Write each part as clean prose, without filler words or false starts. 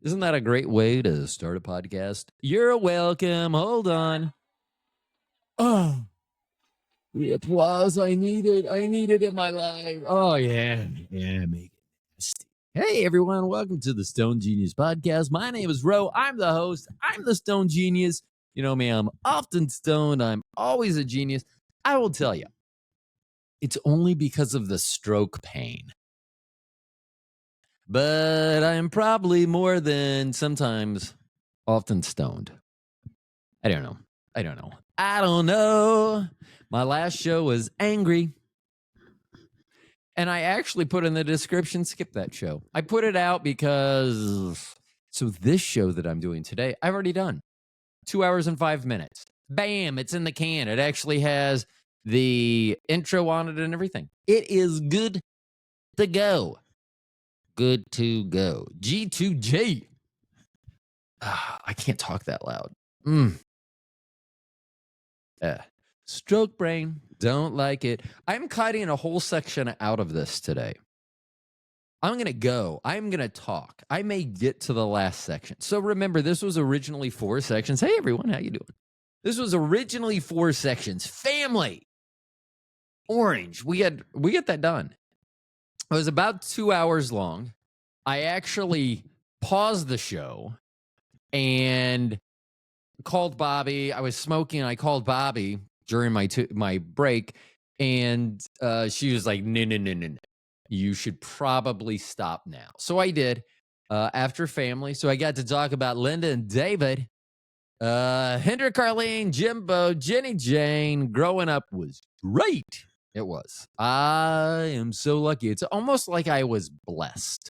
Isn't that a great way to start a podcast? You're welcome. Hold on. Oh, the applause I needed. I need it in my life. Oh, yeah. Yeah, make it nasty. Hey, everyone. Welcome to the Stone Genius Podcast. My name is Ro. I'm the host. I'm the Stone Genius. You know me, I'm often stoned. I'm always a genius. I will tell you, it's only because of the stroke pain. But I'm probably more than sometimes often stoned. I don't know. I don't know. My last show was angry. And I actually put in the description, skip that show. I put it out because, so this show that I'm doing today, I've already done 2 hours and 5 minutes. Bam, it's in the can. It actually has the intro on it and everything. It is good to go. Good to go. G2J. I can't talk that loud. Stroke brain. Don't like it. I'm cutting a whole section out of this today. I'm going to go. I'm going to talk. I may get to the last section. So remember, this was originally 4 sections. Hey, everyone. How you doing? This was originally 4 sections. Family. Orange. We get that done. It was about 2 hours long. I actually paused the show and called Bobby. I was smoking. I called Bobby during my break, and she was like, no. You should probably stop now. So I did after family. So I got to talk about Linda and David, Hendrik, Carlene, Jimbo, Jenny Jane. Growing up was great. It was. I am so lucky. It's almost like I was blessed.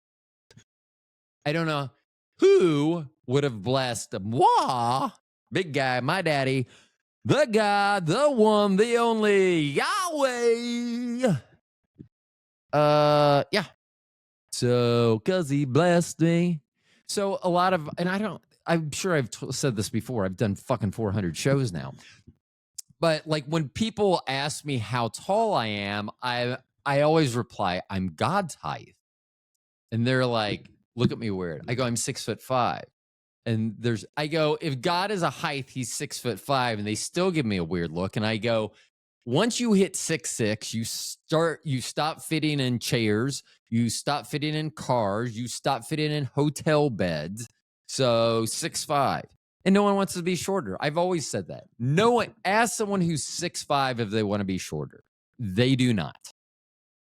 I don't know who would have blessed moi, big guy, my daddy, the God, the one, the only, Yahweh. Yeah. So, cause he blessed me. So a lot of, and I'm sure I've said this before. I've done fucking 400 shows now. But like when people ask me how tall I am, I always reply, I'm God's height. And they're like, look at me weird. I go, I'm 6'5". And I go, if God is a height, he's 6'5", and they still give me a weird look. And I go, once you hit 6'6", you stop fitting in chairs, you stop fitting in cars, you stop fitting in hotel beds. So 6'5". And no one wants to be shorter. I've always said that. No one, ask someone who's 6'5" if they want to be shorter. They do not.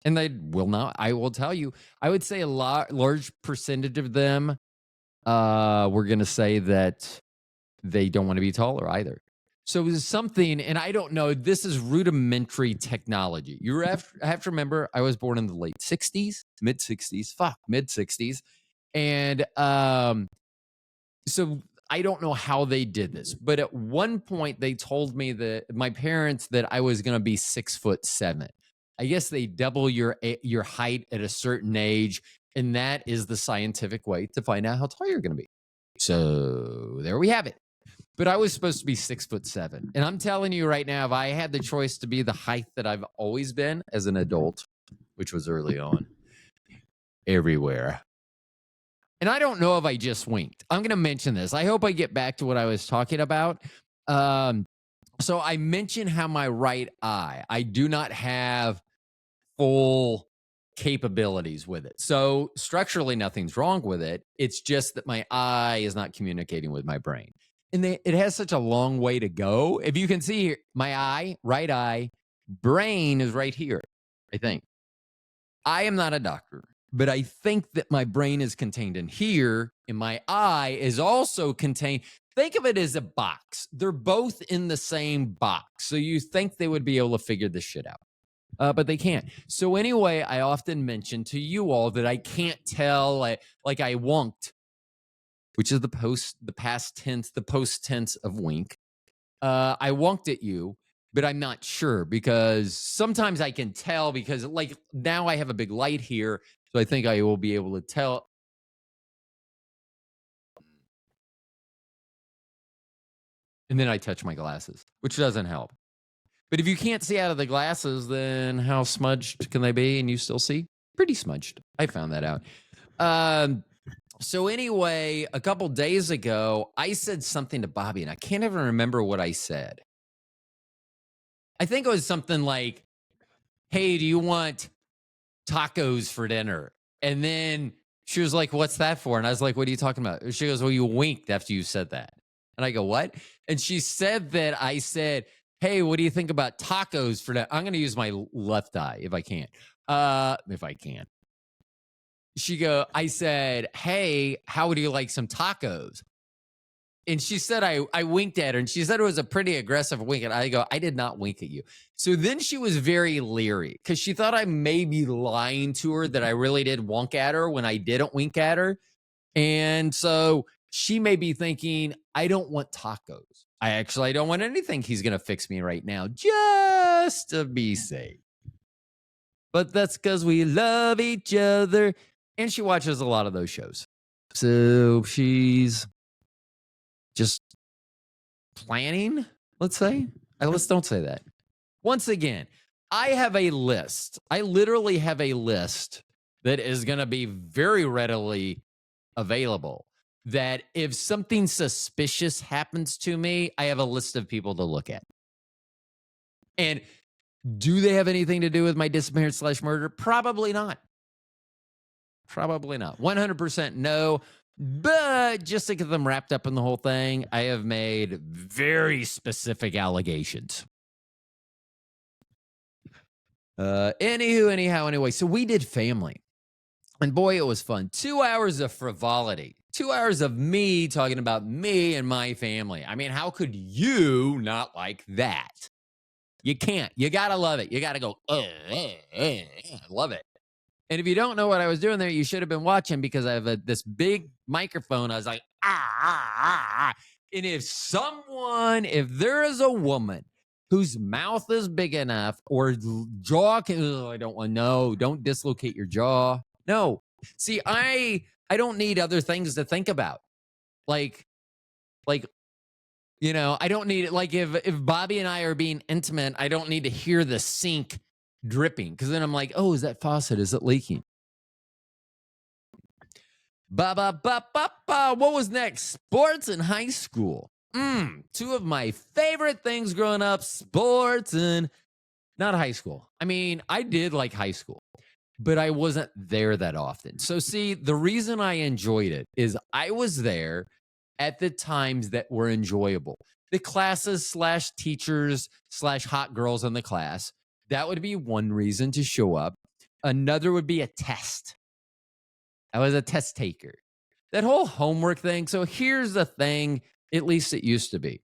And they will not. I will tell you, I would say a large percentage of them, we're going to say that they don't want to be taller either. So it's something, and I don't know, this is rudimentary technology. You have to remember, I was born in the late 60s, mid-60s. And so I don't know how they did this, but at one point they told me that my parents that I was going to be 6'7". I guess they double your height at a certain age, and that is the scientific way to find out how tall you're going to be. So there we have it. But I was supposed to be 6'7". And I'm telling you right now, if I had the choice to be the height that I've always been as an adult, which was early on, everywhere. And I don't know if I just winked. I'm going to mention this. I hope I get back to what I was talking about. So I mentioned how my right eye, I do not have full capabilities with it. So structurally, nothing's wrong with it. It's just that my eye is not communicating with my brain. And it has such a long way to go. If you can see here, my eye, right eye, brain is right here, I think. I am not a doctor, but I think that my brain is contained in here, and my eye is also contained. Think of it as a box. They're both in the same box. So you think they would be able to figure this shit out. But they can't. So anyway, I often mention to you all that I can't tell, like I wonked, which is the past tense, the post tense of wink. I wonked at you, but I'm not sure because sometimes I can tell because like now I have a big light here. So I think I will be able to tell. And then I touch my glasses, which doesn't help. But if you can't see out of the glasses, then how smudged can they be and you still see? Pretty smudged. I found that out. So anyway, a couple days ago, I said something to Bobby, and I can't even remember what I said. I think it was something like, "Hey, do you want tacos for dinner?" And then she was like, "What's that for?" And I was like, "What are you talking about?" She goes, "Well, you winked after you said that." And I go, "What?" And she said that I said, "Hey, what do you think about tacos for that?" I'm going to use my left eye if I can. If I can. I said, "Hey, how would you like some tacos?" And she said, I winked at her, and she said it was a pretty aggressive wink. And I go, "I did not wink at you." So then she was very leery because she thought I may be lying to her that I really did wink at her when I didn't wink at her. And so she may be thinking, I don't want tacos. I don't want anything he's going to fix me right now just to be safe. But that's because we love each other. And she watches a lot of those shows. So she's just planning, let's say. Let's don't say that. Once again, I have a list. I literally have a list that is going to be very readily available. That if something suspicious happens to me, I have a list of people to look at. And do they have anything to do with my disappearance / murder? Probably not. Probably not. 100% no. But just to get them wrapped up in the whole thing, I have made very specific allegations. Anyway, so we did family. And boy, it was fun. 2 hours of frivolity. 2 hours of me talking about me and my family. I mean, how could you not like that? You can't. You got to love it. You got to go, love it. And if you don't know what I was doing there, you should have been watching because I have this big microphone. I was like, ah. And if there is a woman whose mouth is big enough or jaw can, I don't want, no, don't dislocate your jaw. No. See, I don't need other things to think about. Like, I don't need it. Like if Bobby and I are being intimate, I don't need to hear the sink dripping because then I'm like, oh, is that faucet? Is it leaking? What was next? Sports in high school. Two of my favorite things growing up, sports and not high school. I mean, I did like high school, but I wasn't there that often. So see, the reason I enjoyed it is I was there at the times that were enjoyable. The classes / teachers / hot girls in the class. That would be one reason to show up. Another would be a test. I was a test taker. That whole homework thing. So here's the thing, at least it used to be.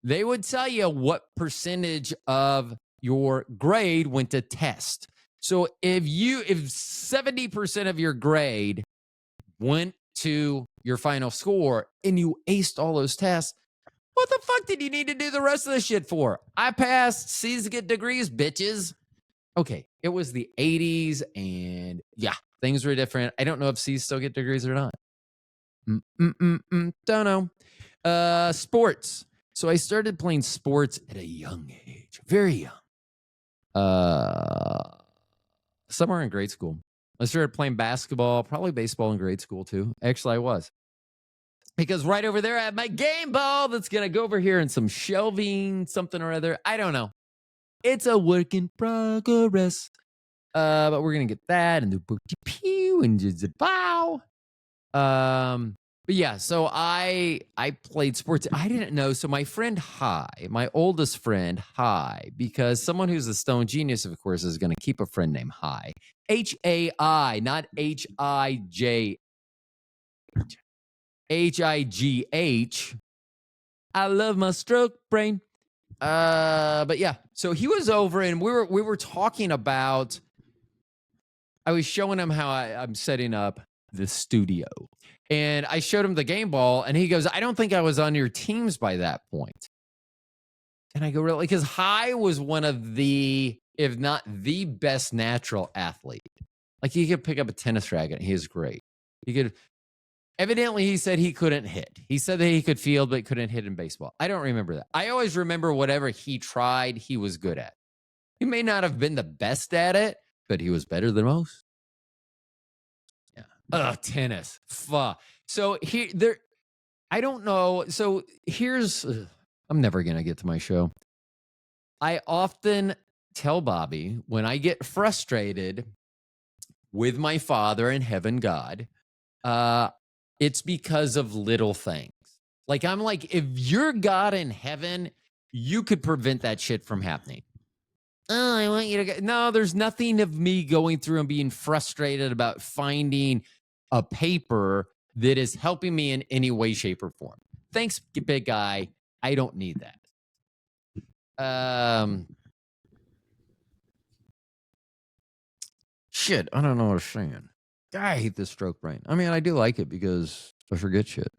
They would tell you what percentage of your grade went to test. So if 70% of your grade went to your final score and you aced all those tests, what the fuck did you need to do the rest of the shit for? I passed. C's get degrees, bitches. Okay, it was the 80s and yeah, things were different. I don't know if C's still get degrees or not. Don't know. Sports. So I started playing sports at a young age, very young. Somewhere in grade school. I started playing basketball, probably baseball in grade school too. Actually, I was. Because right over there, I have my game ball that's going to go over here in some shelving, something or other. I don't know. It's a work in progress. But we're going to get that and do pew and just bow. But yeah, so I played sports. I didn't know. So my friend Hi, my oldest friend Hi, because someone who's a stone genius, of course, is going to keep a friend named Hi. H-A-I, not H-I-J. H-I-G-H. I love my stroke brain. But yeah, so he was over and we were talking about, I was showing him how I'm setting up the studio. And I showed him the game ball and he goes, I don't think I was on your teams by that point. And I go, really? Because Hi was one of the, if not the best natural athlete. Like he could pick up a tennis racket. He is great. He could, evidently he said he couldn't hit. He said that he could field, but couldn't hit in baseball. I don't remember that. I always remember whatever he tried, he was good at. He may not have been the best at it, but he was better than most. Yeah. Tennis. Fuck. So here, there, I don't know. So here's, I'm never going to get to my show. I often tell Bobby when I get frustrated with my Father in heaven, God, it's because of little things. Like, I'm like, if you're God in heaven, you could prevent that shit from happening. Oh, I want you to go. No, there's nothing of me going through and being frustrated about finding a paper that is helping me in any way, shape, or form. Thanks, big guy. I don't need that. Shit, I don't know what I'm saying. I hate this stroke brain. I mean, I do like it because I forget shit.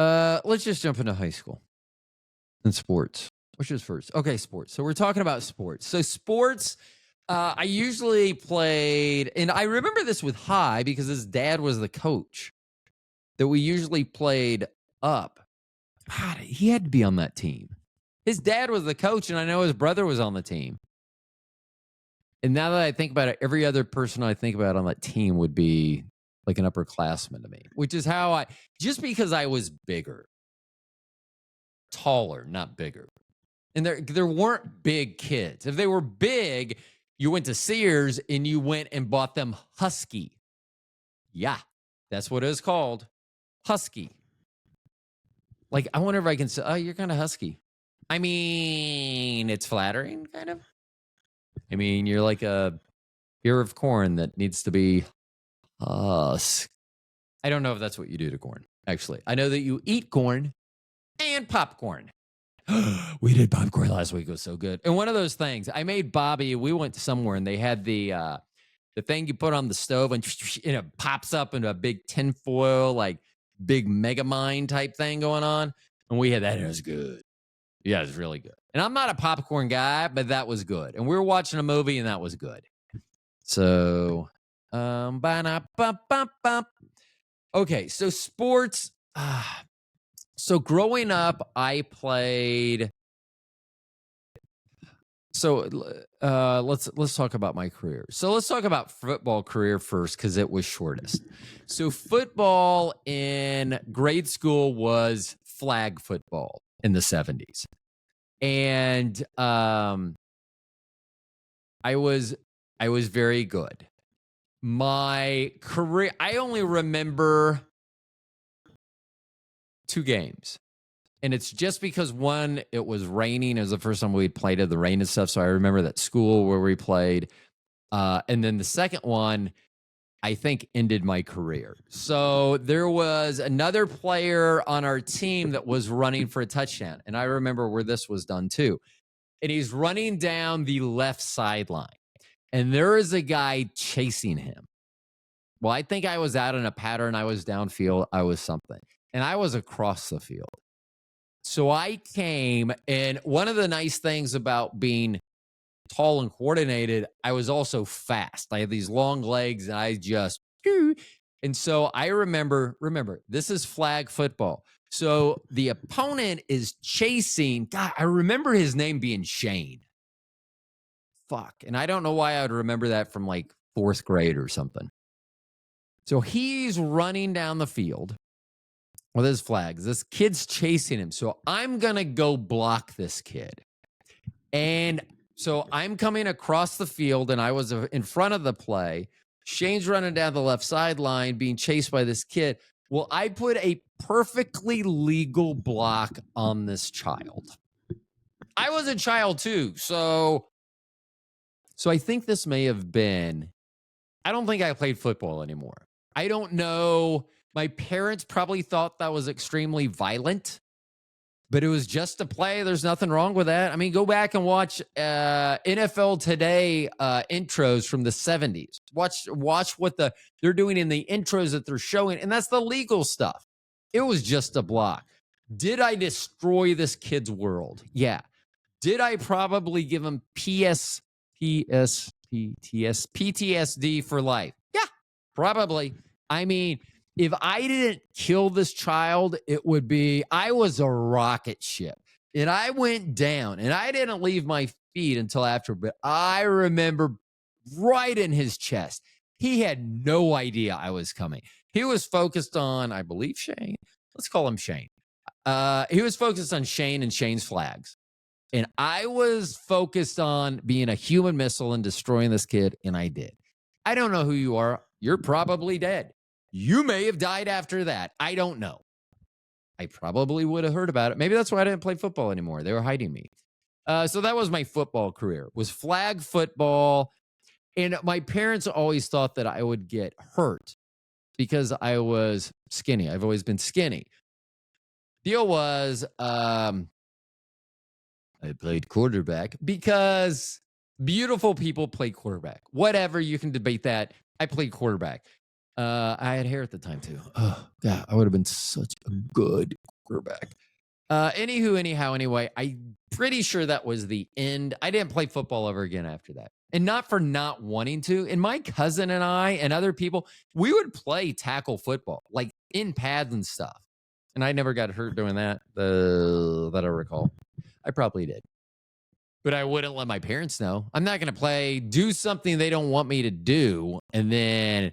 Let's just jump into high school and sports. Which is first? Okay, sports. So we're talking about sports. So sports, I usually played, and I remember this with High because his dad was the coach, that we usually played up. God, he had to be on that team. His dad was the coach, and I know his brother was on the team. And now that I think about it, every other person I think about on that team would be like an upperclassman to me, which is how just because I was bigger, taller, not bigger. And there weren't big kids. If they were big, you went to Sears and you went and bought them Husky. Yeah, that's what it was called. Husky. Like, I wonder if I can say, oh, you're kind of husky. I mean, it's flattering, kind of. I mean, you're like a ear of corn that needs to be husk. I don't know if that's what you do to corn, actually. I know that you eat corn and popcorn. We did popcorn last week. It was so good. And one of those things, I made Bobby, we went somewhere and they had the thing you put on the stove and it pops up into a big tinfoil, like big Megamind type thing going on. And we had that. And it was good. Yeah, it was really good. And I'm not a popcorn guy, but that was good. And we were watching a movie and that was good. So, okay. So sports. So growing up, I played. So let's talk about my career. So let's talk about football career first because it was shortest. So football in grade school was flag football in the 70s. And I was very good. My career, I only remember 2 games. And it's just because one, it was raining. It was the first time we'd played in the rain and stuff. So I remember that school where we played. And then the second one, I think, ended my career. So there was another player on our team that was running for a touchdown. And I remember where this was done too. And he's running down the left sideline. And there is a guy chasing him. Well, I think I was out in a pattern. I was downfield. I was something. And I was across the field. So I came, and one of the nice things about being tall and coordinated, I was also fast. I had these long legs, and I just, and so I remember, this is flag football. So the opponent is chasing, God, I remember his name being Shane. Fuck. And I don't know why I would remember that from like 4th grade or something. So he's running down the field with his flags. This kid's chasing him. So I'm going to go block this kid. And so I'm coming across the field and I was in front of the play. Shane's running down the left sideline being chased by this kid. Well, I put a perfectly legal block on this child. I was a child too. So I think this may have been, I don't think I played football anymore. I don't know. My parents probably thought that was extremely violent, but it was just a play. There's nothing wrong with that. I mean, go back and watch NFL Today intros from the 70s. Watch what they're doing in the intros that they're showing, and that's the legal stuff. It was just a block. Did I destroy this kid's world? Yeah. Did I probably give him PTSD for life? Yeah, probably. I mean, if I didn't kill this child, it would be, I was a rocket ship. And I went down and I didn't leave my feet until after, but I remember right in his chest. He had no idea I was coming. He was focused on, I believe, Shane. Let's call him Shane. He was focused on Shane and Shane's flags. And I was focused on being a human missile and destroying this kid, and I did. I don't know who you are. You're probably dead. You may have died after that. I don't know. I probably would have heard about it. Maybe that's why I didn't play football anymore. They were hiding me. So that was my football career, was flag football. And my parents always thought that I would get hurt because I was skinny. I've always been skinny. Deal was, I played quarterback because beautiful people play quarterback. Whatever, you can debate that. I played quarterback. I had hair at the time too. Oh, God, I would have been such a good quarterback. Anyway, I'm pretty sure that was the end. I didn't play football ever again after that. And not for not wanting to. And my cousin and I and other people, we would play tackle football, like in pads and stuff. And I never got hurt doing that, that I recall. I probably did. But I wouldn't let my parents know. I'm not going to do something they don't want me to do, and then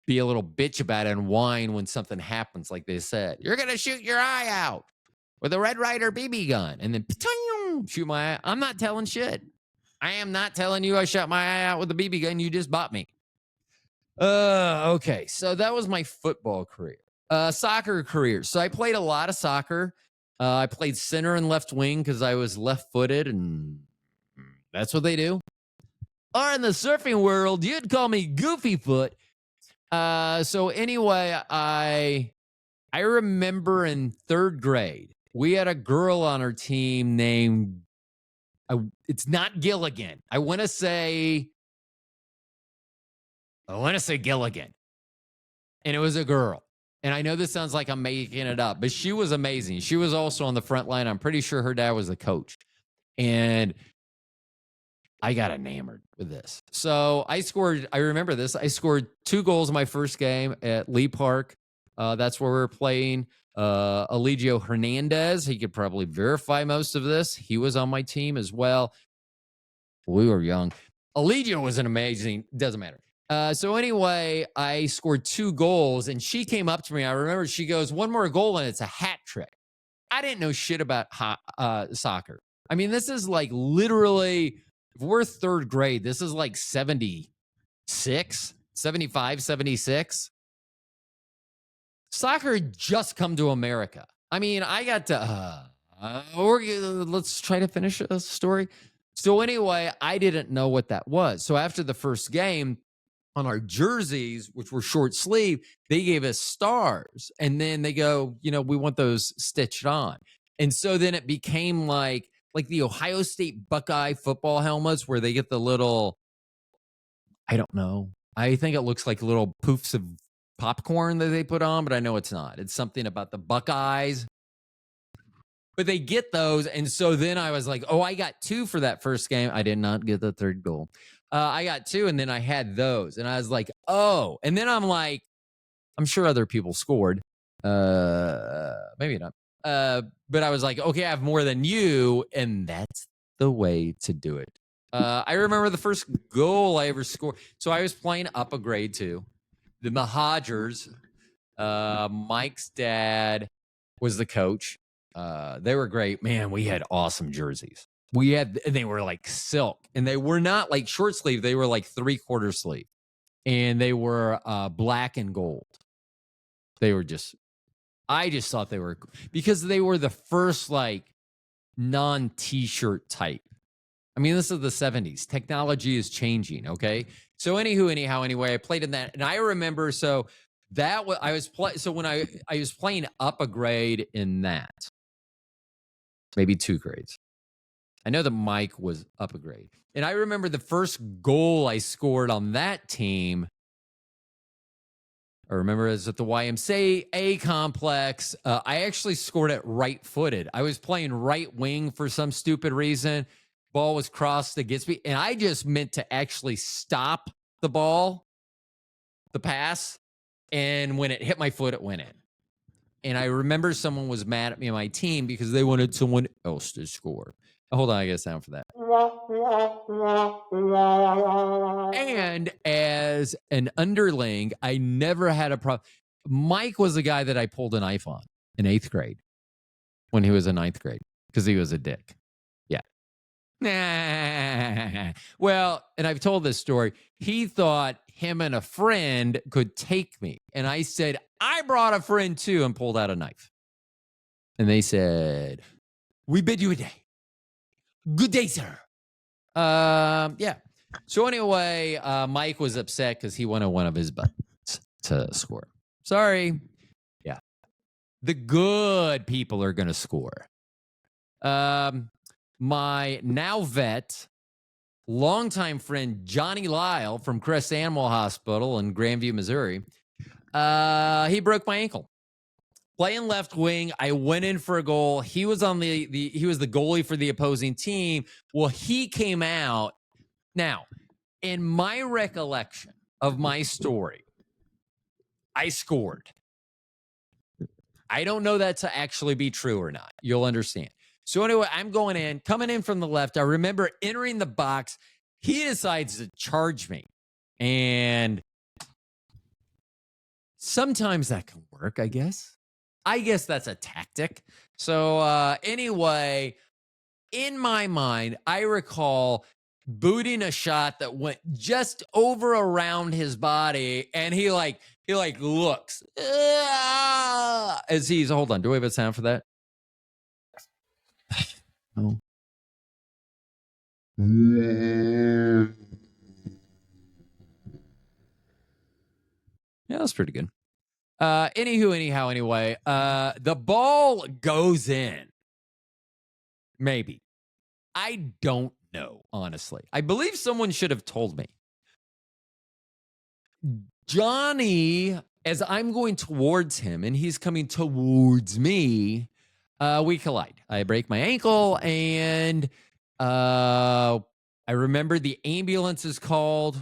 be a little bitch about it and whine when something happens, like they said. You're going to shoot your eye out with a Red Ryder BB gun, and then shoot my eye. I'm not telling shit. I am not telling you I shot my eye out with a BB gun. You just bought me. Okay, so that was my football career. Soccer career. So I played a lot of soccer. I played center and left wing because I was left-footed, and that's what they do. Or in the surfing world, you'd call me Goofy Foot. So anyway, I remember in third grade, we had a girl on our team named, it's not Gilligan. I want to say Gilligan. And it was a girl. And I know this sounds like I'm making it up, but she was amazing. She was also on the front line. I'm pretty sure her dad was the coach. And I got enamored with this. So I remember this. I scored 2 goals in my first game at Lee Park. That's where we were playing. Eligio Hernandez, he could probably verify most of this. He was on my team as well. We were young. Eligio was an amazing, doesn't matter. So anyway, I scored 2 goals, and she came up to me. I remember she goes, 1 more goal, and it's a hat trick. I didn't know shit about soccer. I mean, this is like literally, if we're third grade, this is like 76, 75, 76. Soccer had just come to America. I mean, I got to, let's try to finish a story. So anyway, I didn't know what that was. So after the first game, on our jerseys, which were short sleeve, they gave us stars. And then they go, we want those stitched on. And so then it became like the Ohio State Buckeye football helmets where they get the little, I don't know. I think it looks like little poofs of popcorn that they put on, but I know it's not. It's something about the Buckeyes. But they get those. And so then I was like, I got 2 for that first game. I did not get the third goal. I got 2, and then I had those. And I was like, And then I'm like, I'm sure other people scored. Maybe not. But I was like, okay, I have more than you. And that's the way to do it. I remember the first goal I ever scored. So I was playing up a grade 2. The Mahajers, Mike's dad was the coach. They were great. Man, we had awesome jerseys. They were like silk, and they were not like short sleeve. They were like 3/4 sleeve, and they were black and gold. They were I just thought they were, because they were the first like non-t-shirt type. I mean, this is the 70s. Technology is changing. Okay. So anyway, I played in that, and I remember, so that was, when I was playing up a grade in that, maybe 2 grades. I know that Mike was up a grade. And I remember the first goal I scored on that team. I remember it was at the YMCA complex. I actually scored it right-footed. I was playing right wing for some stupid reason. Ball was crossed against me. And I just meant to actually stop the ball, the pass. And when it hit my foot, it went in. And I remember someone was mad at me on my team because they wanted someone else to score. Hold on, I got sound for that. And as an underling, I never had a problem. Mike was the guy that I pulled a knife on in 8th grade when he was in 9th grade because he was a dick. Yeah. Nah. Well, and I've told this story. He thought him and a friend could take me. And I said, I brought a friend too, and pulled out a knife. And they said, we bid you a day. Good day, sir. Yeah. So anyway, Mike was upset because he wanted one of his buttons to score. Sorry. Yeah. The good people are going to score. My now vet, longtime friend Johnny Lyle from Crest Animal Hospital in Grandview, Missouri, he broke my ankle. Playing left wing, I went in for a goal. He was on he was the goalie for the opposing team. Well, he came out. Now, in my recollection of my story, I scored. I don't know that to actually be true or not. You'll understand. So anyway, I'm coming in from the left. I remember entering the box. He decides to charge me. And sometimes that can work, I guess. I guess that's a tactic. So anyway, in my mind, I recall booting a shot that went just over around his body, and he looks as he's hold on. Do we have a sound for that? No. Yeah, that's pretty good. Anyway, the ball goes in. Maybe. I don't know, honestly. I believe someone should have told me. Johnny, as I'm going towards him and he's coming towards me, we collide. I break my ankle, and I remember the ambulance is called.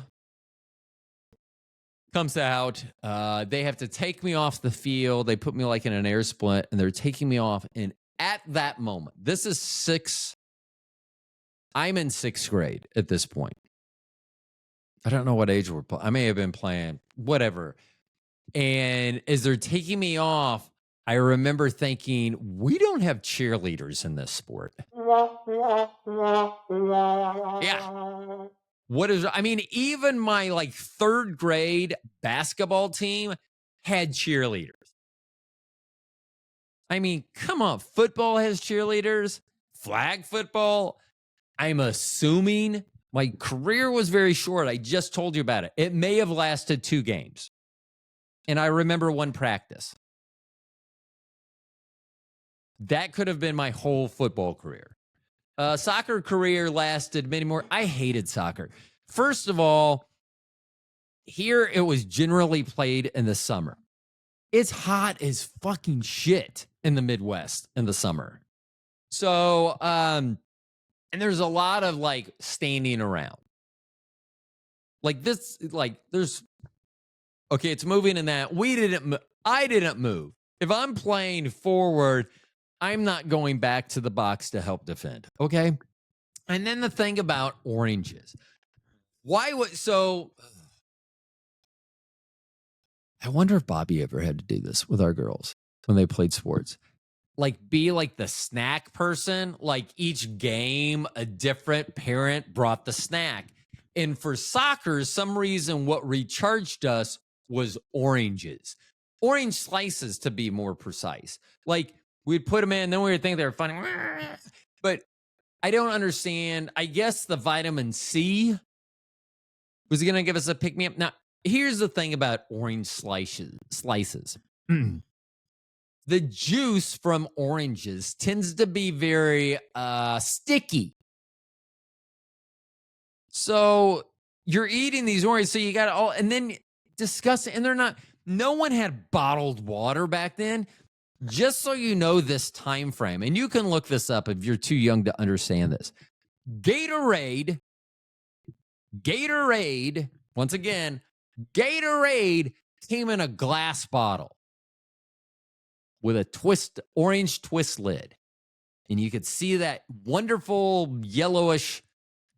Comes out. They have to take me off the field. They put me like in an air splint, and they're taking me off. And at that moment, this is I'm in 6th grade at this point. I don't know what age we're playing. I may have been playing, whatever. And as they're taking me off, I remember thinking, we don't have cheerleaders in this sport. Yeah. Even my 3rd grade basketball team had cheerleaders. I mean, come on, football has cheerleaders, flag football. I'm assuming my career was very short. I just told you about it. It may have lasted 2 games. And I remember one practice. That could have been my whole football career. Soccer career lasted many more. I hated soccer. First of all, here it was generally played in the summer. It's hot as fucking shit in the Midwest in the summer. So, and there's a lot of standing around. There's, okay, it's moving in that. I didn't move. If I'm playing forward, I'm not going back to the box to help defend. Okay. And then the thing about oranges. I wonder if Bobby ever had to do this with our girls when they played sports. Be the snack person. Each game, a different parent brought the snack. And for soccer, some reason what recharged us was oranges. Orange slices, to be more precise. We'd put them in, then we would think they were funny. But I don't understand. I guess the vitamin C was going to give us a pick-me-up. Now, here's the thing about orange slices. The juice from oranges tends to be very sticky. So you're eating these oranges, so you got all, and then disgusting. And no one had bottled water back then. Just so you know this time frame, and you can look this up if you're too young to understand this. Gatorade, once again, Gatorade came in a glass bottle with a orange twist lid. And you could see that wonderful yellowish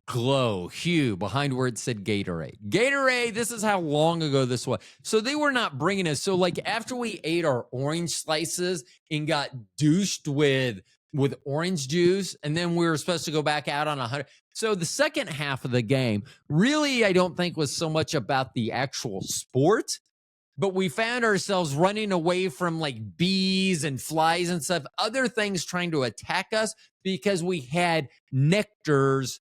glow hue behind where it said Gatorade. Gatorade, this is how long ago this was. So they were not bringing us. So like after we ate our orange slices and got douched with orange juice, and then we were supposed to go back out on 100. So the second half of the game really, I don't think was so much about the actual sport, but we found ourselves running away from like bees and flies and stuff, other things trying to attack us because we had nectars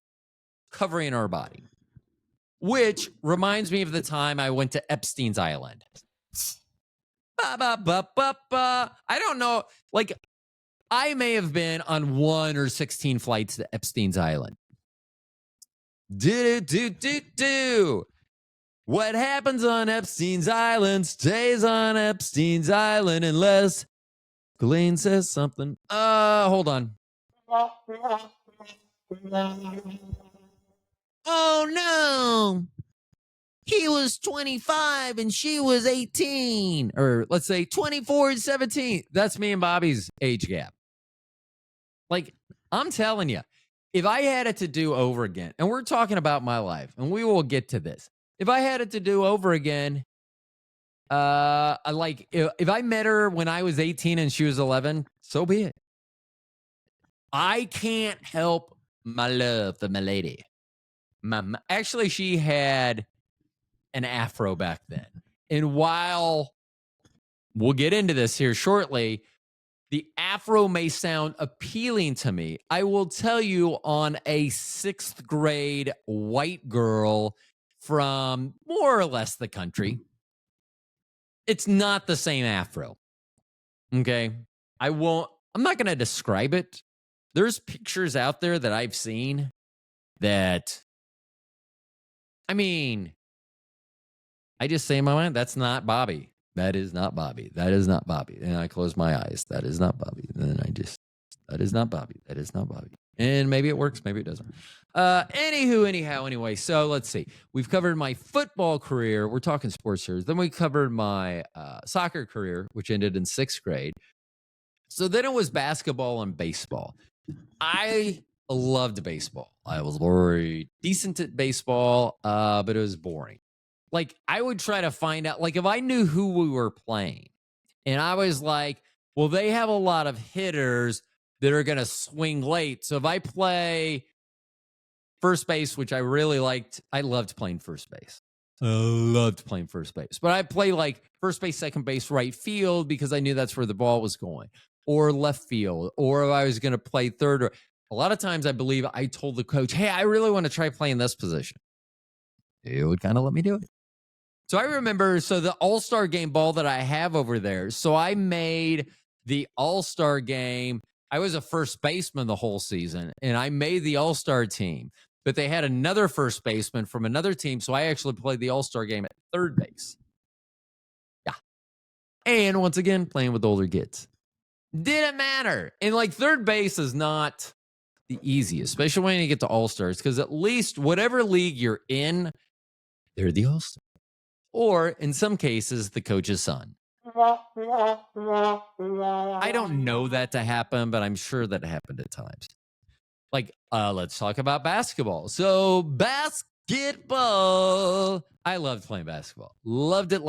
covering our body. Which reminds me of the time I went to Epstein's Island. I don't know. Like, I may have been on 1 or 16 flights to Epstein's Island. What happens on Epstein's Island stays on Epstein's Island unless Ghislaine says something. Hold on. Oh no. He was 25 and she was 18. Or let's say 24 and 17. That's me and Bobby's age gap. Like, I'm telling you, if I had it to do over again, and we're talking about my life, and we will get to this. If I had it to do over again, if I met her when I was 18 and she was 11, so be it. I can't help my love for my lady. Actually, she had an afro back then. And while we'll get into this here shortly, the afro may sound appealing to me. I will tell you, on a 6th grade white girl from more or less the country, it's not the same afro. Okay? I'm not going to describe it. There's pictures out there that I've seen that, I mean, I just say in my mind, that's not Bobby. That is not Bobby. That is not Bobby. And I close my eyes. That is not Bobby. And then that is not Bobby. That is not Bobby. And maybe it works. Maybe it doesn't. Anyway. So let's see. We've covered my football career. We're talking sports here. Then we covered my soccer career, which ended in 6th grade. So then it was basketball and baseball. I loved baseball. I was very decent at baseball, but it was boring. Like, I would try to find out, like, if I knew who we were playing, and I was like, well, they have a lot of hitters that are going to swing late. So if I play first base, which I really liked, I loved playing first base. But I play like first base, second base, right field, because I knew that's where the ball was going, or left field, or if I was going to play third. Or a lot of times I believe I told the coach, hey, I really want to try playing this position. He would kind of let me do it. So I remember, the All-Star game ball that I have over there. So I made the All-Star game. I was a first baseman the whole season, and I made the All-Star team. But they had another first baseman from another team, so I actually played the All-Star game at third base. Yeah. And once again, playing with older kids. Didn't matter. And like, third base is not the easiest, especially when you get to All-Stars, because at least whatever league you're in, they're the All-Star. Or in some cases, the coach's son. I don't know that to happen, but I'm sure that happened at times. Like, let's talk about basketball. So basketball, I loved playing basketball. Loved it.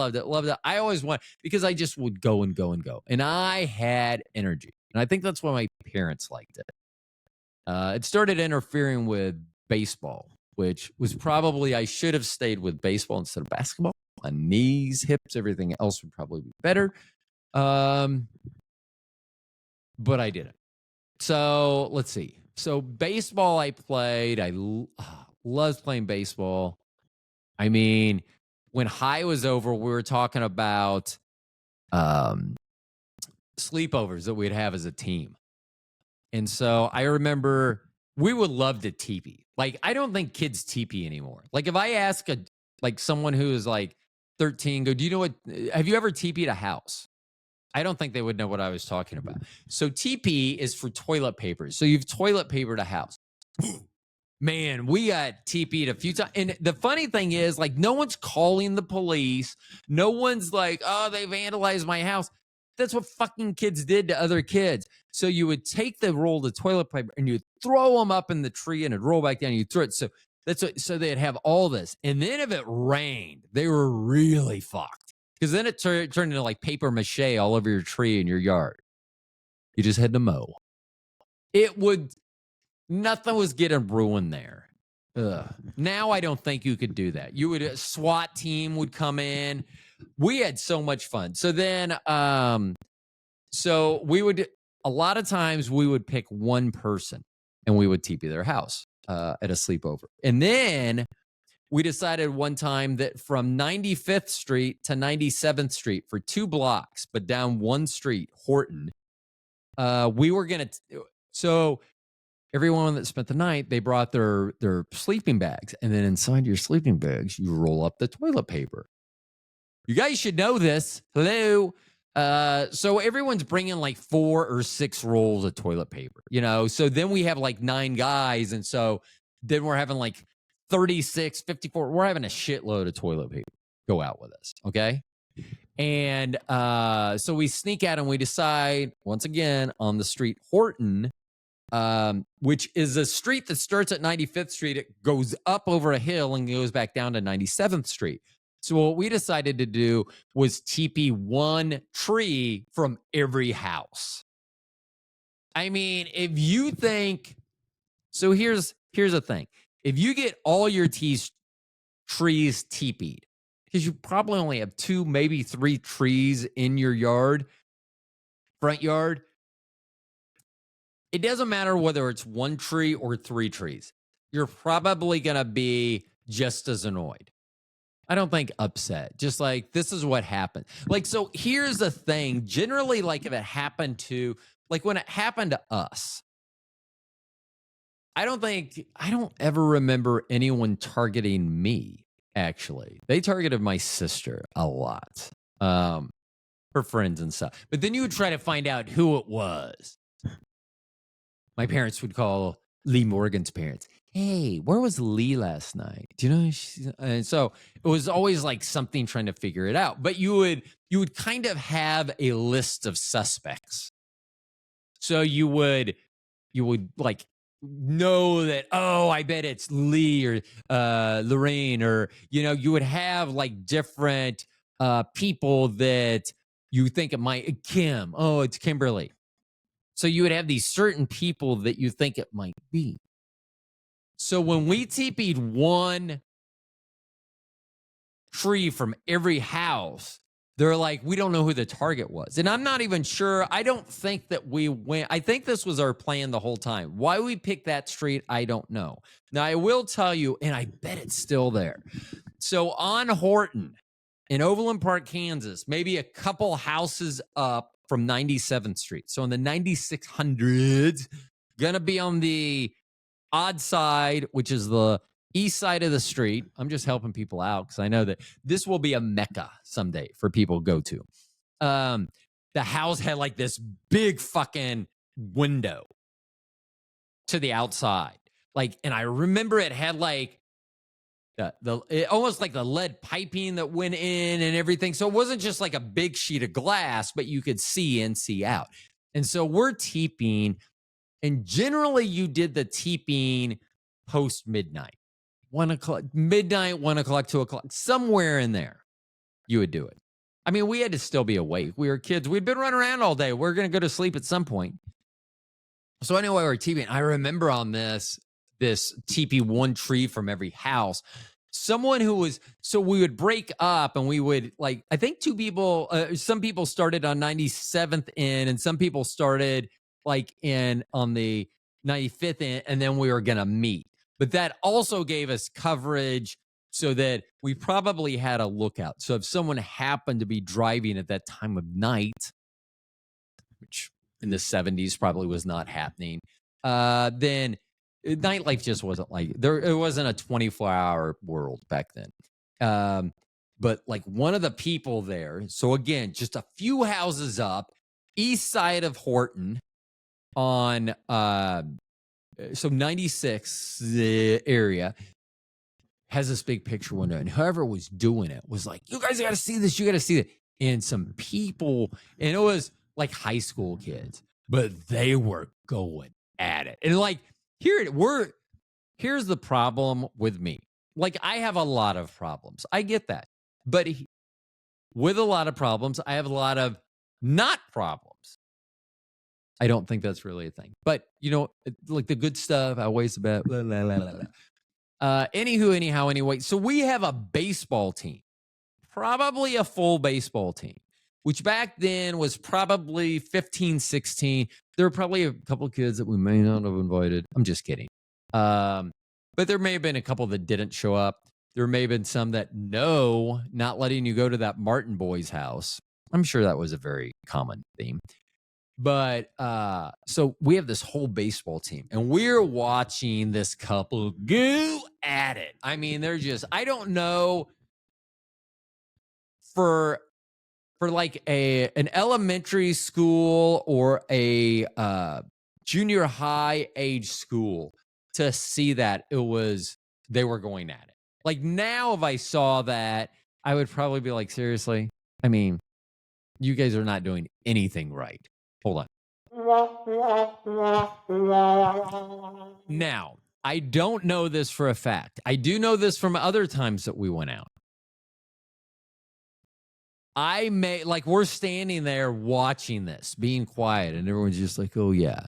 I always wanted, because I just would go and go and go. And I had energy. And I think that's why my parents liked it. It started interfering with baseball, which was probably, I should have stayed with baseball instead of basketball. My knees, hips, everything else would probably be better. But I didn't. So let's see. So baseball I played. I loved playing baseball. I mean, when high was over, we were talking about sleepovers that we'd have as a team. And so I remember we would love to teepee. Like, I don't think kids teepee anymore. Like, if I ask someone who is like 13, do you know what, have you ever teepeed a house? I don't think they would know what I was talking about. So TP is for toilet paper. So you've toilet papered a house. Man, we got TP'd a few times. And the funny thing is, like, no one's calling the police. No one's like, oh, they vandalized my house. that's what fucking kids did to other kids. So you would take the roll of toilet paper and you'd throw them up in the tree and it'd roll back down. And you'd throw it. So so they'd have all this. And then if it rained, they were really fucked. Because then it turned into like paper mache all over your tree in your yard. You just had to mow. Nothing was getting ruined there. Ugh. Now I don't think you could do that. A SWAT team would come in. We had so much fun. So then, so we would, a lot of times we would pick one person and we would TP their house at a sleepover. And then we decided one time that from 95th Street to 97th Street for 2 blocks, but down one street, Horton, we were going to, so everyone that spent the night, they brought their sleeping bags. And then inside your sleeping bags, you roll up the toilet paper. You guys should know this. Hello. So everyone's bringing like 4 or 6 rolls of toilet paper, so then we have like 9 guys. And so then we're having like 36, 54. We're having a shitload of toilet paper go out with us. Okay. And so we sneak out and we decide once again on the street Horton, which is a street that starts at 95th Street. It goes up over a hill and goes back down to 97th Street. So what we decided to do was TP one tree from every house. I mean, if you think, so here's the thing. If you get all your trees TP'd, because you probably only have 2, maybe 3 trees in your front yard, it doesn't matter whether it's 1 tree or 3 trees. You're probably going to be just as annoyed. I don't think upset. Just like, this is what happened. Like, so here's the thing. Generally, like if it happened to, like when it happened to us, I don't ever remember anyone targeting me, actually. They targeted my sister a lot. Her friends and stuff. But then you would try to find out who it was. My parents would call Lee Morgan's parents. Hey, where was Lee last night? Do you know? And so it was always like something trying to figure it out. But you would kind of have a list of suspects. So you would like know that, oh, I bet it's Lee or Lorraine, or you would have like different people that you think it might. Kim. Oh, it's Kimberly. So you would have these certain people that you think it might be. So when we TP'd one tree from every house, they're like, we don't know who the target was. And I'm not even sure. I don't think that we went. I think this was our plan the whole time. Why we picked that street, I don't know. Now, I will tell you, and I bet it's still there. So on Horton in Overland Park, Kansas, maybe a couple houses up from 97th Street. So in the 9600s, going to be on the odd side, which is the east side of the street. I'm just helping people out because I know that this will be a mecca someday for people to go to. The house had like this big fucking window to the outside. Like, and I remember it had like almost like the lead piping that went in and everything. So it wasn't just like a big sheet of glass, but you could see in, see out. And so we're TPing, and generally you did the TPing post midnight. 1 o'clock, midnight, 1 o'clock, 2 o'clock, somewhere in there, you would do it. I mean, we had to still be awake. We were kids. We'd been running around all day. We're going to go to sleep at some point. So anyway, we're TPing. I remember on this TP one tree from every house, someone who was, so we would break up and we would like, I think 2 people, some people started on 97th in, and some people started like on the 95th in, and then we were going to meet. But that also gave us coverage so that we probably had a lookout. So if someone happened to be driving at that time of night, which in the 70s probably was not happening, then nightlife just wasn't like there. It wasn't a 24-hour world back then. But like one of the people there, so again, just a few houses up, east side of Horton on so 96 area, has this big picture window, and whoever was doing it was like, you guys got to see this. You got to see it. and some people, and it was like high school kids, but they were going at it. And like, here's the problem with me. Like, I have a lot of problems. I get that. But with a lot of problems, I have a lot of not problems. I don't think that's really a thing. But, like the good stuff outweighs the bad. Blah, blah, blah, blah, blah. Anyway. So we have a baseball team, probably a full baseball team, which back then was probably 15, 16. There were probably a couple of kids that we may not have invited. I'm just kidding. But there may have been a couple that didn't show up. There may have been some that not letting you go to that Martin boys' house. I'm sure that was a very common theme. But so we have this whole baseball team, and we're watching this couple go at it. I mean, they're just, I don't know, for like an elementary school or a junior high age school to see that they were going at it. Like, now, if I saw that, I would probably be like, seriously? I mean, you guys are not doing anything right. Hold on. Now, I don't know this for a fact. I do know this from other times that we went out. We're standing there watching this, being quiet, and everyone's just like, oh, yeah.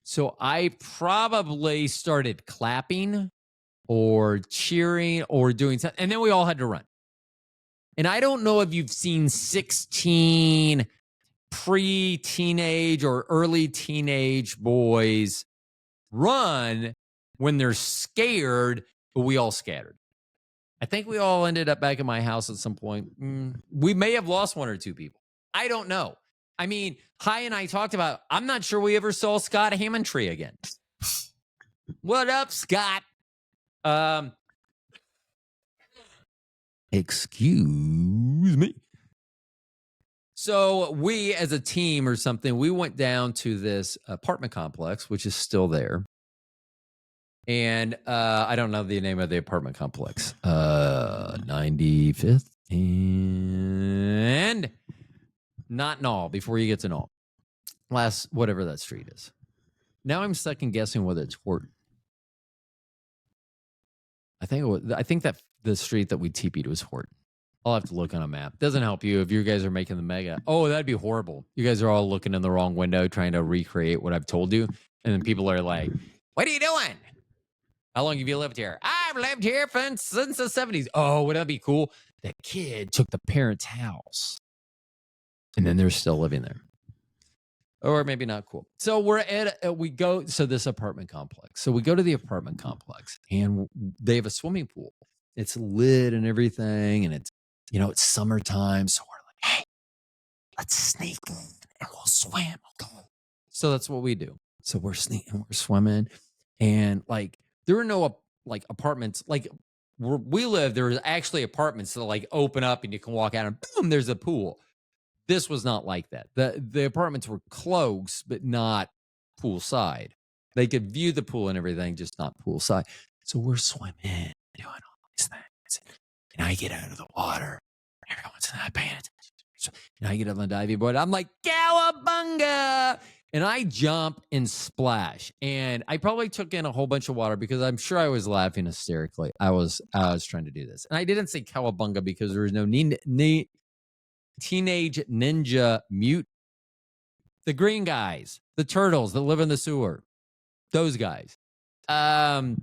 So I probably started clapping or cheering or doing something, and then we all had to run. And I don't know if you've seen 16 pre-teenage or early teenage boys run when they're scared, but we all scattered. I think we all ended up back at my house at some point. We may have lost one or two people. I don't know. I mean, Hi and I talked about, I'm not sure we ever saw Scott Hammondtree again. What up, Scott? Excuse me. So we, as a team or something, we went down to this apartment complex, which is still there. And I don't know the name of the apartment complex. 95th and not Knoll, before you get to Knoll. Last, whatever that street is. Now I'm second guessing whether it's Horton. I think that the street that we TP'd was Horton. I'll have to look on a map. Doesn't help you if you guys are making the mega. Oh, that'd be horrible. You guys are all looking in the wrong window trying to recreate what I've told you. And then people are like, what are you doing? How long have you lived here? I've lived here since the 70s. Oh, would that be cool? The kid took the parents' house. And then they're still living there. Or maybe not cool. So we go to this apartment complex. So we go to the apartment complex and they have a swimming pool. It's lit and everything. And it's summertime. So we're like, hey, let's sneak in and we'll swim. So that's what we do. So we're sneaking, we're swimming. And like, there were no apartments. Like where we live, there was actually apartments that like open up and you can walk out and boom, there's a pool. This was not like that. The apartments were close, but not poolside. They could view the pool and everything, just not poolside. So we're swimming, doing all these things. And I get out of the water. Everyone's not paying attention. And I get on the diving board. I'm like, cowabunga! And I jump and splash. And I probably took in a whole bunch of water because I'm sure I was laughing hysterically. I was trying to do this. And I didn't say cowabunga because there was no Teenage Ninja Mutant. The green guys, the turtles that live in the sewer. Those guys. So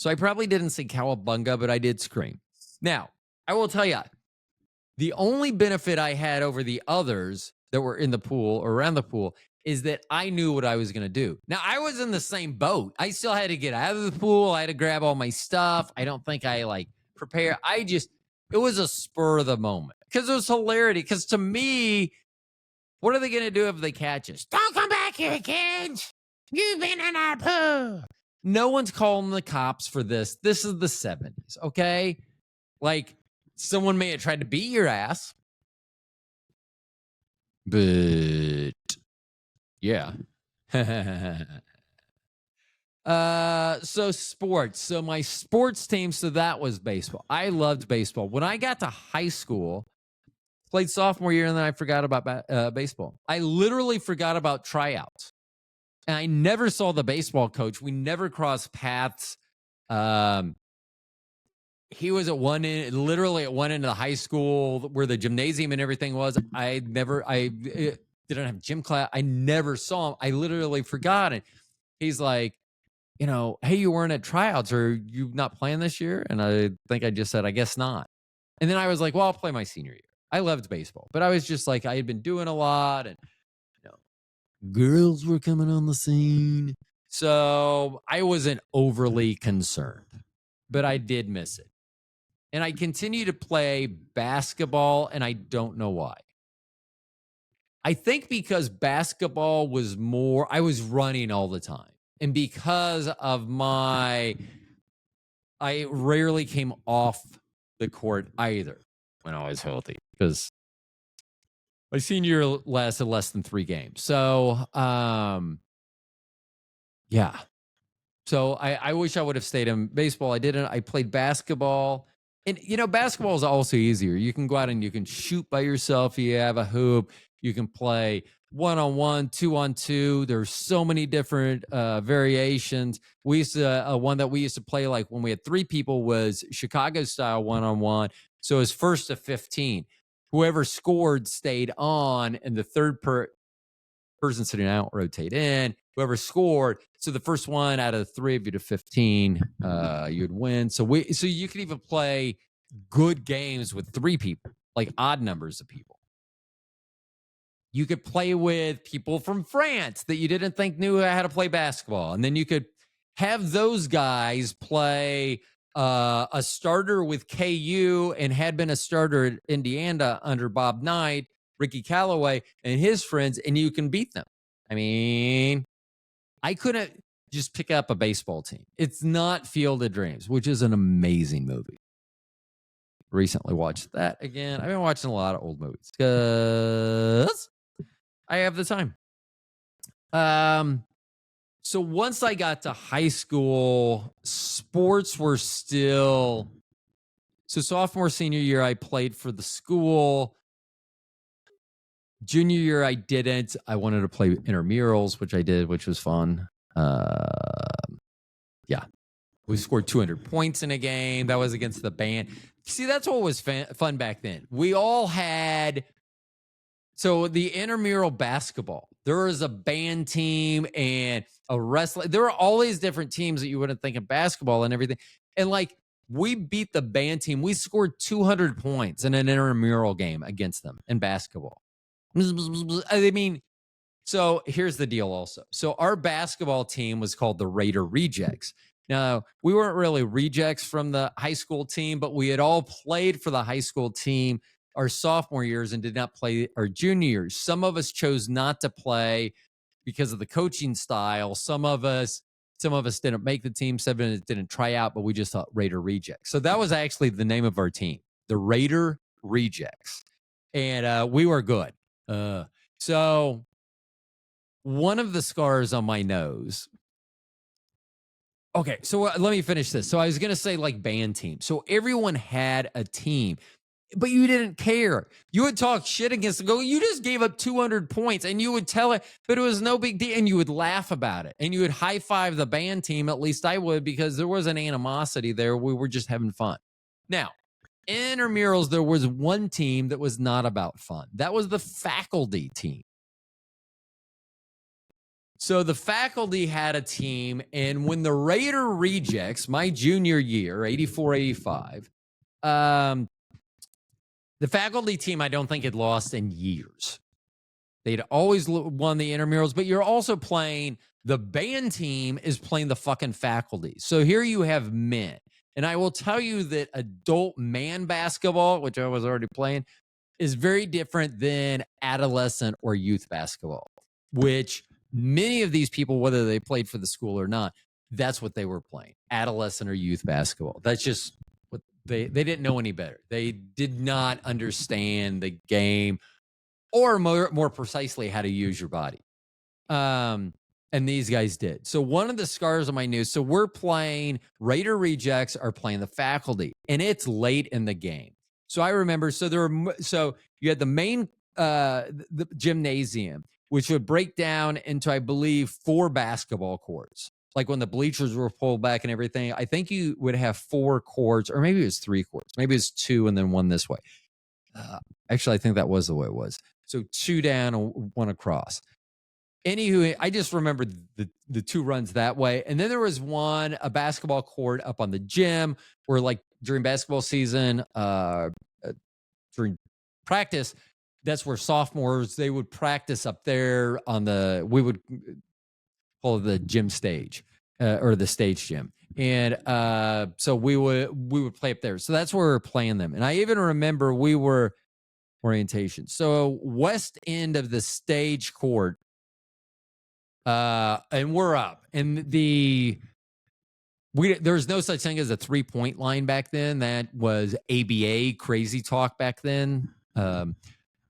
I probably didn't say cowabunga, but I did scream. Now, I will tell you, the only benefit I had over the others that were in the pool or around the pool is that I knew what I was going to do. Now, I was in the same boat. I still had to get out of the pool. I had to grab all my stuff. I don't think I prepare. It was a spur of the moment because it was hilarity. Because to me, what are they going to do if they catch us? Don't come back here, kids. You've been in our pool. No one's calling the cops for this. This is the 70s, okay? Like, someone may have tried to beat your ass. But, yeah. So sports. So my sports team, so that was baseball. I loved baseball. When I got to high school, Played sophomore year, and then I forgot about baseball. I literally forgot about tryouts. And I never saw the baseball coach. We never crossed paths. He was literally at one end of the high school where the gymnasium and everything was. I didn't have gym class. I never saw him. I literally forgot it. He's like, hey, you weren't at tryouts. Are you not playing this year? And I think I just said, I guess not. And then I was like, well, I'll play my senior year. I loved baseball, but I was just like, I had been doing a lot, and girls were coming on the scene. So I wasn't overly concerned, but I did miss it. And I continue to play basketball, and I don't know why. I think because basketball was I was running all the time. And because of I rarely came off the court either when I was healthy, because my senior year lasted less than 3 games. So, yeah. So I wish I would have stayed in baseball. I didn't. I played basketball. And, basketball is also easier. You can go out and you can shoot by yourself. You have a hoop. You can play 1-on-1, 2-on-2. There's so many different variations. We used to, one that we used to play like when we had 3 people was Chicago style 1-on-1. So it was first to 15. Whoever scored stayed on, and the third person sitting out rotate in. Whoever scored, so the first one out of the 3 of you to 15, you'd win. So you could even play good games with 3 people, like odd numbers of people. You could play with people from France that you didn't think knew how to play basketball, and then you could have those guys play a starter with KU and had been a starter at Indiana under Bob Knight, Ricky Callaway, and his friends, and you can beat them. I mean, I couldn't just pick up a baseball team. It's not Field of Dreams, which is an amazing movie. Recently watched that again. I've been watching a lot of old movies because I have the time. So once I got to high school, sports were still... So sophomore, senior year, I played for the school. Junior year, I didn't. I wanted to play intramurals, which I did, which was fun. Yeah. We scored 200 points in a game. That was against the band. See, that's what was fun back then. We all had... So the intramural basketball, there was a band team and a wrestling. There were all these different teams that you wouldn't think of basketball and everything. And like, we beat the band team. We scored 200 points in an intramural game against them in basketball. I mean, so here's the deal also. So our basketball team was called the Raider Rejects. Now, we weren't really rejects from the high school team, but we had all played for the high school team our sophomore years and did not play our junior years. Some of us chose not to play because of the coaching style. Some of us didn't make the team. Some of us didn't try out, but we just thought Raider Rejects. So that was actually the name of our team, the Raider Rejects. And we were good. So one of the scars on my nose. Okay, so let me finish this. So I was going to say like band team. So everyone had a team, but you didn't care. You would talk shit against them. Go, you just gave up 200 points, and you would tell it, but it was no big deal. And you would laugh about it, and you would high five the band team. At least I would, because there was an animosity there. We were just having fun. Now, in intramurals, there was one team that was not about fun. That was the faculty team. So the faculty had a team, and when the Raider Rejects, my junior year, 84, 85, the faculty team, I don't think had lost in years. They'd always won the intramurals, but you're also playing, the band team is playing the fucking faculty. So here you have men. And I will tell you that adult man basketball, which I was already playing, is very different than adolescent or youth basketball, which many of these people, whether they played for the school or not, that's what they were playing, adolescent or youth basketball. That's just what they didn't know any better. They did not understand the game, or more precisely, how to use your body. And these guys did. So one of the scars on my news, so we're playing, Raider Rejects are playing the faculty, and it's late in the game. So I remember, so you had the main the gymnasium, which would break down into, I believe, 4 basketball courts. Like when the bleachers were pulled back and everything, I think you would have 4 courts, or maybe it was 3 courts. Maybe it's 2 and then 1 this way. Actually, I think that was the way it was. So 2 down and 1 across. Anywho, I just remember the 2 runs that way. And then there was a basketball court up on the gym where, like, during basketball season, during practice, that's where sophomores, they would practice up there we would call it the gym stage, or the stage gym. And so we would play up there. So that's where we were playing them. And I even remember we were orientation. So west end of the stage court, and we're up. And there's no such thing as a 3-point line back then. That was ABA crazy talk back then.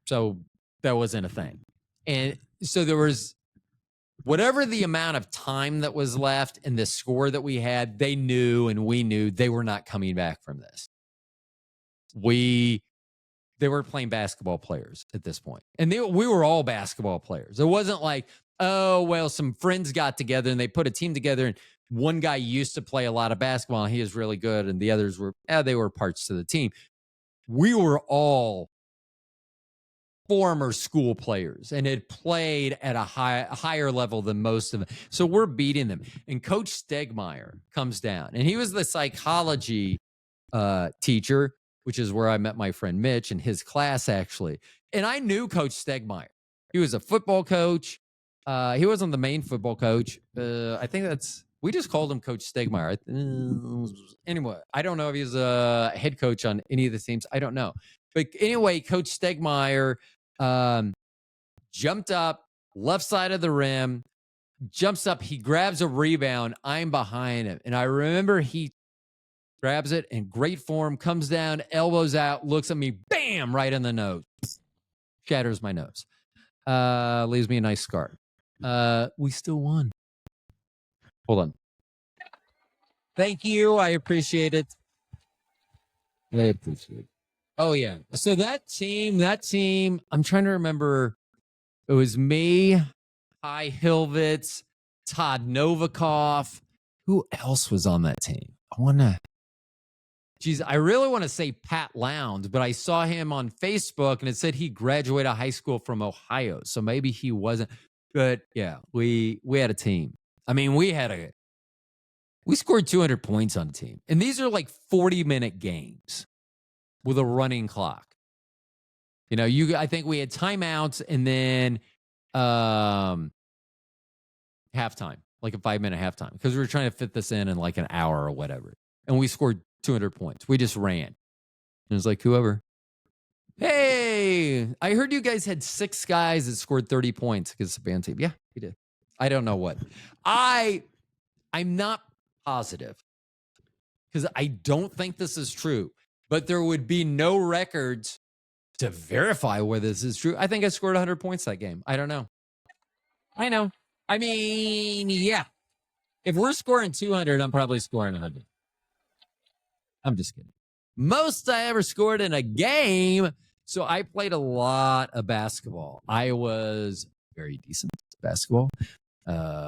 So that wasn't a thing. And so there was whatever the amount of time that was left and the score that we had, they knew and we knew they were not coming back from this. They were playing basketball players at this point. And we were all basketball players. It wasn't like, oh, well, some friends got together and they put a team together and one guy used to play a lot of basketball and he is really good and the others were, they were parts to the team. We were all former school players and had played at a higher level than most of them. So we're beating them. And Coach Stegmeyer comes down, and he was the psychology teacher, which is where I met my friend Mitch in his class, actually. And I knew Coach Stegmeyer. He was a football coach. He wasn't the main football coach. I think we just called him Coach Stegmeyer. Anyway, I don't know if he was a head coach on any of the teams. I don't know. But anyway, Coach Stegmeyer jumped up, left side of the rim, jumps up. He grabs a rebound. I'm behind him. And I remember he grabs it in great form, comes down, elbows out, looks at me, bam, right in the nose. Shatters my nose. Leaves me a nice scar. We still won. Hold on. Thank you. I appreciate it. I appreciate it. Oh, yeah. So that team, I'm trying to remember. It was me, Ty Hilvitz, Todd Novikov. Who else was on that team? I really want to say Pat Lowndes, but I saw him on Facebook and it said he graduated high school from Ohio. So maybe he wasn't. But yeah, we had a team. I mean, we scored 200 points on the team. And these are like 40-minute games with a running clock. You know, I think we had timeouts and then halftime, like a 5-minute halftime, because we were trying to fit this in like an hour or whatever. And we scored 200 points. We just ran. And it was like, whoever. Hey, I heard you guys had 6 guys that scored 30 points against the band team. Yeah, we did. I don't know what. I'm not positive because I don't think this is true, but there would be no records to verify whether this is true. I think I scored 100 points that game. I don't know. I know. I mean, yeah. If we're scoring 200, I'm probably scoring 100. I'm just kidding. Most I ever scored in a game. So I played a lot of basketball. I was very decent at basketball.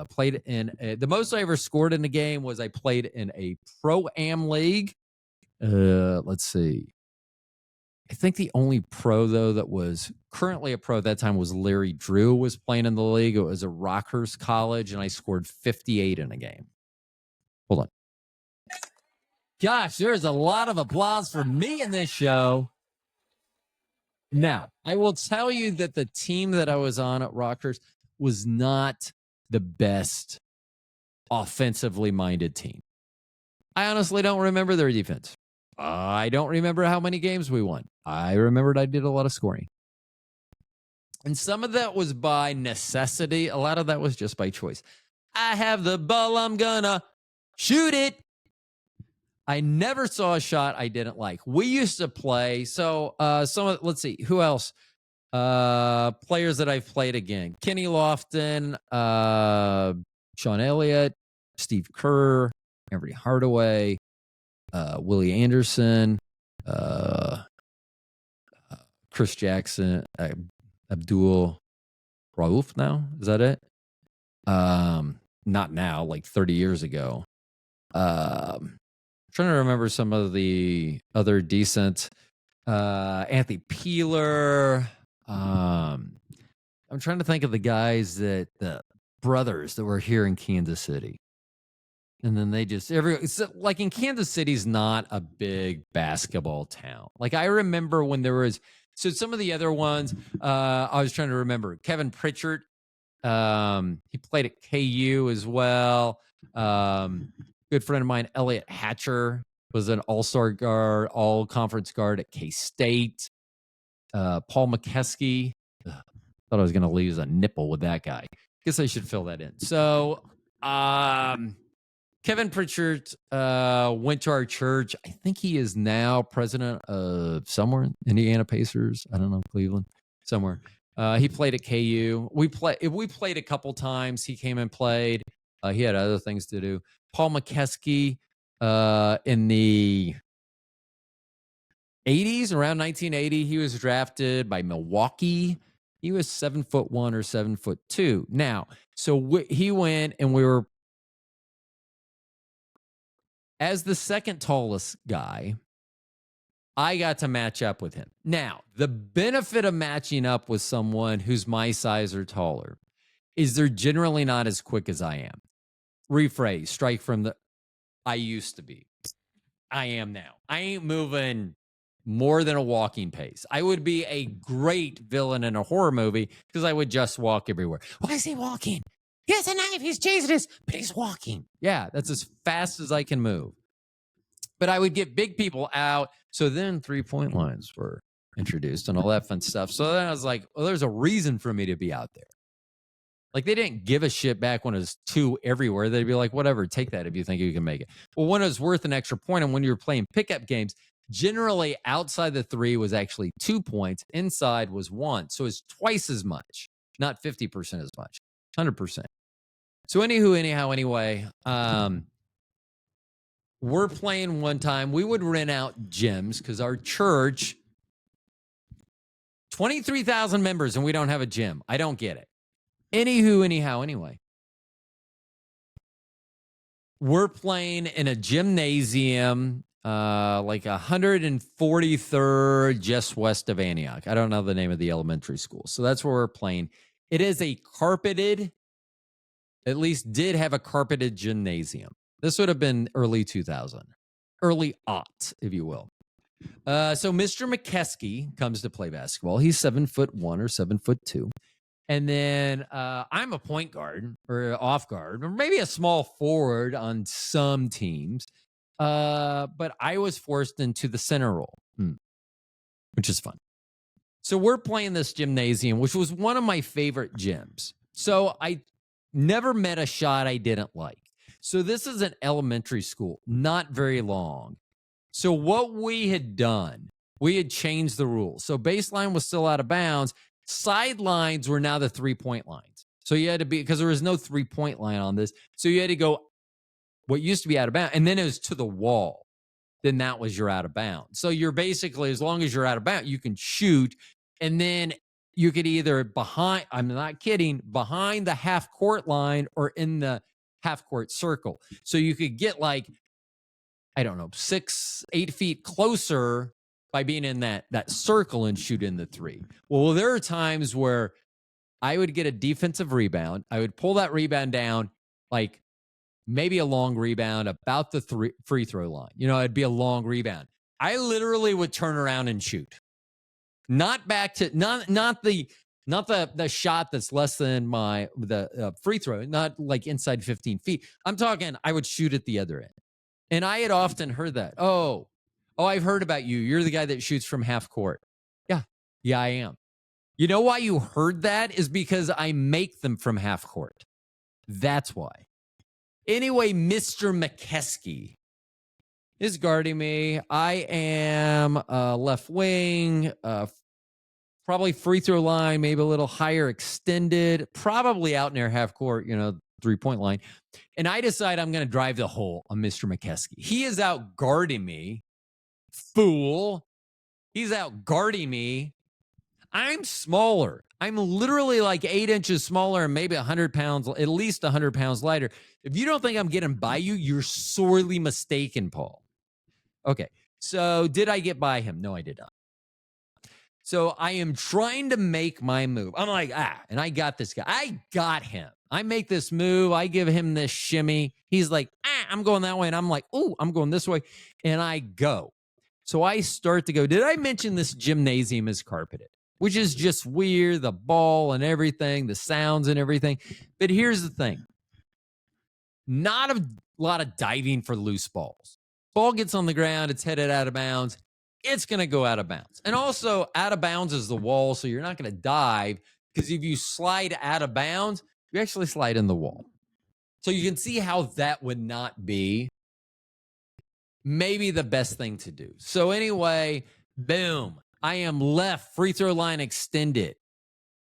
Played in the most I ever scored in a game was I played in a pro-am league. Let's see. I think the only pro, though, that was currently a pro at that time was Larry Drew was playing in the league. It was a Rockhurst College, and I scored 58 in a game. Hold on. Gosh, there's a lot of applause for me in this show. Now, I will tell you that the team that I was on at Rockhurst was not the best offensively minded team. I honestly don't remember their defense. I don't remember how many games we won. I remembered I did a lot of scoring. And some of that was by necessity. A lot of that was just by choice. I have the ball, I'm gonna shoot it. I never saw a shot I didn't like. We used to play. So let's see, who else? Players that I've played again. Kenny Lofton, Sean Elliott, Steve Kerr, Everett Hardaway, Willie Anderson, Chris Jackson, Abdul Rauf now. Is that it? Not now, like 30 years ago. Trying to remember some of the other decent Anthony Peeler. I'm trying to think of the guys the brothers that were here in Kansas City. And then they just like in Kansas City's not a big basketball town. Like I remember when there was some of the other ones, I was trying to remember. Kevin Pritchard, he played at KU as well. Good friend of mine, Elliot Hatcher, was an all-star guard, all-conference guard at K-State. Paul McKeskey. Thought I was going to lose a nipple with that guy. Guess I should fill that in. So, Kevin Pritchard went to our church. I think he is now president of somewhere, Indiana Pacers. I don't know, Cleveland, somewhere. He played at KU. We played a couple times. He came and played. He had other things to do. Paul McKeskey in the 80s, around 1980, he was drafted by Milwaukee. He was 7'1" or 7'2". Now, so he went, and we were as the second tallest guy. I got to match up with him. Now, the benefit of matching up with someone who's my size or taller is they're generally not as quick as I am. Rephrase, strike from the I used to be. I am now. I ain't moving more than a walking pace. I would be a great villain in a horror movie because I would just walk everywhere. Why is he walking? He has a knife. He's chasing us, but he's walking. Yeah, that's as fast as I can move. But I would get big people out. So then 3-point lines were introduced and all that fun stuff. So then I was like, well, there's a reason for me to be out there. Like they didn't give a shit back when it was 2 everywhere. They'd be like, whatever, take that if you think you can make it. Well, when it was worth an extra point and when you were playing pickup games, generally outside the 3 was actually 2 points. Inside was 1. So it's twice as much, not 50% as much, 100%. So anyway, we're playing one time. We would rent out gyms because our church, 23,000 members, and we don't have a gym. I don't get it. Anyway. We're playing in a gymnasium, like 143rd just west of Antioch. I don't know the name of the elementary school. So that's where we're playing. It is a carpeted, at least did have a carpeted gymnasium. This would have been early 2000, early aught, if you will. So Mr. McKeskey comes to play basketball. He's 7'1" or 7'2". And then I'm a point guard or off guard, or maybe a small forward on some teams. But I was forced into the center role, which is fun. So we're playing this gymnasium, which was one of my favorite gyms. So I never met a shot I didn't like. So this is an elementary school, not very long. So what we had done, we had changed the rules. So baseline was still out of bounds. Sidelines were now the 3-point lines. So you had to be, because there was no 3-point line on this. So you had to go what used to be out of bounds. And then it was to the wall. Then that was your out of bounds. So you're basically, as long as you're out of bounds, you can shoot. And then you could either behind, I'm not kidding, behind the half court line or in the half court circle. So you could get like, I don't know, 6-8 feet closer by being in that circle and shoot in the 3. Well, there are times where I would get a defensive rebound. I would pull that rebound down, like maybe a long rebound about the free throw line. You know, it'd be a long rebound. I literally would turn around and shoot. Not back to not the shot that's less than the free throw, not like inside 15 feet. I'm talking I would shoot at the other end. And I had often heard that. Oh, I've heard about you. You're the guy that shoots from half court. Yeah, I am. You know why you heard that? Is because I make them from half court. That's why. Anyway, Mr. McKeskey is guarding me. I am left wing, probably free throw line, maybe a little higher extended, probably out near half court, 3-point line. And I decide I'm going to drive the hole on Mr. McKeskey. He is out guarding me. Fool. He's out guarding me. I'm smaller. I'm literally like 8 inches smaller and maybe 100 pounds, at least 100 pounds lighter. If you don't think I'm getting by you, you're sorely mistaken, Paul. Okay. So did I get by him? No, I did not. So I am trying to make my move. I'm like, and I got this guy. I got him. I make this move. I give him this shimmy. He's like, I'm going that way. And I'm like, I'm going this way. And I go. So I start to go. Did I mention this gymnasium is carpeted? Which is just weird, the ball and everything, the sounds and everything. But here's the thing. Not a lot of diving for loose balls. Ball gets on the ground, it's headed out of bounds. It's going to go out of bounds. And also, out of bounds is the wall, so you're not going to dive, because if you slide out of bounds, you actually slide in the wall. So you can see how that would not be maybe the best thing to do. So anyway, boom. I am left, free throw line extended.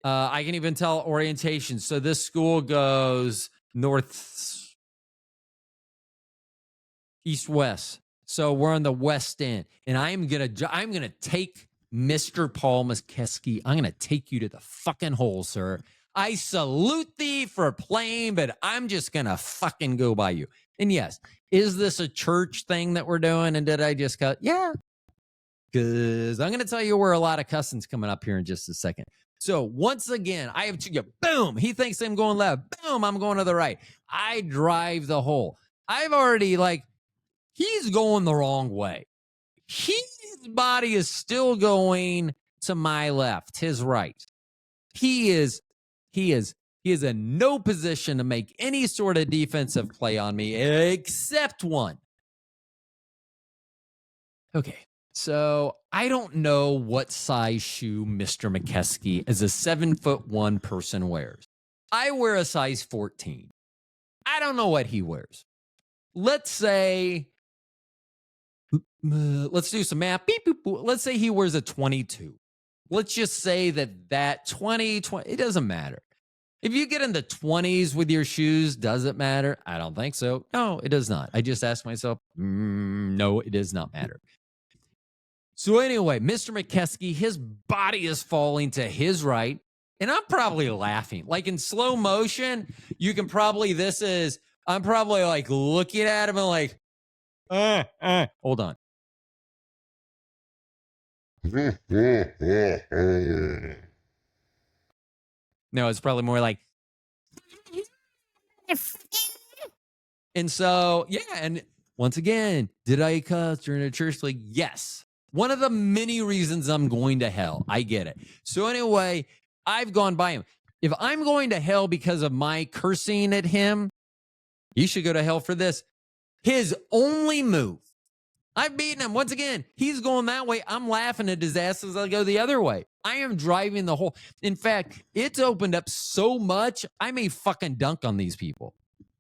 I can even tell orientation. So this school goes north, east, west. So we're on the west end, and I'm gonna take Mr. Paul McKeskey. I'm gonna take you to the fucking hole, sir. I salute thee for playing, but I'm just gonna fucking go by you. And yes, is this a church thing that we're doing? And did I just cut? Yeah, because I'm gonna tell you where a lot of cussing's coming up here in just a second. So once again, I have to boom. He thinks I'm going left. Boom, I'm going to the right. I drive the hole. I've already he's going the wrong way. His body is still going to my left, his right. He is in no position to make any sort of defensive play on me except one. Okay, so I don't know what size shoe Mr. McKeskey as a 7'1" person wears. I wear a size 14. I don't know what he wears. Let's say, let's do some math. Beep, boop, boop. Let's say he wears a 22. Let's just say that 20, it doesn't matter. If you get in the 20s with your shoes, does it matter? I don't think so. No, it does not. I just asked myself, no, it does not matter. So anyway, Mr. McKeskey, his body is falling to his right, and I'm probably laughing. Like in slow motion, you can probably, I'm probably like looking at him and like, hold on. No, it's probably more like, and so, yeah. And once again, did I cuss during a church? Like, yes. One of the many reasons I'm going to hell. I get it. So anyway, I've gone by him. If I'm going to hell because of my cursing at him, you should go to hell for this. His only move. I've beaten him. Once again, he's going that way. I'm laughing at his ass as I go the other way. I am driving the hole. In fact, it's opened up so much, I may fucking dunk on these people.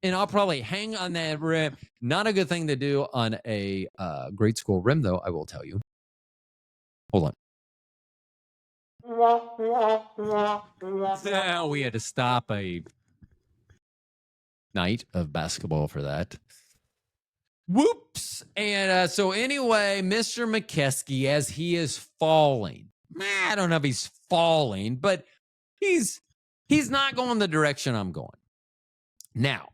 And I'll probably hang on that rim. Not a good thing to do on a grade school rim, though, I will tell you. Hold on. We had to stop a night of basketball for that. Whoops. And so anyway, Mr. McKeskey, as he is falling, I don't know if he's falling, but he's not going the direction I'm going. Now,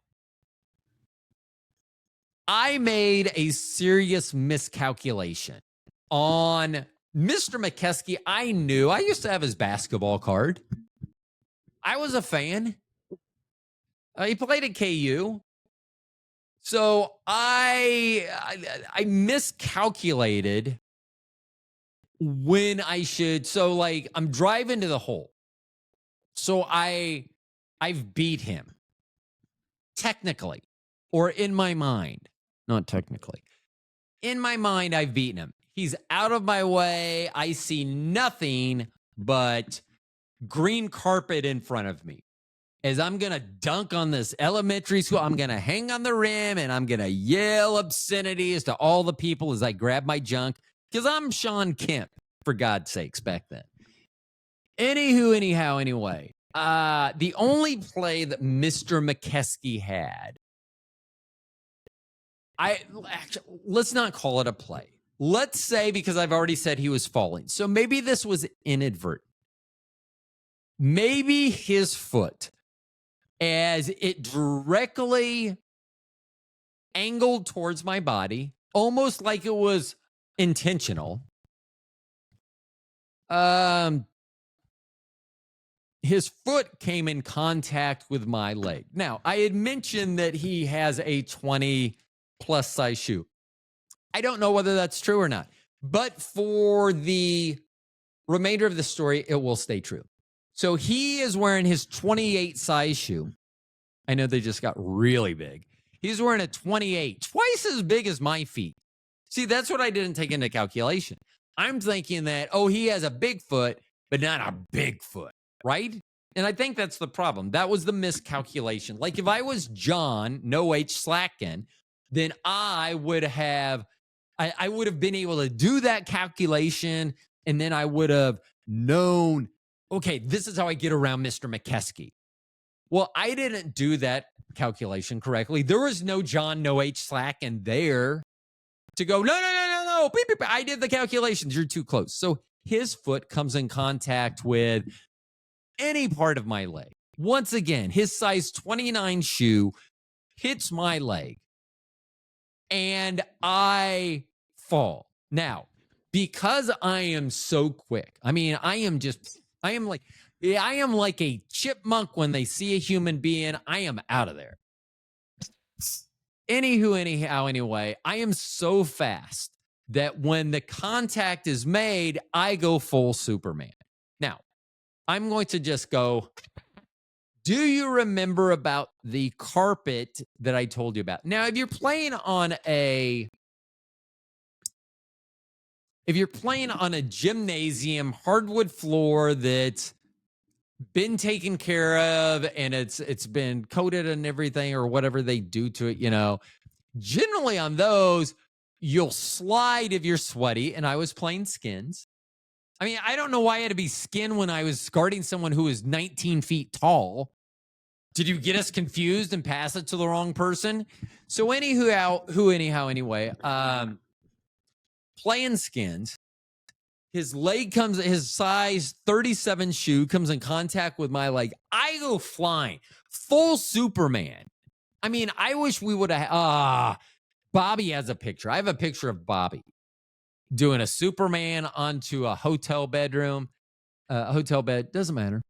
I made a serious miscalculation on Mr. McKeskey. I used to have his basketball card. I was a fan. He played at KU. So I miscalculated when I should. So like I'm driving to the hole. So I've beat him. Technically. Or in my mind. Not technically. In my mind, I've beaten him. He's out of my way. I see nothing but green carpet in front of me. As I'm going to dunk on this elementary school, I'm going to hang on the rim and I'm going to yell obscenities to all the people as I grab my junk. Because I'm Sean Kemp, for God's sakes, back then. Anyway. The only play that Mr. McKeskey had, let's not call it a play. Let's say, because I've already said he was falling. So maybe this was inadvertent. maybe his foot, as it directly angled towards my body, almost like it was intentional. His foot came in contact with my leg. Now, I had mentioned that he has a 20 plus size shoe. I don't know whether that's true or not, but for the remainder of the story, it will stay true. So he is wearing his 28 size shoe. I know they just got really big. He's wearing a 28, twice as big as my feet. See, that's what I didn't take into calculation. I'm thinking that, oh, he has a big foot, but not a big foot, right? And I think that's the problem. That was the miscalculation. Like if I was John, no H Slatkin, then I would have been able to do that calculation, and then I would have known, okay, this is how I get around Mr. McKeskey. Well, I didn't do that calculation correctly. There was no John, no H Slatkin there to go, no. Beep, beep. I did the calculations. You're too close. So his foot comes in contact with any part of my leg. Once again, his size 29 shoe hits my leg and I fall. Now, because I am so quick, I mean, I am like a chipmunk when they see a human being. I am out of there. Anyway, I am so fast that when the contact is made, I go full Superman. Now, I'm going to just go, do you remember about the carpet that I told you about? Now, if you're playing on a gymnasium hardwood floor that's been taken care of and it's been coated and everything or whatever they do to it, generally on those, you'll slide if you're sweaty. And I was playing skins. I mean, I don't know why I had to be skin when I was guarding someone who is 19 feet tall. Did you get us confused and pass it to the wrong person? So anyway, playing skins, his size 37 shoe comes in contact with my leg. I go flying, full Superman. I mean, I wish we would have, Bobby has a picture. I have a picture of Bobby doing a Superman onto a hotel bedroom, hotel bed, doesn't matter.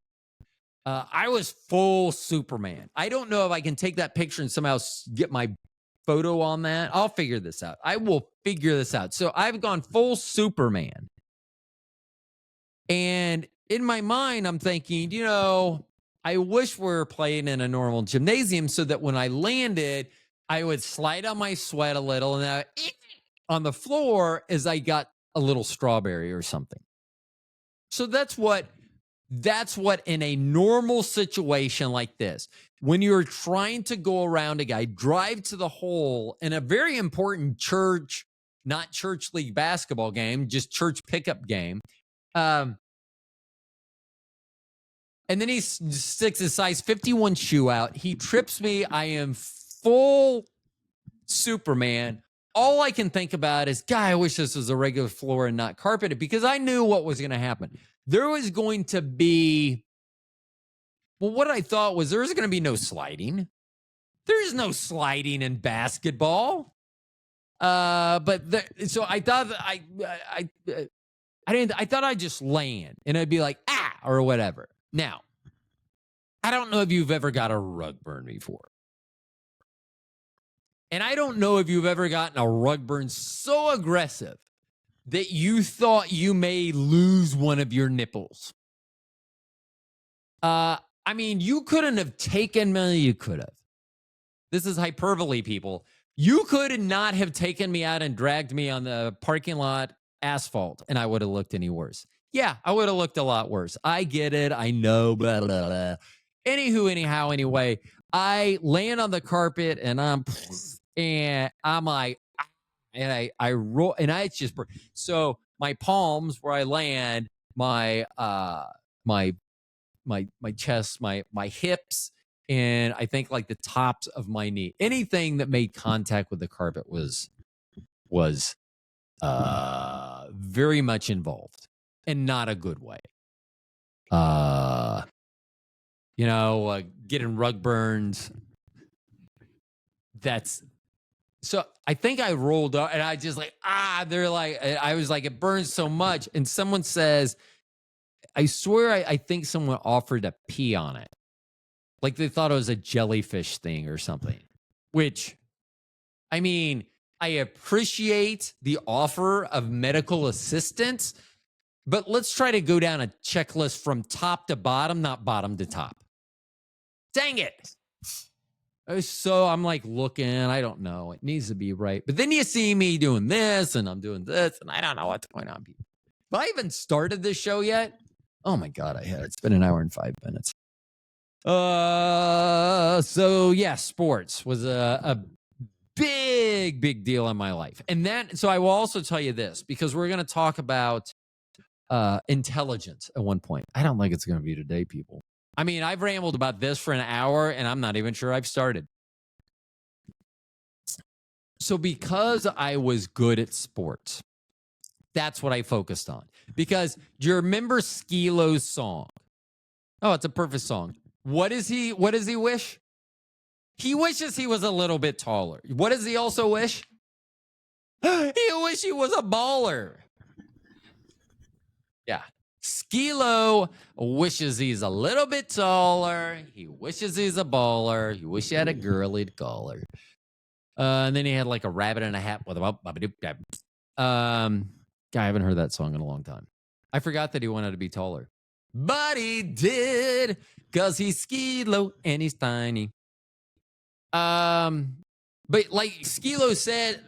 I was full Superman. I don't know if I can take that picture and somehow get my photo on that. I'll figure this out. I will figure this out. So I've gone full Superman. And in my mind, I'm thinking, I wish we were playing in a normal gymnasium so that when I landed, I would slide on my sweat a little and on the floor as I got a little strawberry or something. So that's what in a normal situation like this, when you're trying to go around a guy, drive to the hole in a very important church, not church league basketball game, just church pickup game. And then he sticks his size 51 shoe out. He trips me. I am full Superman. All I can think about is, God, I wish this was a regular floor and not carpeted, because I knew what was going to happen. There was going to be, what I thought was there was going to be no sliding. There's no sliding in basketball. So I thought I thought I'd just land and I'd be like, or whatever. Now, I don't know if you've ever got a rug burn before. And I don't know if you've ever gotten a rug burn so aggressive that you thought you may lose one of your nipples. I mean, you couldn't have taken me. You could have. This is hyperbole, people. You could not have taken me out and dragged me on the parking lot asphalt, and I would have looked any worse. Yeah, I would have looked a lot worse. I get it. I know. Blah, blah, blah. Anyway, I land on the carpet, and I'm like, and I roll, and it's just so my palms where I land, my chest, my hips, and I think like the tops of my knee. Anything that made contact with the carpet was very much involved, and not a good way. getting rug burns. So I think I rolled up and I just they're like, I was like, it burns so much. And someone says, I swear, I think someone offered to pee on it. Like they thought it was a jellyfish thing or something, which, I mean, I appreciate the offer of medical assistance, but let's try to go down a checklist from top to bottom, not bottom to top. Dang it. So I'm like looking, I don't know. It needs to be right. But then you see me doing this and I'm doing this and I don't know what's going on. But I haven't started this show yet. Oh my God, I had. It's been an hour and 5 minutes. So yeah, sports was a big deal in my life. And so I will also tell you this, because we're going to talk about intelligence at one point. I don't think it's going to be today, people. I mean, I've rambled about this for an hour and I'm not even sure I've started. So because I was good at sports, that's what I focused on. Because do you remember Skilo's song? Oh, it's a perfect song. What does he wish? He wishes he was a little bit taller. What does he also wish? He wish he was a baller. Yeah. Skilo wishes he's a little bit taller. He wishes he's a baller. He wish he had a girl he'd call her. And then he had like a rabbit in a hat with a I haven't heard that song in a long time. I forgot that he wanted to be taller. But he did, because he's Skilo and he's tiny. But like Skilo said,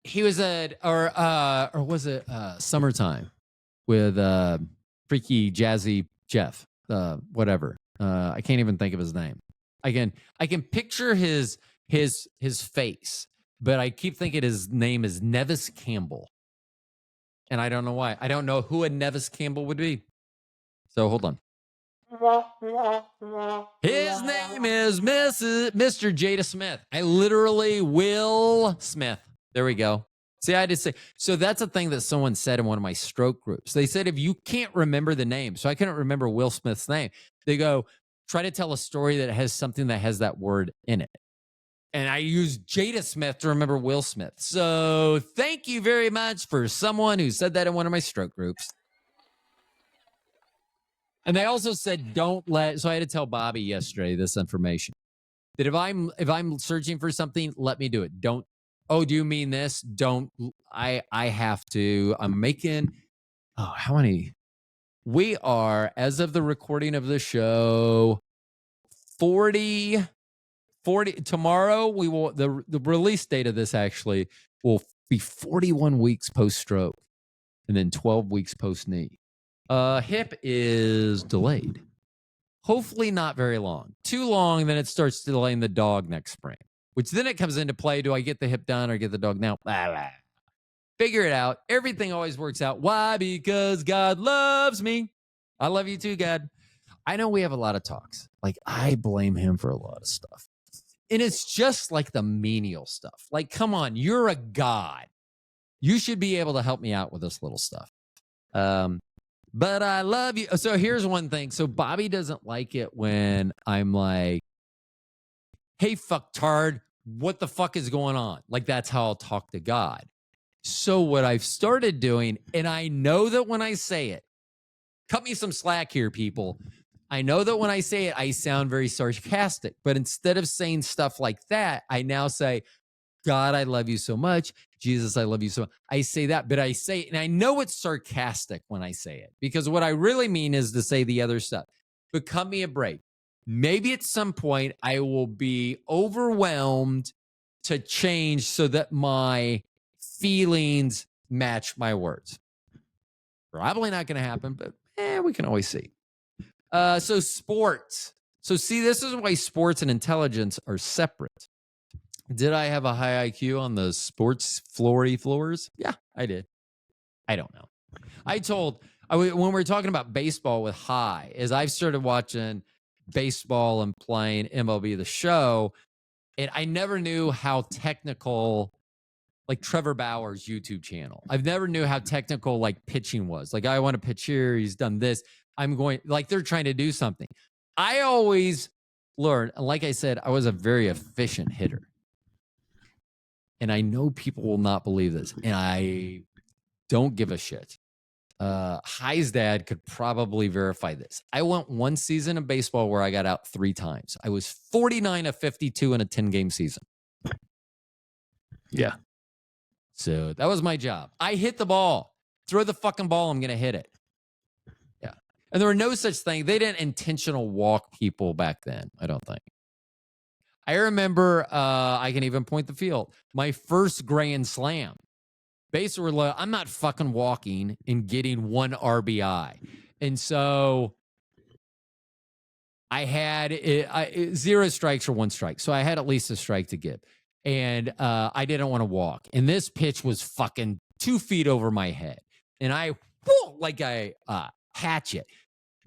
he was or was it Summertime with freaky jazzy Jeff, whatever. I can't even think of his name. I can picture his face, but I keep thinking his name is Nevis Campbell. And I don't know why. I don't know who a Nevis Campbell would be. So hold on. His name is Mr. Jada Smith. I literally Will Smith. There we go. See, I just say, so that's a thing that someone said in one of my stroke groups. They said, if you can't remember the name, so I couldn't remember Will Smith's name, they go, try to tell a story that has something that has that word in it. And I used Jada Smith to remember Will Smith. So thank you very much for someone who said that in one of my stroke groups. And they also said, so I had to tell Bobby yesterday this information, that if I'm searching for something, let me do it. Do you mean this? I have to, I'm making, how many? We are, as of the recording of the show, 40, tomorrow we will, the release date of this actually will be 41 weeks post-stroke and then 12 weeks post-knee. Hip is delayed. Hopefully not very long. Too long, then it starts delaying the dog next spring, which then it comes into play. Do I get the hip done or get the dog now? Figure it out. Everything always works out. Why? Because God loves me. I love you too, God. I know we have a lot of talks. Like, I blame him for a lot of stuff. And it's just like the menial stuff. Like, come on, you're a God. You should be able to help me out with this little stuff. But I love you. So here's one thing. So Bobby doesn't like it when I'm like, hey, fucktard, what the fuck is going on? Like, that's how I'll talk to God. So what I've started doing, and I know that when I say it, cut me some slack here, people. I know that when I say it, I sound very sarcastic. But instead of saying stuff like that, I now say, God, I love you so much. Jesus, I love you so much. I say that, but I say it, and I know it's sarcastic when I say it, because what I really mean is to say the other stuff. But cut me a break. Maybe at some point I will be overwhelmed to change so that my feelings match my words. Probably not going to happen, but we can always see. So sports. So see, this is why sports and intelligence are separate. Did I have a high IQ on the sports floors? Yeah, I did. I don't know. When we were talking about baseball with High, as I've started watching baseball and playing MLB The Show, and I never knew how technical, like Trevor Bauer's YouTube channel, I've never knew how technical like pitching was. Like, I want to pitch here, he's done this. I'm going, like, they're trying to do something. I always learned, like I said, I was a very efficient hitter. And I know people will not believe this, and I don't give a shit. High's dad could probably verify this. I went one season of baseball where I got out 3 times. I was 49 of 52 in a 10-game season. Yeah. So that was my job. I hit the ball. Throw the fucking ball, I'm going to hit it. Yeah. And there were no such thing. They didn't intentional walk people back then, I don't think. I remember, I can even point the field. My first grand slam. Bases were low. I'm not fucking walking and getting 1 RBI. And so I had 0 strikes or 1 strike. So I had at least a strike to give. And I didn't want to walk. And this pitch was fucking 2 feet over my head. And I, like a hatchet.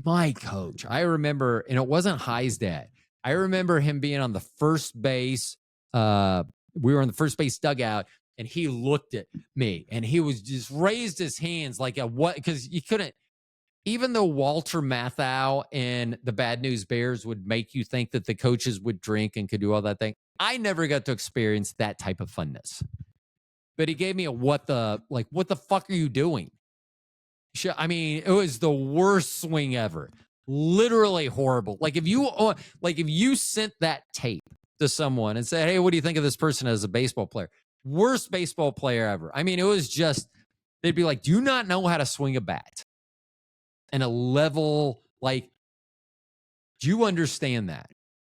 My coach, I remember, and it wasn't High's dad. I remember him being on the first base. We were on the first base dugout, and he looked at me, and he was just raised his hands like a what? Because you couldn't, even though Walter Matthau and the Bad News Bears would make you think that the coaches would drink and could do all that thing, I never got to experience that type of funness. But he gave me a what the fuck are you doing? I mean, it was the worst swing ever. Literally horrible. Like if you sent that tape to someone and said, "Hey, what do you think of this person as a baseball player?" Worst baseball player ever. I mean, it was just, they'd be like, "Do you not know how to swing a bat?" And a level, like, do you understand that?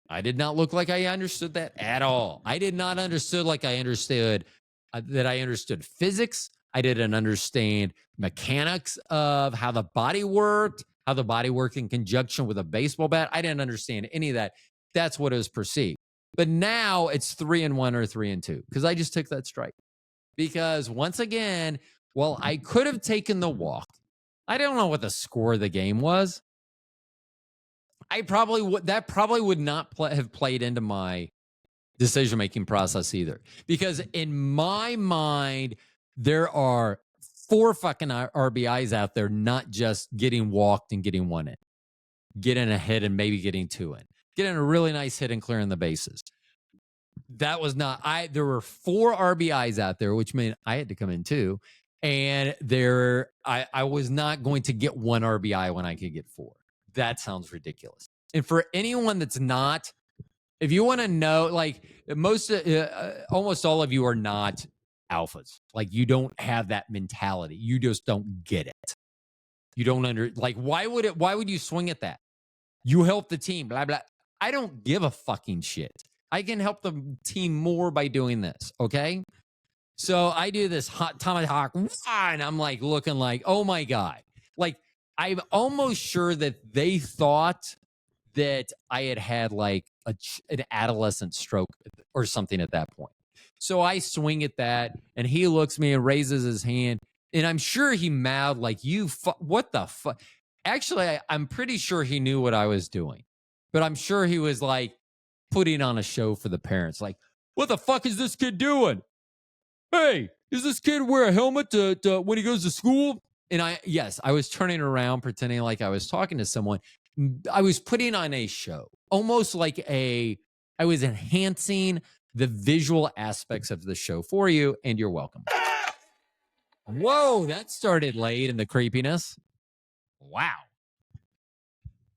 I did not look like I understood that at all. I did not understood like I understood that I understood physics. I didn't understand mechanics of how the body worked, how the body worked in conjunction with a baseball bat. I didn't understand any of that. That's what it was perceived. But now it's 3-1 or 3-2 because I just took that strike. Because once again, well, I could have taken the walk. I don't know what the score of the game was. That probably would not have played into my decision-making process either. Because in my mind, there are 4 fucking RBIs out there, not just getting walked and getting 1 in. Getting a hit and maybe getting 2 in. Getting a really nice hit and clearing the bases. That was not, there were 4 RBIs out there, which meant I had to come in too. And I was not going to get 1 RBI when I could get 4. That sounds ridiculous. And for anyone that's not, if you want to know, like almost all of you are not alphas. Like you don't have that mentality. You just don't get it. You don't why would you swing at that? You help the team, blah, blah. I don't give a fucking shit. I can help the team more by doing this. Okay. So I do this hot tomahawk and I'm like looking like, oh my God. Like I'm almost sure that they thought that I had like an adolescent stroke or something at that point. So I swing at that and he looks at me and raises his hand. And I'm sure he mouthed like, what the fuck? Actually, I'm pretty sure he knew what I was doing. But I'm sure he was like putting on a show for the parents. Like, what the fuck is this kid doing? Hey, does this kid wear a helmet to when he goes to school? And I was turning around pretending like I was talking to someone. I was putting on a show, almost like I was enhancing the visual aspects of the show for you, and you're welcome. Whoa, that started late in the creepiness. Wow.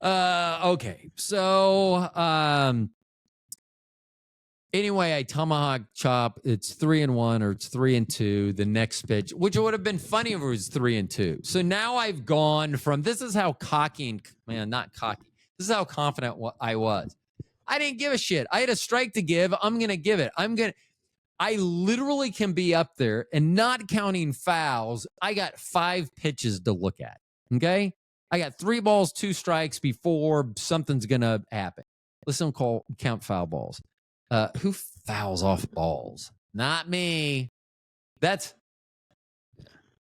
Okay. So, anyway, I tomahawk chop. It's 3-1 or it's 3-2. The next pitch, which would have been funny if it was 3-2. So now I've gone from, this is how cocky, not cocky. This is how confident I was. I didn't give a shit. I had a strike to give. I'm going to give it. I literally can be up there and not counting fouls. I got 5 pitches to look at. Okay. I got 3 balls, 2 strikes before something's going to happen. Let's don't count foul balls. Who fouls off balls? Not me. I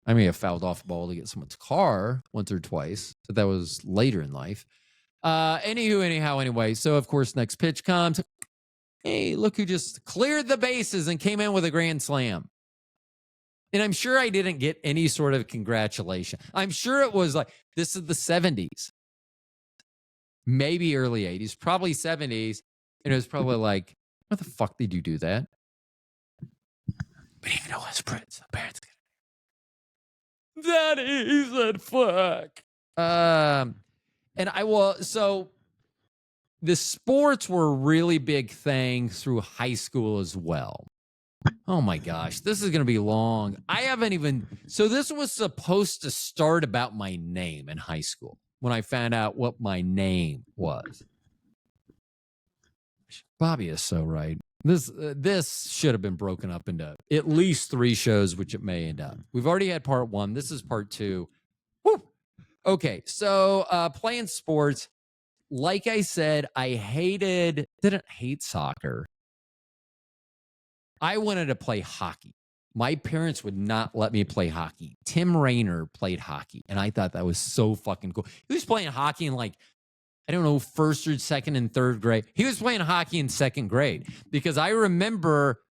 may have fouled off a ball to get someone's car once or twice, but that was later in life. Anyway. So, of course, next pitch comes. Hey, look who just cleared the bases and came in with a grand slam. And I'm sure I didn't get any sort of congratulation. I'm sure it was like, this is the 70s. maybe early 80s, probably 70s. And it was probably like, what the fuck did you do that? But even though it was Prince, parents Daddy said fuck. And I will, so the sports were a really big thing through high school as well. Oh my gosh, this is going to be long. I haven't even, so this was supposed to start about my name in high school when I found out what my name was. Bobby is so right. This should have been broken up into at least 3 shows, which it may end up. We've already had part 1. This is part 2. Woo! Okay, so playing sports, like I said, I didn't hate soccer. I wanted to play hockey. My parents would not let me play hockey. Tim Raynor played hockey, and I thought that was so fucking cool. He was playing hockey in like, I don't know, 1st or 2nd and 3rd grade. He was playing hockey in 2nd grade because I remember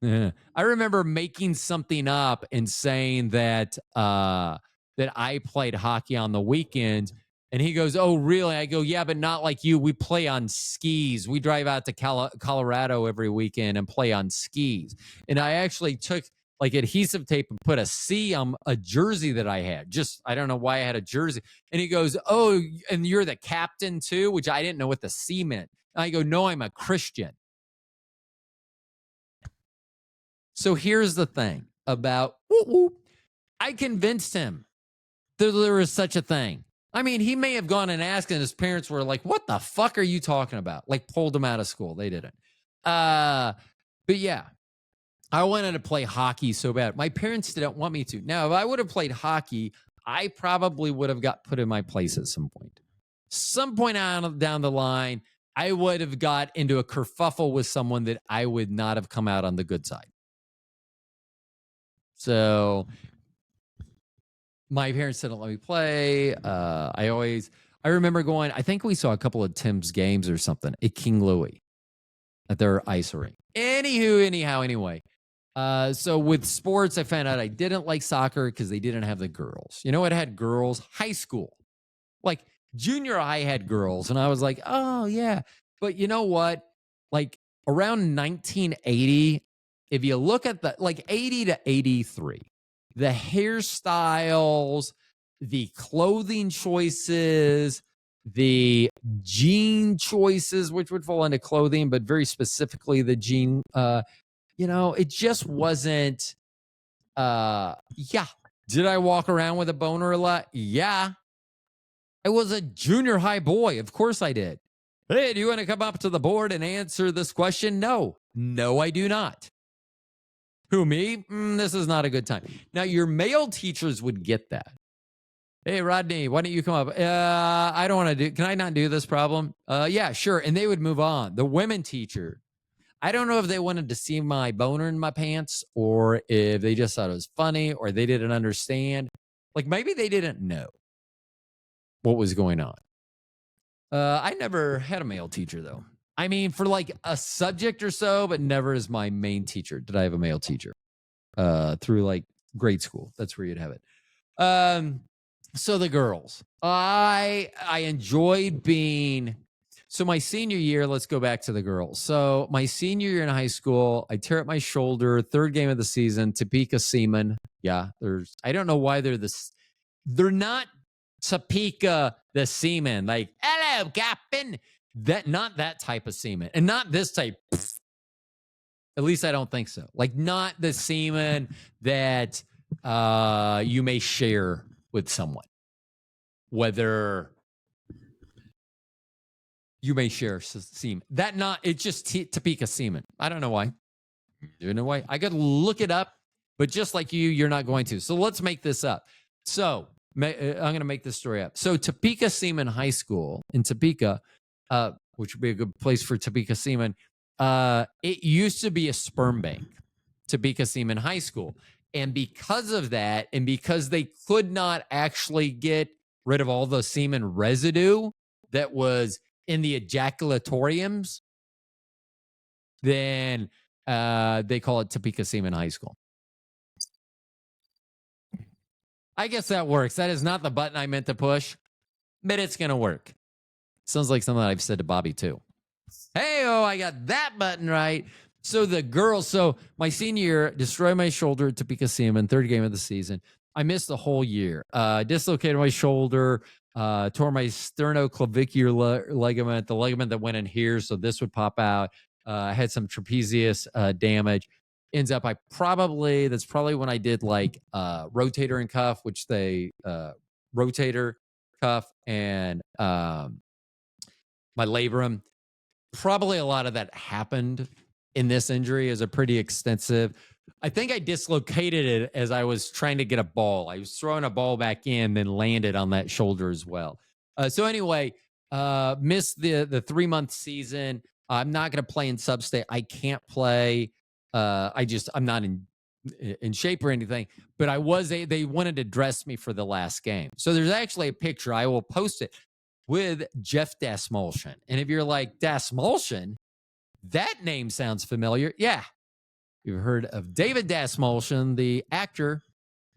making something up and saying that that I played hockey on the weekends. And he goes, "Oh, really?" I go, "Yeah, but not like you. We play on skis. We drive out to Colorado every weekend and play on skis." And I actually took like adhesive tape and put a C on a jersey that I had. Just, I don't know why I had a jersey. And he goes, "Oh, and you're the captain too?" Which I didn't know what the C meant. And I go, "No, I'm a Christian." So here's the thing about, I convinced him that there was such a thing. I mean, he may have gone and asked, and his parents were like, "What the fuck are you talking about?" Like, pulled him out of school. They didn't. But yeah, I wanted to play hockey so bad. My parents didn't want me to. Now, if I would have played hockey, I probably would have got put in my place at some point. Some point down the line, I would have got into a kerfuffle with someone that I would not have come out on the good side. So my parents didn't let me play. I remember going, I think we saw a couple of Tim's games or something at King Louis at their ice rink. Anyway. So with sports, I found out I didn't like soccer because they didn't have the girls. You know, it had girls, high school. Like junior high had girls. And I was like, oh, yeah. But you know what? Like around 1980, if you look at the, like 80 to 83, the hairstyles, the clothing choices, the jean choices, which would fall into clothing, but very specifically the jean, it just wasn't, yeah. Did I walk around with a boner a lot? Yeah. I was a junior high boy. Of course I did. Hey, do you want to come up to the board and answer this question? No, I do not. Who, me? This is not a good time. Now, your male teachers would get that. Hey, Rodney, why don't you come up? I don't want to can I not do this problem? Yeah, sure. And they would move on. The women teacher, I don't know if they wanted to see my boner in my pants or if they just thought it was funny or they didn't understand. Like maybe they didn't know what was going on. I never had a male teacher though. I mean, for like a subject or so, but never as my main teacher did I have a male teacher through like grade school. That's where you'd have it. So the girls, I enjoyed being. So my senior year, let's go back to the girls. So my senior year in high school, I tear up my shoulder, 3rd game of the season, Topeka Seaman. Yeah, I don't know why they're not Topeka the Seaman. Like, hello, Captain. Not that type of seaman. And not this type. At least I don't think so. Like, not the seaman that you may share with someone. Whether you may share semen. It's just Topeka semen. I don't know why. You know why? I got to look it up, but just like you're not going to. So let's make this up. So I'm going to make this story up. So Topeka Seaman High School in Topeka, which would be a good place for Topeka Seaman, it used to be a sperm bank, Topeka Seaman High School. And because of that, and because they could not actually get rid of all the semen residue that was in the ejaculatoriums, then they call it Topeka Seaman High School. I guess that works. That is not the button I meant to push, but it's going to work. Sounds like something I've said to Bobby too. Hey, oh, I got that button right. So the girls, so my senior year, destroyed my shoulder at Topeka Seaman, third game of the season. I missed the whole year. Dislocated my shoulder, tore my sternoclavicular ligament, the ligament that went in here, so this would pop out. I had some trapezius damage. Ends up, that's probably when I did like rotator and cuff, which they rotator cuff and my labrum. Probably a lot of that happened in this injury is a pretty extensive. I think I dislocated it as I was trying to get a ball. I was throwing a ball back in, then landed on that shoulder as well. So anyway, missed the 3-month season. I'm not going to play in Substate. I can't play. I'm not in shape or anything, but they wanted to dress me for the last game. So there's actually a picture. I will post it with Jeff Dasmulshin. And if you're like, Dasmulshin, that name sounds familiar. Yeah. You've heard of David Dasmulshin, the actor.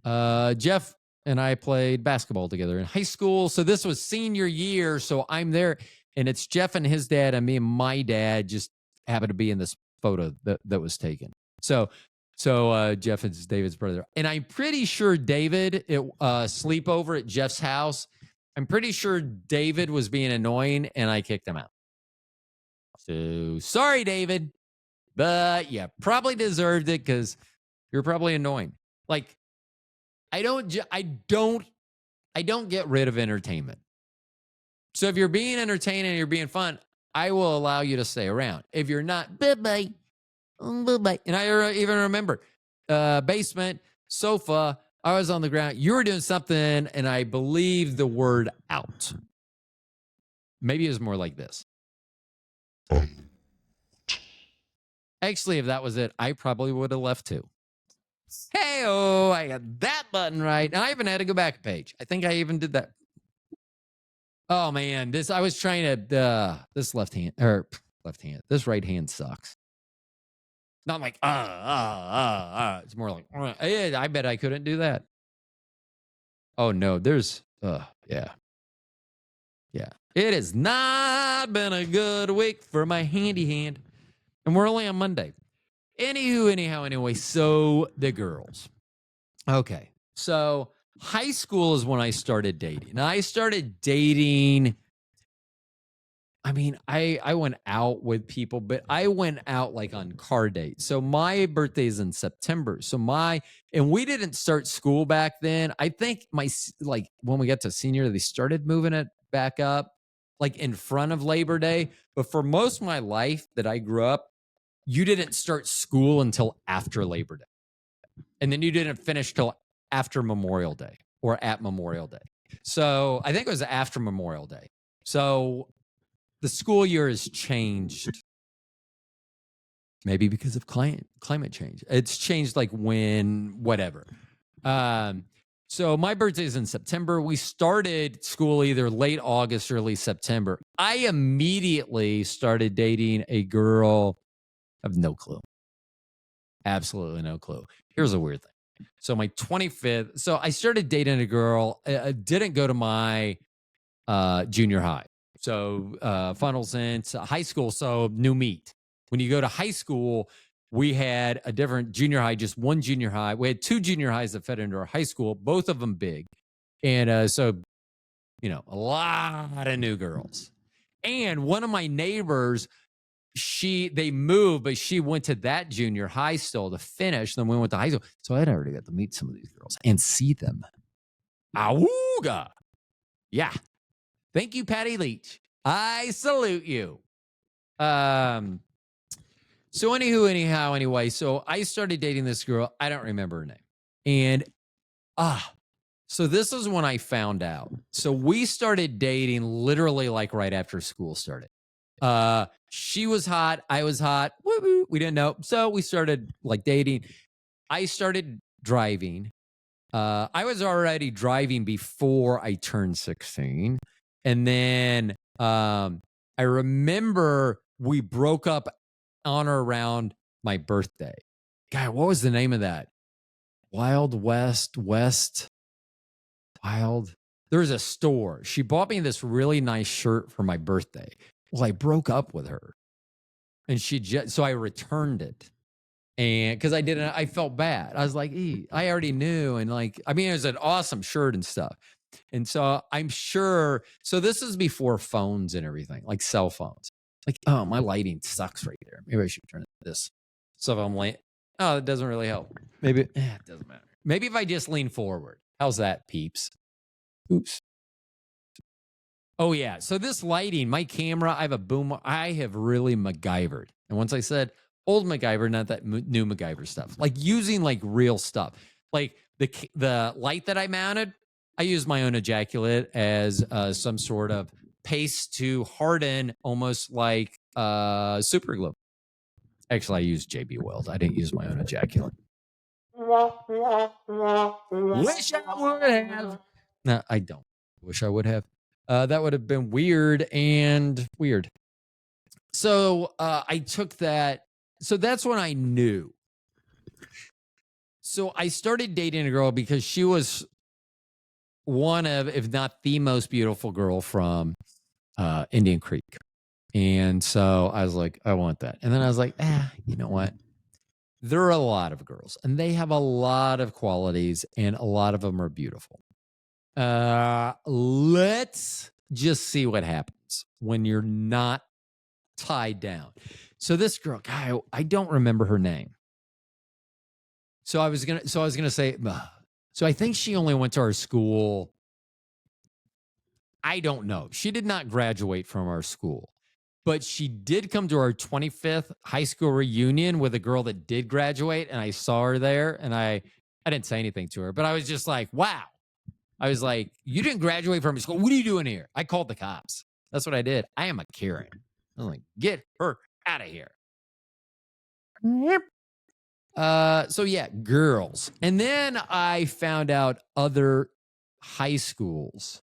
Jeff and I played basketball together in high school. So this was senior year. So I'm there, and it's Jeff and his dad, and me and my dad just happened to be in this photo that was taken. So Jeff is David's brother. And I'm pretty sure David, sleepover at Jeff's house, I'm pretty sure David was being annoying and I kicked him out. So sorry, David, but yeah, probably deserved it because you're probably annoying. Like, I don't get rid of entertainment. So if you're being entertaining and you're being fun, I will allow you to stay around. If you're not, bye-bye. Bye-bye. And I even remember basement, sofa, I was on the ground. You were doing something, and I believe the word out. Maybe it was more like this. Actually, if that was it, I probably would have left too. Hey-oh, I got that button right. And I even had to go back a page. I think I even did that. Oh, man. I was trying to, this this right hand sucks. Not like, It's more like, I bet I couldn't do that. Oh, no, yeah. Yeah. It has not been a good week for my handy hand. And we're only on Monday. Anyway, so the girls. Okay. So high school is when I started dating. Now I started dating. I mean, I went out with people, but I went out like on car dates. So my birthday is in September. And we didn't start school back then. I think when we got to senior, they started moving it back up like in front of Labor Day. But for most of my life that I grew up, you didn't start school until after Labor Day. And then you didn't finish till after Memorial Day or at Memorial Day. So I think it was after Memorial Day. So the school year has changed. Maybe because of climate change. It's changed like whatever. So my birthday is in September. We started school either late August, early September. I immediately started dating a girl. I have no clue. Absolutely no clue. Here's a weird thing. So my 25th, so I started dating a girl. I didn't go to my junior high. So funnels into high school. So new meet. When you go to high school, we had a different junior high, just one junior high. We had 2 junior highs that fed into our high school, both of them big. And so, a lot of new girls. And one of my neighbors, they moved, but she went to that junior high still to finish. Then we went to high school. So I'd already got to meet some of these girls and see them. Awooga. Yeah. Thank you, Patty Leach. I salute you. So anyway, so I started dating this girl. I don't remember her name. And so this is when I found out. So we started dating literally like right after school started. She was hot. I was hot. Woo-woo. We didn't know. So we started like dating. I started driving. I was already driving before I turned 16. And then I remember we broke up on or around my birthday. God, what was the name of that? Wild West. Wild. there was a store. She bought me this really nice shirt for my birthday. Well, I broke up with her, and so I returned it. And because I felt bad. I was like, I already knew. And like, I mean, it was an awesome shirt and stuff. And so I'm sure, so this is before phones and everything, like cell phones. Like, oh, my lighting sucks right there. Maybe I should turn this. So if I'm like, oh, it doesn't really help. Maybe it doesn't matter. Maybe if I just lean forward. How's that, peeps? Oops. Oh, yeah. So this lighting, my camera, I have a boom. I have really MacGyvered. And once I said old MacGyver, not that new MacGyver stuff, like using like real stuff, like the light that I mounted, I used my own ejaculate as some sort of paste to harden, almost like super glue. Actually, I used JB Weld. I didn't use my own ejaculate. Wish I would have. No, I don't. Wish I would have. That would have been weird and weird. So I took that. So that's when I knew. So I started dating a girl because she was one of, if not the most beautiful girl from Indian Creek. And so I was like, I want that. And then I was like, you know what? There are a lot of girls and they have a lot of qualities and a lot of them are beautiful. Let's just see what happens when you're not tied down. So this girl, guy, I don't remember her name. So I was gonna say, so I think she only went to our school. I don't know. She did not graduate from our school, but she did come to our 25th high school reunion with a girl that did graduate, and I saw her there, and I didn't say anything to her, but I was just like, wow. I was like, you didn't graduate from school. What are you doing here? I called the cops. That's what I did. I am a Karen. I was like, get her out of here. So yeah, girls. And then I found out other high schools.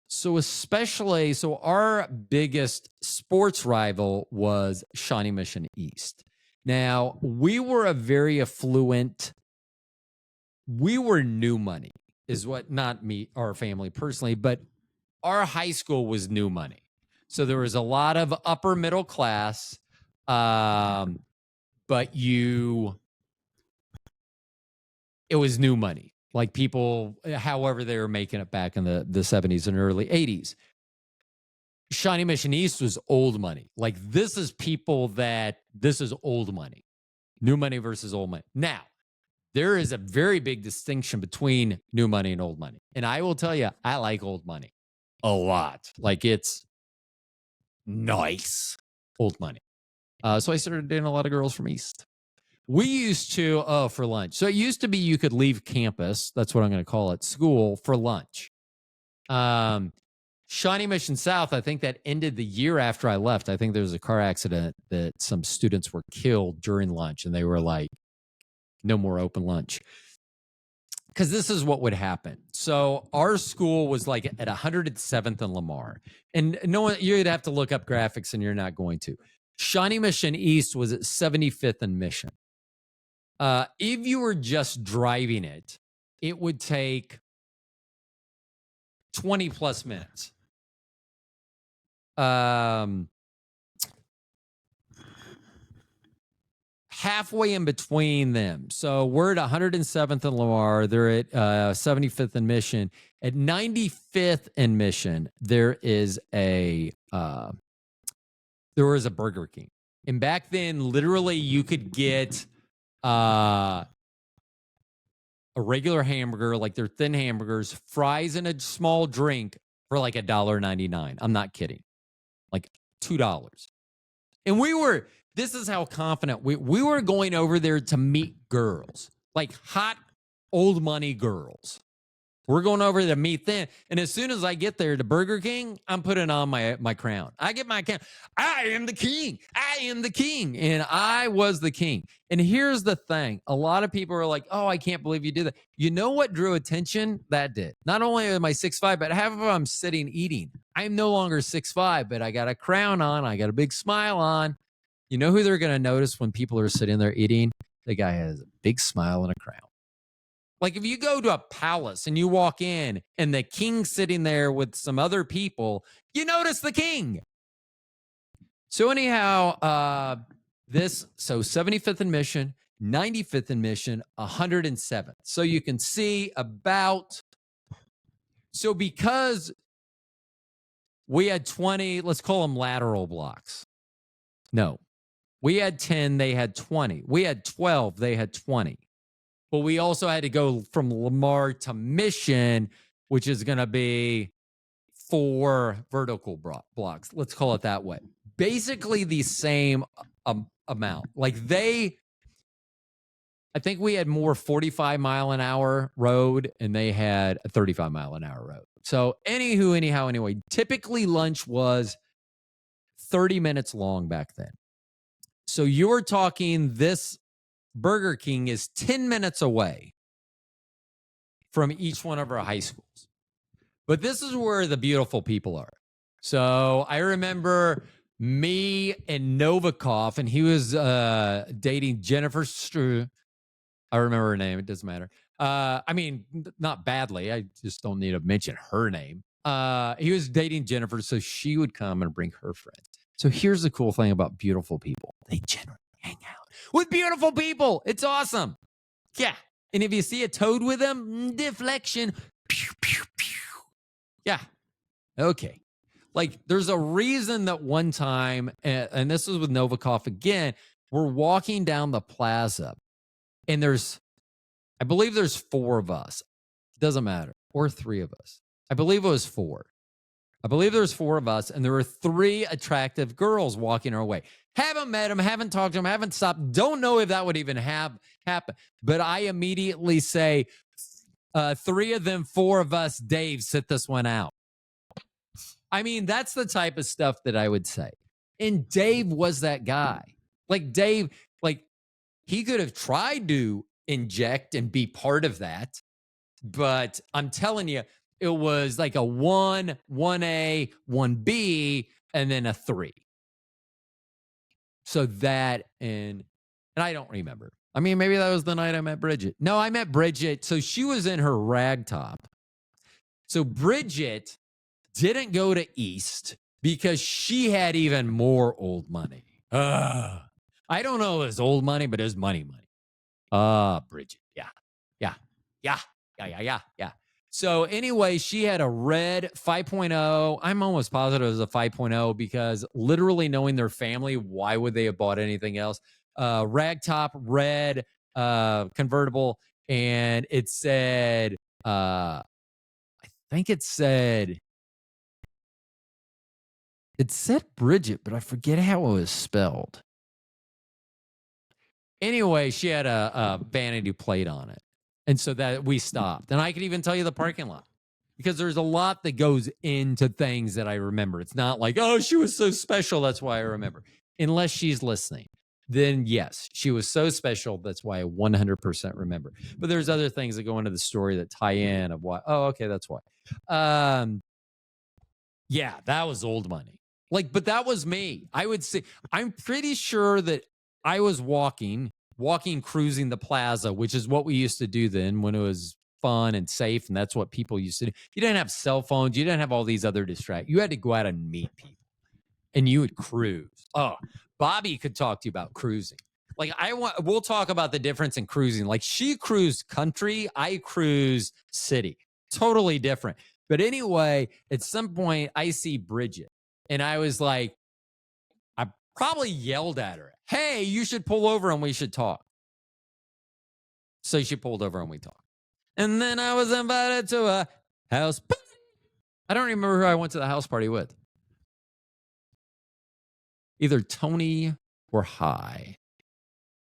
So especially, so our biggest sports rival was Shawnee Mission East. Now, we were a very affluent, we were new money, is what, not me, our family personally, but our high school was new money. So there was a lot of upper middle class, but it was new money. Like people, however they were making it back in the 70s and early 80s. Shawnee Mission East was old money. Like this is old money. New money versus old money. Now, there is a very big distinction between new money and old money. And I will tell you, I like old money a lot. Like it's nice old money. So I started dating a lot of girls from East. We used to, for lunch. So it used to be you could leave campus, that's what I'm going to call it, school, for lunch. Shawnee Mission South, I think that ended the year after I left. I think there was a car accident that some students were killed during lunch, and they were like, no more open lunch. Because this is what would happen. So our school was like at 107th and Lamar. And no one, you'd have to look up graphics, and you're not going to. Shawnee Mission East was at 75th and Mission. If you were just driving it, it would take 20 plus minutes. Halfway in between them. So we're at 107th and Lamar. They're at 75th and Mission. At 95th and Mission, there was a Burger King. And back then, literally, you could get a regular hamburger, like their thin hamburgers, fries, and a small drink for like $1.99. I'm not kidding. Like $2. And this is how confident we were going over there to meet girls, like hot old money girls. We're going over there to meet them. And as soon as I get there to Burger King, I'm putting on my crown. I get my crown. I am the king. I am the king. And I was the king. And here's the thing. A lot of people are like, oh, I can't believe you did that. You know what drew attention? That did. Not only am I 6'5", but half of I'm sitting eating. I'm no longer 6'5", but I got a crown on. I got a big smile on. You know who they're going to notice when people are sitting there eating? The guy has a big smile and a crown. Like if you go to a palace and you walk in and the king's sitting there with some other people, you notice the king. So anyhow, so 75th in Mission, 95th in Mission, 107th. So you can see about, so because we had 20, let's call them lateral blocks. No, we had 10, they had 20. We had 12, they had 20. But we also had to go from Lamar to Mission, which is going to be 4 vertical blocks. Let's call it that way. Basically the same amount. Like I think we had more 45-mile-an-hour road, and they had a 35-mile-an-hour road. So anyway, typically lunch was 30 minutes long back then. So you're talking this Burger King is 10 minutes away from each one of our high schools. But this is where the beautiful people are. So I remember me and Novikov, and he was dating Jennifer Stru. I remember her name. It doesn't matter. I mean, not badly. I just don't need to mention her name. He was dating Jennifer, so she would come and bring her friends. So here's the cool thing about beautiful people. They generally hang out with beautiful people. It's awesome. Yeah. And if you see a toad with them, deflection. Pew, pew, pew. Yeah. Okay. Like there's a reason that one time, and this was with Novikov again, we're walking down the plaza and I believe there's 4 of us. Doesn't matter. Or 3 of us. I believe it was 4. I believe there's 4 of us, and there were 3 attractive girls walking our way. Haven't met them, haven't talked to them, haven't stopped. Don't know if that would even happen. But I immediately say, 3 of them, 4 of us, Dave, sit this one out. I mean, that's the type of stuff that I would say. And Dave was that guy. Like Dave, like he could have tried to inject and be part of that. But I'm telling you, it was like a 1, 1A, 1B, and then a 3. So that, and I don't remember. I mean, maybe that was the night I met Bridget. No, I met Bridget. So she was in her rag top. So Bridget didn't go to East because she had even more old money. I don't know if it was old money, but it was money. Bridget. Yeah. So anyway, she had a red 5.0. I'm almost positive it was a 5.0 because literally knowing their family, why would they have bought anything else? Rag top, red, convertible. And it said, I think it said Bridget, but I forget how it was spelled. Anyway, she had a vanity plate on it. And so that we stopped. And I could even tell you the parking lot because there's a lot that goes into things that I remember. It's not like, oh, she was so special. That's why I remember. Unless she's listening, then yes, she was so special. That's why I 100% remember. But there's other things that go into the story that tie in of why. Oh, okay, that's why. Yeah, that was old money. Like, but that was me. I would say, I'm pretty sure that I was walking, cruising the plaza, which is what we used to do then when it was fun and safe. And that's what people used to do. You didn't have cell phones. You didn't have all these other distractions. You had to go out and meet people and you would cruise. Oh, Bobby could talk to you about cruising. Like we'll talk about the difference in cruising. Like she cruised country. I cruise city. Totally different. But anyway, at some point I see Bridget and I was like, I probably yelled at her, hey, you should pull over and we should talk. So she pulled over and we talked. And then I was invited to a house party. I don't remember who I went to the house party with. Either Tony or Hi.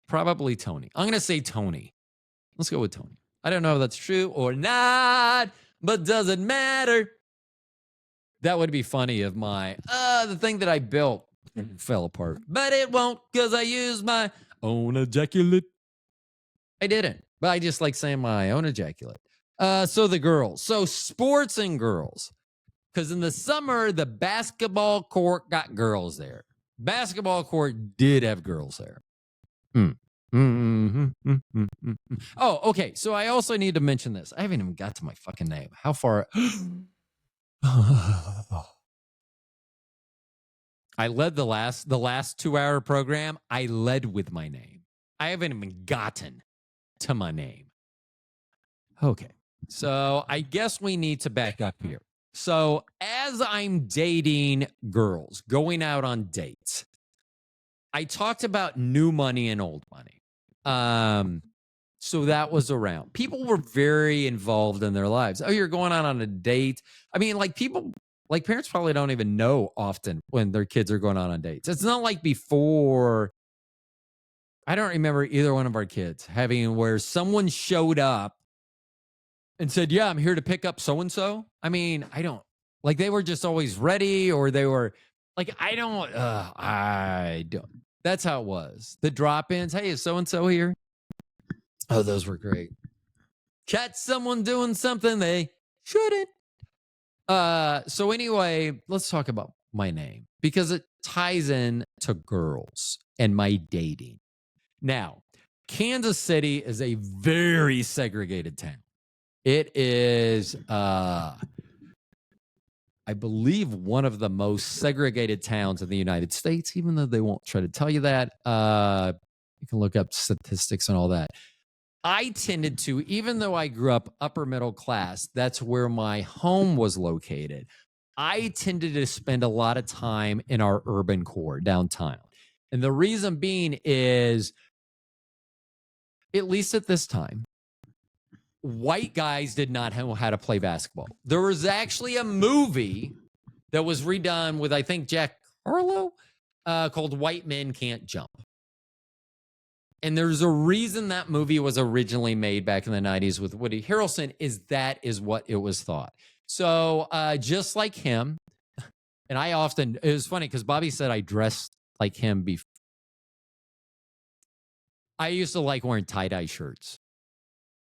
Probably Tony. I'm going to say Tony. Let's go with Tony. I don't know if that's true or not, but doesn't matter. That would be funny if the thing that I built fell apart. But it won't because I used my own ejaculate. I didn't, but I just like saying my own ejaculate. So the girls. So sports and girls. Because in the summer, the basketball court got girls there. Basketball court did have girls there. Oh, okay. So I also need to mention this. I haven't even got to my fucking name. How far? I led the last 2-hour program. I led with my name. I haven't even gotten to my name. Okay. So I guess we need to back up here. So as I'm dating girls, going out on dates, I talked about new money and old money. So that was around. People were very involved in their lives. Oh, you're going out on a date. I mean, like parents probably don't even know often when their kids are going out on dates. It's not like before. I don't remember either one of our kids having where someone showed up and said, yeah, I'm here to pick up so-and-so. I mean, I don't like they were just always ready or they were like, I don't. That's how it was. The drop-ins. Hey, is so-and-so here? Oh, those were great. Catch someone doing something they shouldn't. So anyway, let's talk about my name because it ties in to girls and my dating. Now, Kansas City is a very segregated town. It is, I believe, one of the most segregated towns in the United States, even though they won't try to tell you that. You can look up statistics and all that. I tended to, even though I grew up upper middle class, that's where my home was located. I tended to spend a lot of time in our urban core downtown. And the reason being is, at least at this time, white guys did not know how to play basketball. There was actually a movie that was redone with, I think, Jack Harlow called White Men Can't Jump. And there's a reason that movie was originally made back in the 90s with Woody Harrelson that is what it was thought. So just like him, and it was funny because Bobby said I dressed like him before. I used to like wearing tie-dye shirts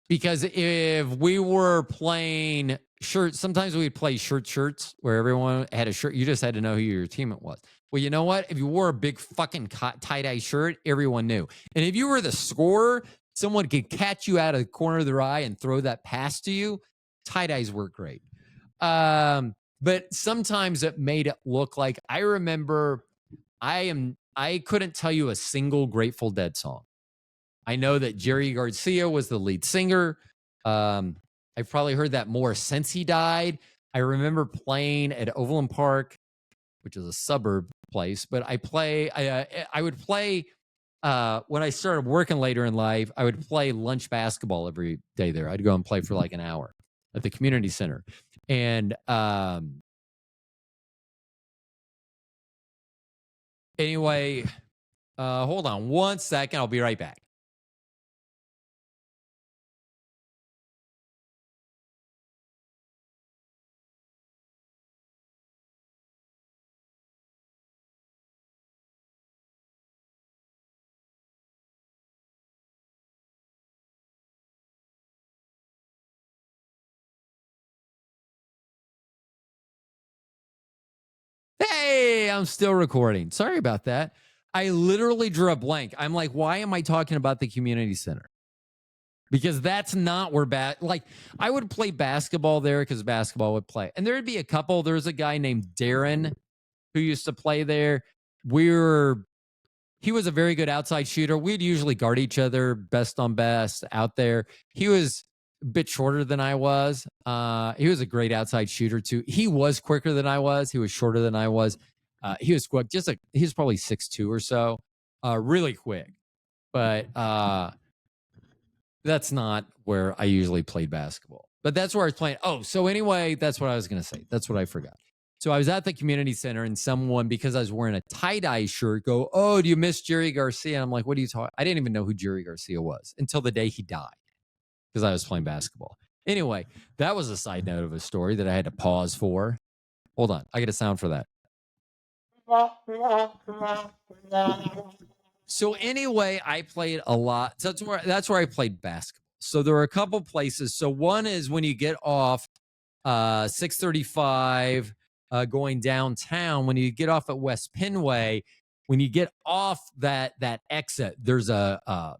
because if we were playing shirts, sometimes we'd play shirts where everyone had a shirt. You just had to know who your teammate was. Well, you know what? If you wore a big fucking tie-dye shirt, everyone knew. And if you were the scorer, someone could catch you out of the corner of their eye and throw that pass to you. Tie-dyes work great. But sometimes it made it look like, I remember I couldn't tell you a single Grateful Dead song. I know that Jerry Garcia was the lead singer. I've probably heard that more since he died. I remember playing at Overland Park, which is a suburb place, but I would play when I started working later in life. I would play lunch basketball every day there. I'd go and play for like an hour at the community center. And anyway, hold on one second. I'll be right back. Hey, I'm still recording. Sorry about that. I literally drew a blank. I'm like, why am I talking about the community center? Because that's not where I would play basketball there because basketball would play. And there'd be a couple. There's a guy named Darren who used to play there. He was a very good outside shooter. We'd usually guard each other best on best out there. He was a bit shorter than I was. He was a great outside shooter too. He was quicker than I was. He was shorter than I was. He was quick. He was probably 6'2" or so. Really quick. But that's not where I usually played basketball. But that's where I was playing. Oh, so anyway, that's what I was going to say. That's what I forgot. So I was at the community center and someone, because I was wearing a tie-dye shirt, go, oh, do you miss Jerry Garcia? And I'm like, what are you talking? I didn't even know who Jerry Garcia was until the day he died because I was playing basketball. Anyway, that was a side note of a story that I had to pause for. Hold on. I get a sound for that. So anyway, I played a lot. So that's where I played basketball. So there were a couple places. So one is when you get off 635 going downtown, when you get off at West Penway, when you get off that exit, there's a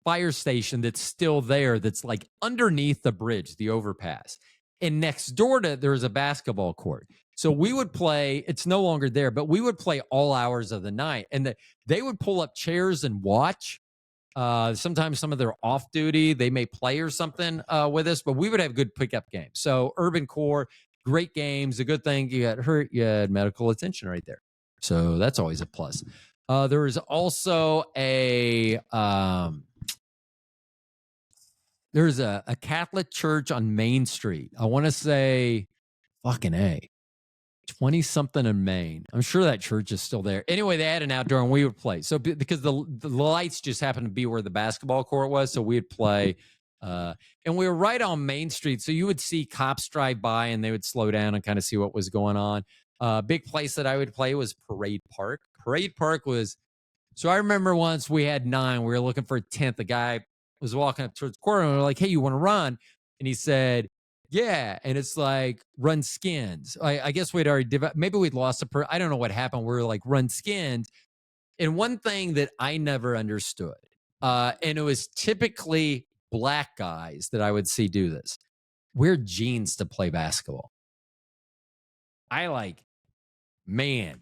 fire station that's still there that's like underneath the bridge, the overpass. And next door to there's a basketball court. So we would play, it's no longer there, but we would play all hours of the night. And they would pull up chairs and watch. Sometimes some of their off duty, they may play or something with us, but we would have good pickup games. So Urban Core, great games. A good thing you got hurt, you had medical attention right there. So that's always a plus. There is also there's a Catholic church on Main Street. I want to say fucking A. 20 something in Maine. I'm sure that church is still there. Anyway, they had an outdoor and we would play. So because the lights just happened to be where the basketball court was, so we'd play. And we were right on Main Street. So you would see cops drive by and they would slow down and kind of see what was going on. Big place that I would play was Parade Park. Parade Park was, so I remember once we had 9, we were looking for a 10th. The guy was walking up towards the corner and we were like, hey, you want to run? And he said, yeah. And it's like, run skins. I guess we'd already, maybe we'd lost I don't know what happened. We were like, run skins. And one thing that I never understood, and it was typically black guys that I would see do this, wear jeans to play basketball. Man,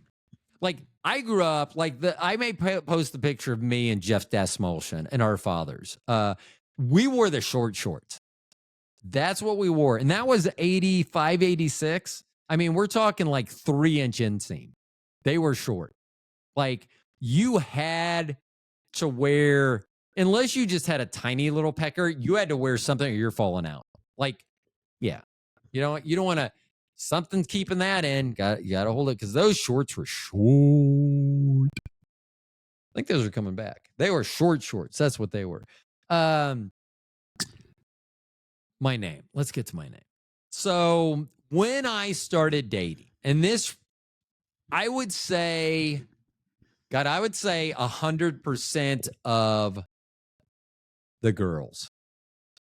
like I grew up like I may post the picture of me and Jeff Desmolshin and our fathers. We wore the short shorts. That's what we wore. And that was 85, 86. I mean, we're talking like 3-inch inseam. They were short. Like you had to wear, unless you just had a tiny little pecker, you had to wear something or you're falling out. Like, yeah. You don't want to, something's keeping that in. You got to hold it because those shorts were short. I think those are coming back. They were short shorts. That's what they were. My name. Let's get to my name. So when I started dating, and this, I would say 100% of the girls.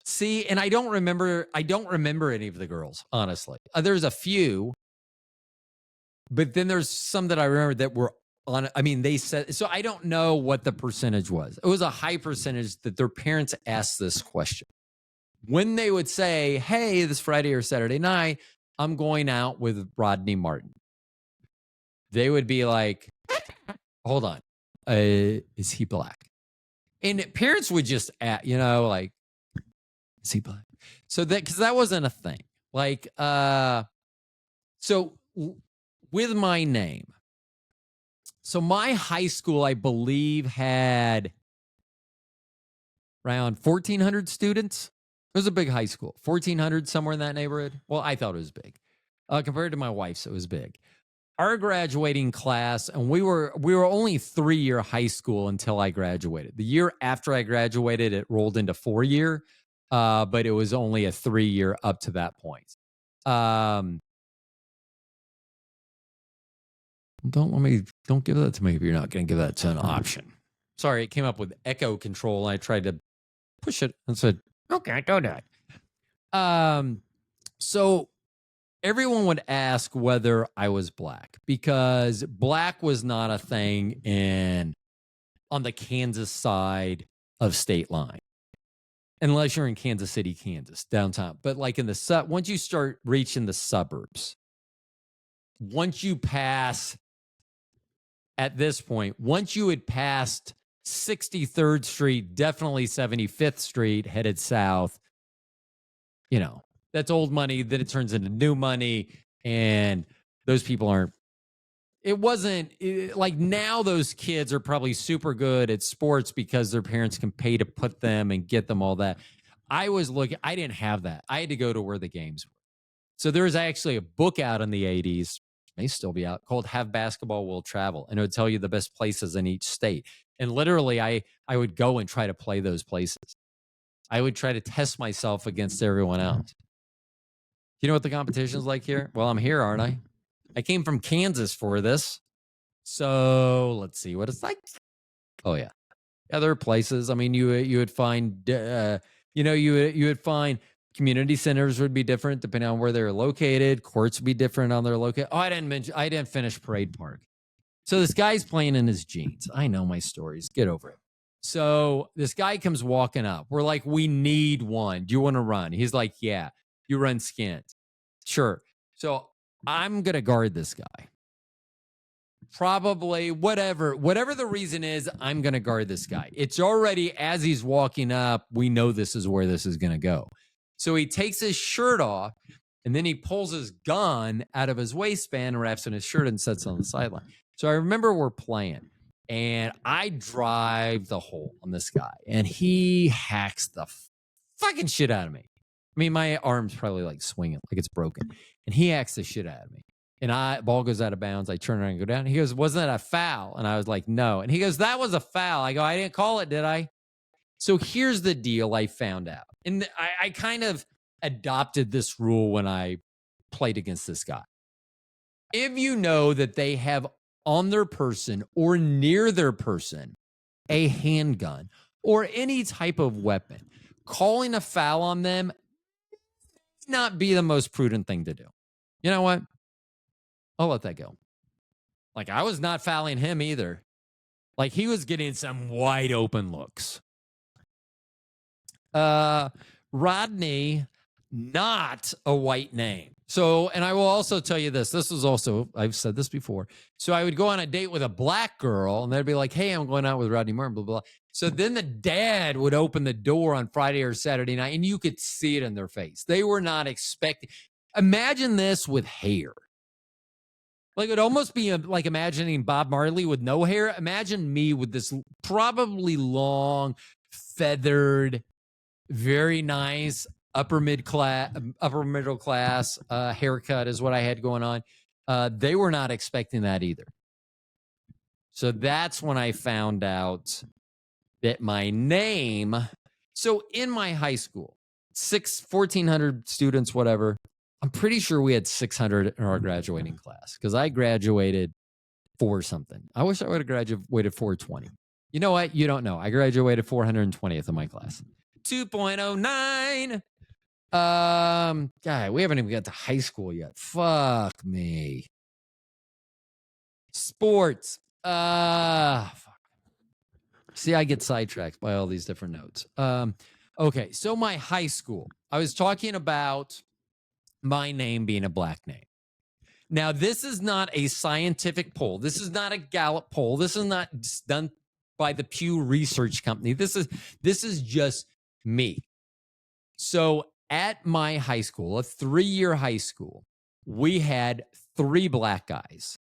See, and I don't remember any of the girls, honestly. There's a few, but then there's some that I remember that were on, I mean, they said, so I don't know what the percentage was. It was a high percentage that their parents asked this question. When they would say, hey, this Friday or Saturday night, I'm going out with Rodney Martin. They would be like, hold on, is he black? And parents would just, like, is he black? So because that wasn't a thing. Like, so with my name, so my high school, I believe, had around 1,400 students. It was a big high school, 1,400, somewhere in that neighborhood. Well, I thought it was big. Compared to my wife's, it was big. Our graduating class, and we were only 3-year high school until I graduated. The year after I graduated, it rolled into 4-year, but it was only a 3-year up to that point. Don't give that to me if you're not going to give that to an option. Sorry, it came up with echo control, and I tried to push it and said, okay, don't do it. So everyone would ask whether I was black because black was not a thing on the Kansas side of state line, unless you're in Kansas City, Kansas, downtown. But like once you start reaching the suburbs, once you pass, at this point, once you had passed 63rd Street, definitely 75th Street, headed south, that's old money. Then it turns into new money. And those people like now those kids are probably super good at sports because their parents can pay to put them and get them all that. I didn't have that. I had to go to where the games were. So there was actually a book out in the 80s, may still be out, called Have Basketball Will Travel. And it would tell you the best places in each state. And literally, I would go and try to play those places. I would try to test myself against everyone else. You know what the competition's like here? Well, I'm here, aren't I? I came from Kansas for this. So let's see what it's like. Oh, yeah. Other places. I mean, you would find, you would find community centers would be different depending on where they're located. Courts would be different on their location. Oh, I didn't finish Parade Park. So this guy's playing in his jeans. I know my stories. Get over it. So this guy comes walking up. We're like, we need one. Do you want to run? He's like, yeah. You run skins. Sure. So I'm going to guard this guy. Probably whatever the reason is, I'm going to guard this guy. It's already, as he's walking up, we know this is where this is going to go. So he takes his shirt off and then he pulls his gun out of his waistband, wraps in his shirt and sets it on the sideline. So I remember we're playing and I drive the hole on this guy and he hacks the fucking shit out of me. I mean, my arm's probably like swinging, like it's broken. And he hacks the shit out of me. And ball goes out of bounds. I turn around and go down. He goes, wasn't that a foul? And I was like, no. And he goes, that was a foul. I go, I didn't call it, did I? So here's the deal I found out. And I kind of adopted this rule when I played against this guy. If you know that they have on their person or near their person a handgun or any type of weapon, calling a foul on them may not be the most prudent thing to do. You know what? I'll let that go. Like, I was not fouling him either. Like, he was getting some wide open looks. Rodney, not a white name. So, and I will also tell you this. This was also, I've said this before. So I would go on a date with a black girl and they'd be like, hey, I'm going out with Rodney Martin, blah, blah, blah. So then the dad would open the door on Friday or Saturday night and you could see it in their face. They were not expecting. Imagine this with hair. Like, it would almost be like imagining Bob Marley with no hair. Imagine me with this probably long, feathered, very nice upper middle class haircut is what I had going on. They were not expecting that either. So that's when I found out that my name. So in my high school, 1,400 students, whatever. I'm pretty sure we had 600 in our graduating class because I graduated 4 something. I wish I would have graduated 420. You know what? You don't know. I graduated 420th in my class. 2.09. God, we haven't even got to high school yet. Fuck me. Sports. Fuck. See, I get sidetracked by all these different notes. Okay, so my high school. I was talking about my name being a black name. Now, this is not a scientific poll. This is not a Gallup poll. This is not done by the Pew Research Company. This is just me. So at my high school, a 3-year high school, we had 3 black guys.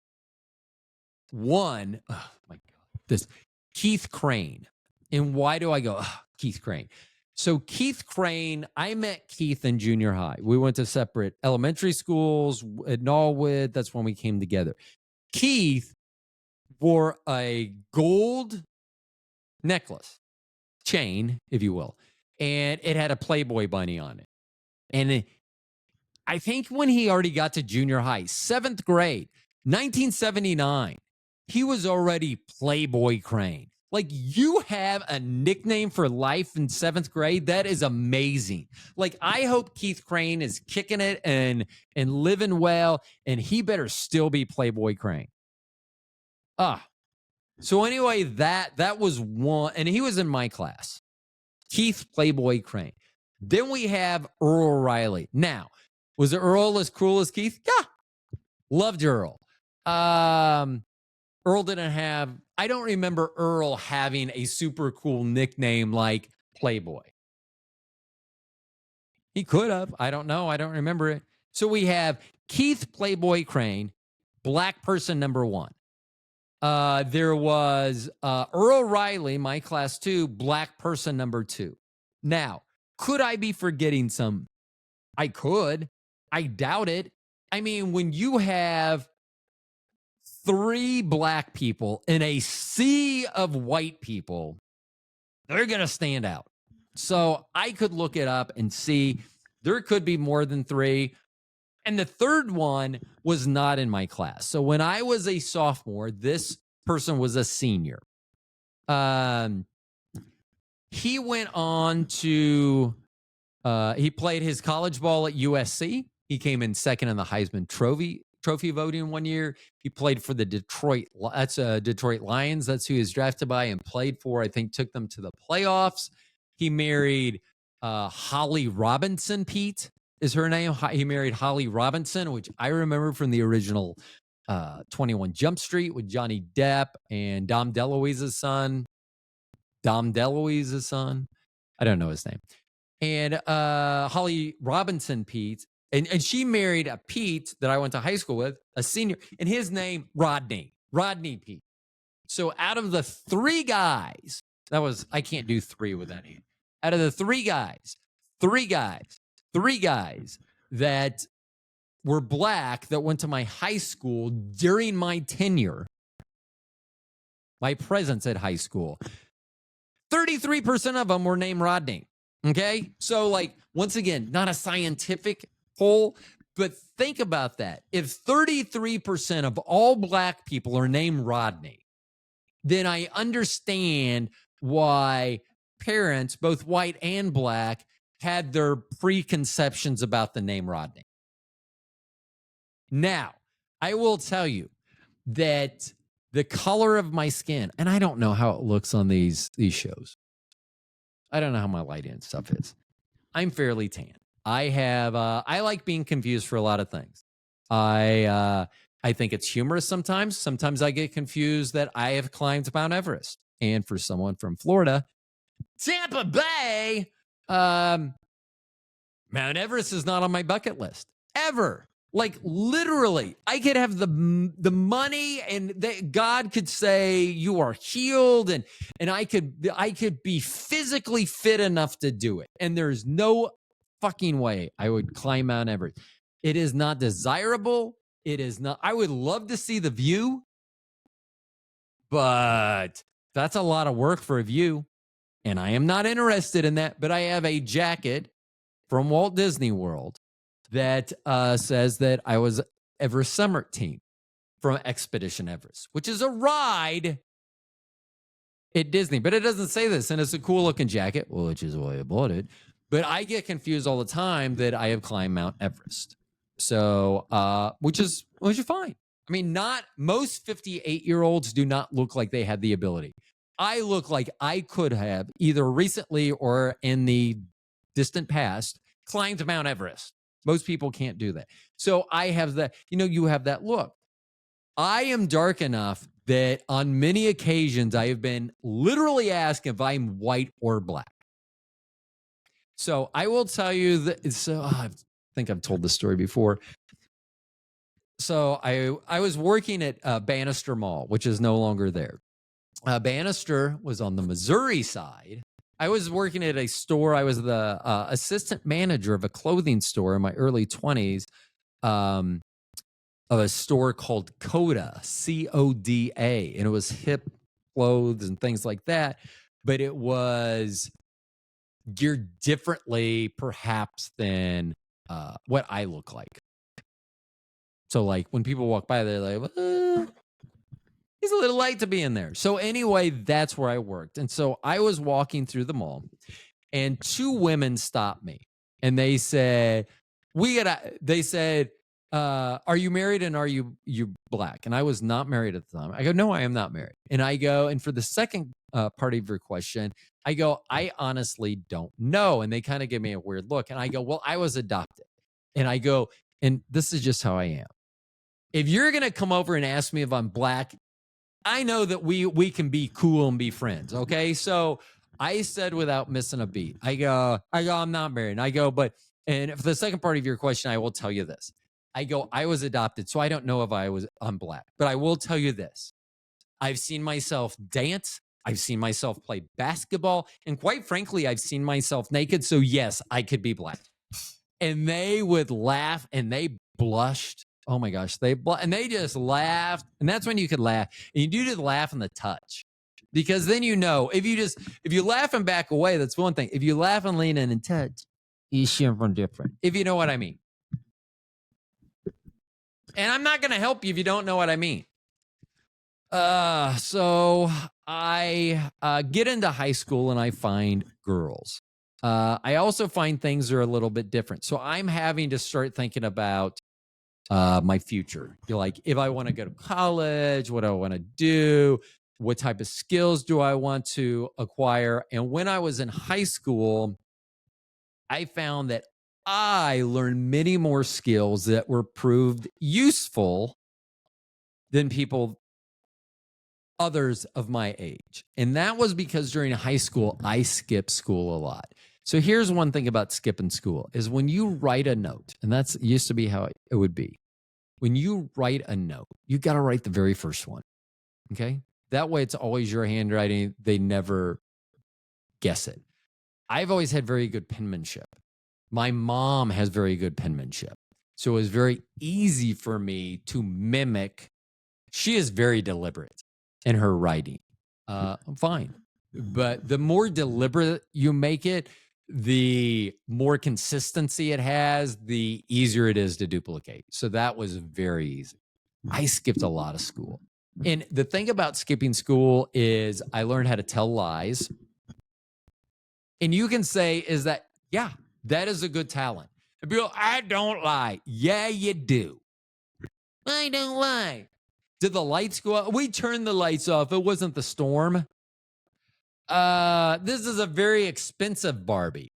One, oh my God, this Keith Crane. And why do I go, Keith Crane? So Keith Crane, I met Keith in junior high. We went to separate elementary schools at Norwood. That's when we came together. Keith wore a gold necklace, chain, if you will, and it had a Playboy bunny on it. And I think when he already got to junior high, 7th grade, 1979, he was already Playboy Crane. Like, you have a nickname for life in 7th grade. That is amazing. Like, I hope Keith Crane is kicking it and living well, and he better still be Playboy Crane. So anyway, that was one, and he was in my class. Keith Playboy Crane. Then we have Earl Riley. Now, was Earl as cool as Keith? Yeah. Loved Earl. Earl didn't have, I don't remember Earl having a super cool nickname like Playboy. He could have. I don't know. I don't remember it. So we have Keith Playboy Crane, black person number 1. There was Earl Riley, my class 2, black person number 2. Now, could I be forgetting some? I could. I doubt it. I mean, when you have 3 black people in a sea of white people, they're going to stand out. So I could look it up and see there could be more than 3. And the third one was not in my class. So when I was a sophomore, this person was a senior. He went on to, he played his college ball at USC. He came in second in the Heisman Trophy trophy voting one year. He played for the Detroit Lions. That's who he was drafted by and played for. I think took them to the playoffs. He married Holly Robinson. Pete is her name. He married Holly Robinson, which I remember from the original 21 Jump Street with Johnny Depp and Dom DeLuise's son. I don't know his name. And Holly Robinson, Pete, and she married a Pete that I went to high school with, a senior, and his name, Rodney Pete. So out of the three guys, I can't do three with that name. Out of the three guys that were black that went to my high school during my tenure, my presence at high school, 33% of them were named Rodney. Okay. So, like, once again, not a scientific poll, but think about that. If 33% of all black people are named Rodney, then I understand why parents, both white and black, had their preconceptions about the name Rodney. Now, I will tell you that the color of my skin, and I don't know how it looks on these shows. I don't know how my lighting and stuff is. I'm fairly tan. I like being confused for a lot of things. I think it's humorous sometimes. Sometimes I get confused that I have climbed Mount Everest. And for someone from Florida, Tampa Bay, Mount Everest is not on my bucket list ever. Like, literally, I could have the money, and God could say you are healed, and I could be physically fit enough to do it. And there's no fucking way I would climb Mount Everest. It is not desirable. It is not. I would love to see the view, but that's a lot of work for a view, and I am not interested in that. But I have a jacket from Walt Disney World that says that I was Everest Summit team from Expedition Everest, which is a ride at Disney. But it doesn't say this, and it's a cool looking jacket, which is why I bought it. But I get confused all the time that I have climbed Mount Everest. So, which is fine. I mean, not most 58-year-olds do not look like they had the ability. I look like I could have either recently or in the distant past climbed Mount Everest. Most people can't do that. So I have that, you have that look. I am dark enough that on many occasions I have been literally asked if I'm white or black. So I will tell you that I think I've told this story before. So I was working at Bannister Mall, which is no longer there. Bannister was on the Missouri side. I was working at a store. I was the assistant manager of a clothing store in my early 20s of a store called Coda, C-O-D-A. And it was hip clothes and things like that. But it was geared differently, perhaps, than what I look like. So, like, when people walk by, they're like, he's a little light to be in there. So anyway, that's where I worked. And so I was walking through the mall, and two women stopped me, and they said, are you married, and are you black? And I was not married at the time. I go, no, I am not married. And I go, and for the second part of your question, I go, I honestly don't know. And they kind of give me a weird look. And I go, well, I was adopted. And I go, and this is just how I am. If you're going to come over and ask me if I'm black, I know that we can be cool and be friends. Okay. So I said without missing a beat, I go, I'm not married. And I go, and for the second part of your question, I will tell you this. I go, I was adopted, so I don't know if I'm black, but I will tell you this. I've seen myself dance. I've seen myself play basketball. And quite frankly, I've seen myself naked. So yes, I could be black. And they would laugh, and they blushed. Oh my gosh. And they just laughed. And that's when you could laugh. And you do the laugh and the touch, because then, if you laugh and back away, that's one thing. If you laugh and lean in and touch, you from different, if you know what I mean. And I'm not going to help you if you don't know what I mean. So I get into high school, and I find girls. I also find things are a little bit different. So I'm having to start thinking about my future. You're like, if I want to go to college, what do I want to do? What type of skills do I want to acquire? And when I was in high school, I found that I learned many more skills that were proved useful than others of my age. And that was because during high school, I skipped school a lot. So here's one thing about skipping school is when you write a note, and that's used to be how it would be. When you write a note, you got to write the very first one. Okay. That way it's always your handwriting. They never guess it. I've always had very good penmanship. My mom has very good penmanship. So it was very easy for me to mimic. She is very deliberate in her writing. I'm fine. But the more deliberate you make it, the more consistency it has, the easier it is to duplicate. So that was very easy. I skipped a lot of school. And the thing about skipping school is I learned how to tell lies. And you can say, is that, yeah, that is a good talent. And people, I don't lie. Yeah, you do. I don't lie. Did the lights go out? We turned the lights off. It wasn't the storm. This is a very expensive Barbie.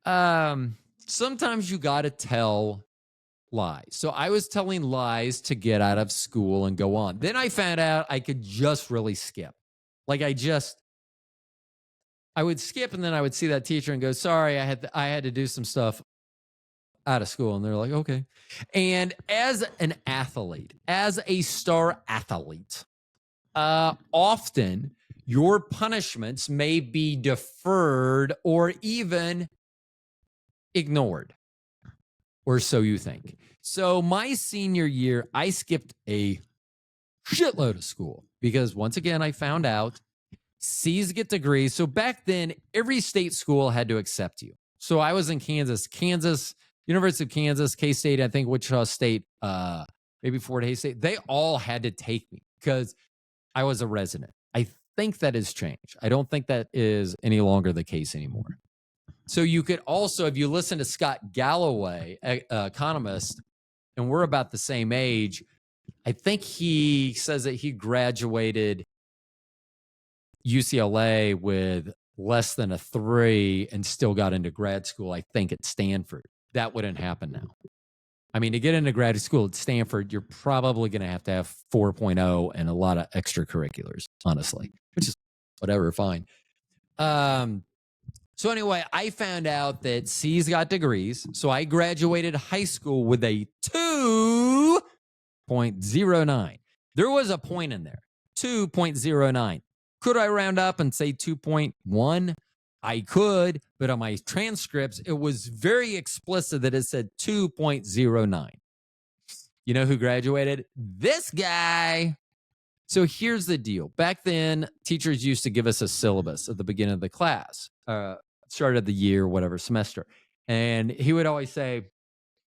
Sometimes you got to tell lies. So I was telling lies to get out of school and go on. Then I found out I could just really skip. Like I would skip and then I would see that teacher and go, sorry, I had to do some stuff out of school. And they're like, okay. And as an athlete, as a star athlete, often your punishments may be deferred or even ignored, or so you think. So my senior year, I skipped a shitload of school because once again, I found out C's get degrees. So back then, every state school had to accept you. So I was in Kansas, University of Kansas, K-State, I think Wichita State, maybe Fort Hays State. They all had to take me because I was a resident. I think that has changed. I don't think that is any longer the case anymore. So you could also, if you listen to Scott Galloway, economist, and we're about the same age, I think he says that he graduated UCLA with less than a 3 and still got into grad school, I think, at Stanford. That wouldn't happen now. I mean, to get into grad school at Stanford, you're probably going to have 4.0 and a lot of extracurriculars, honestly, which is whatever, fine. So anyway, I found out that C's got degrees. So I graduated high school with a 2.09. There was a point in there, 2.09. Could I round up and say 2.1? I could, but on my transcripts, it was very explicit that it said 2.09. You know who graduated? This guy. So here's the deal. Back then, teachers used to give us a syllabus at the beginning of the class, start of the year, whatever semester. And he would always say,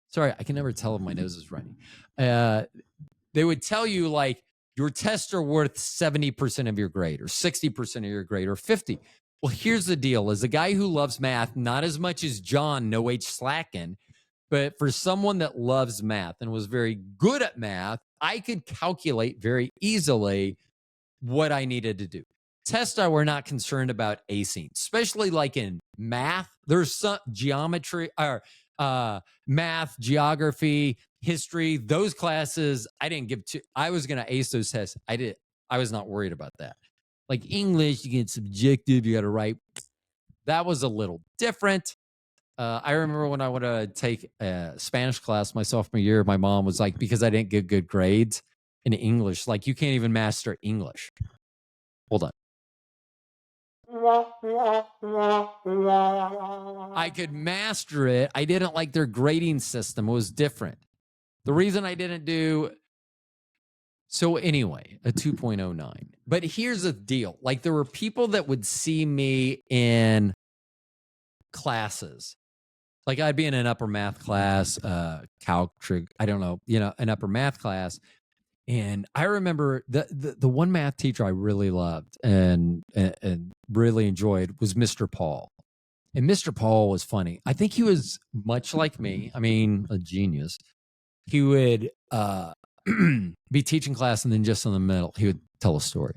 sorry, I can never tell if my nose is running. They would tell you like your tests are worth 70% of your grade or 60% of your grade or 50. Well, here's the deal. As a guy who loves math, not as much as John, no H slacking, but for someone that loves math and was very good at math, I could calculate very easily what I needed to do. Tests I were not concerned about acing, especially like in math. There's some geometry or math, geography, history. Those classes I didn't give to. I was going to ace those tests. I was not worried about that. Like English, you get subjective. You got to write. That was a little different. I remember when I went to take a Spanish class my sophomore year, my mom was like, because I didn't get good grades in English, like you can't even master English. Hold on. I could master it. I didn't like their grading system. It was different. The reason I didn't do... So anyway, a 2.09. But here's the deal. Like there were people that would see me in classes. Like I'd be in an upper math class, calc, trig, I don't know, an upper math class. And I remember the one math teacher I really loved and really enjoyed was Mr. Paul. And Mr. Paul was funny. I think he was much like me. I mean, a genius. He would be teaching class, and then just in the middle, he would tell a story.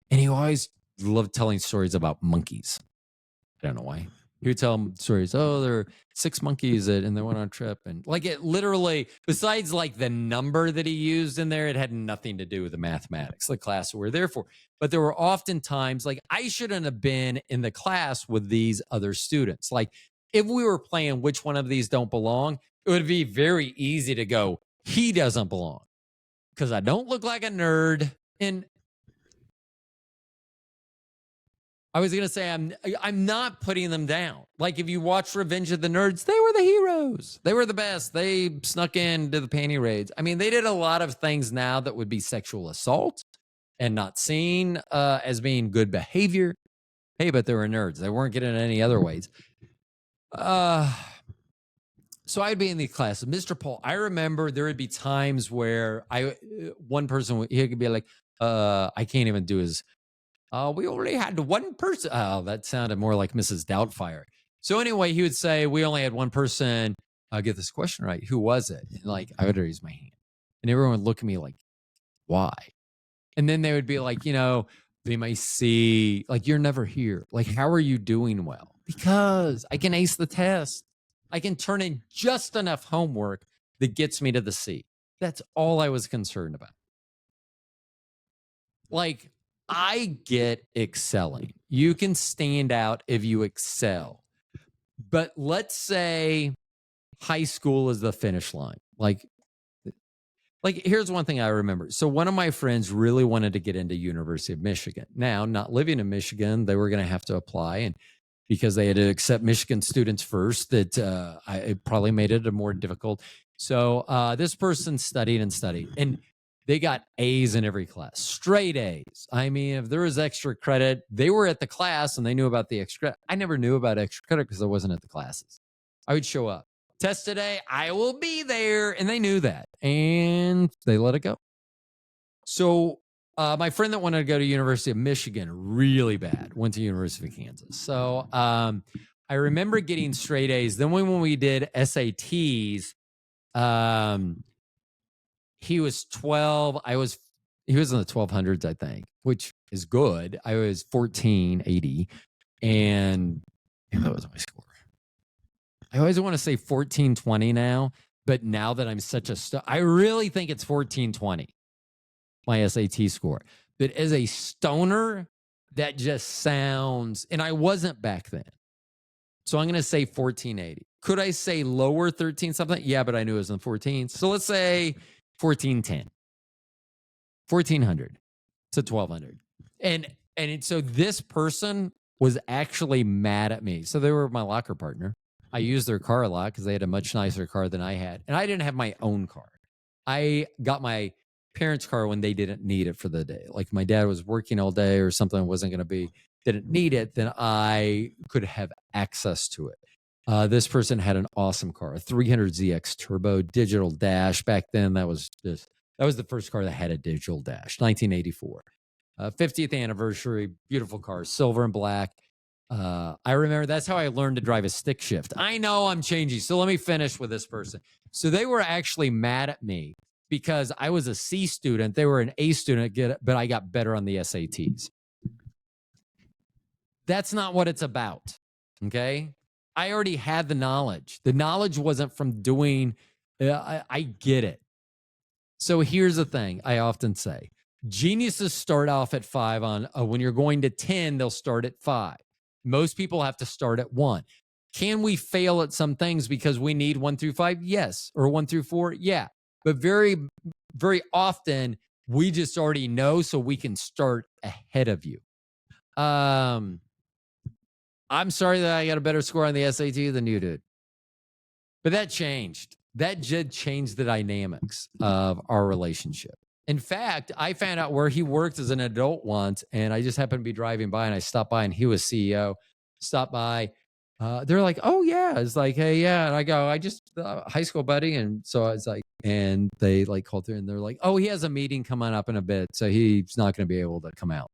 And he always loved telling stories about monkeys. I don't know why. He would tell them stories. Oh, there are 6 monkeys and they went on a trip. And like it literally, besides like the number that he used in there, it had nothing to do with the mathematics, the class we're there for. But there were often times like I shouldn't have been in the class with these other students. Like if we were playing which one of these don't belong, it would be very easy to go, he doesn't belong because I don't look like a nerd. And I was gonna say I'm not putting them down. Like if you watch Revenge of the Nerds, they were the heroes. They were the best. They snuck into the panty raids. I mean, they did a lot of things now that would be sexual assault and not seen as being good behavior. Hey, but they were nerds. They weren't getting it any other ways. So I'd be in the class. Mr. Paul, I remember there would be times where one person, he could be like, I can't even do his. We only had one person. Oh, that sounded more like Mrs. Doubtfire. So anyway, he would say, we only had one person get this question right. Who was it? And like, I would raise my hand. And everyone would look at me like, why? And then they would be like, they might see, like, you're never here. Like, how are you doing well? Because I can ace the test. I can turn in just enough homework that gets me to the C. That's all I was concerned about. Like, I get excelling. You can stand out if you excel. But let's say high school is the finish line. Like here's one thing I remember. So one of my friends really wanted to get into University of Michigan. Now, not living in Michigan, they were going to have to apply, and because they had to accept Michigan students first, that it probably made it a more difficult. So this person studied and studied, and they got A's in every class, straight A's. I mean, if there was extra credit, they were at the class and they knew about the extra. I never knew about extra credit because I wasn't at the classes. I would show up. Test today, I will be there. And they knew that. And they let it go. So my friend that wanted to go to University of Michigan, really bad, went to University of Kansas. So I remember getting straight A's. Then when we did SATs, he was 12. He was in the 1200s, I think, which is good. I was 1480. And that was my score. I always want to say 1420 now, but now that I'm such a I really think it's 1420, my SAT score. But as a stoner, that just sounds, and I wasn't back then. So I'm going to say 1480. Could I say lower 13 something? Yeah, but I knew it was in the 14s. So let's say 1410, 1400 to 1200. And so this person was actually mad at me. So they were my locker partner. I used their car a lot because they had a much nicer car than I had. And I didn't have my own car. I got my parents' car when they didn't need it for the day. Like my dad was working all day or something wasn't going to didn't need it, then I could have access to it. This person had an awesome car, a 300ZX Turbo digital dash. Back then, that was the first car that had a digital dash, 1984. 50th anniversary, beautiful car, silver and black. I remember that's how I learned to drive a stick shift. I know I'm changing, so let me finish with this person. So they were actually mad at me because I was a C student. They were an A student, but I got better on the SATs. That's not what it's about, okay? I already had the knowledge. The knowledge wasn't from doing, I get it. So here's the thing I often say. Geniuses start off at 5 on, when you're going to 10, they'll start at 5. Most people have to start at 1. Can we fail at some things because we need 1 through 5? Yes. Or 1 through 4? Yeah. But very, very often we just already know so we can start ahead of you. I'm sorry that I got a better score on the SAT than you did. But that changed. That did change the dynamics of our relationship. In fact, I found out where he worked as an adult once, and I just happened to be driving by, and I stopped by, and he was CEO. Stopped by. They're like, oh, yeah. It's like, hey, yeah. And I go, I just, high school buddy. And so I was like, and they like called through, and they're like, oh, he has a meeting coming up in a bit, so he's not going to be able to come out.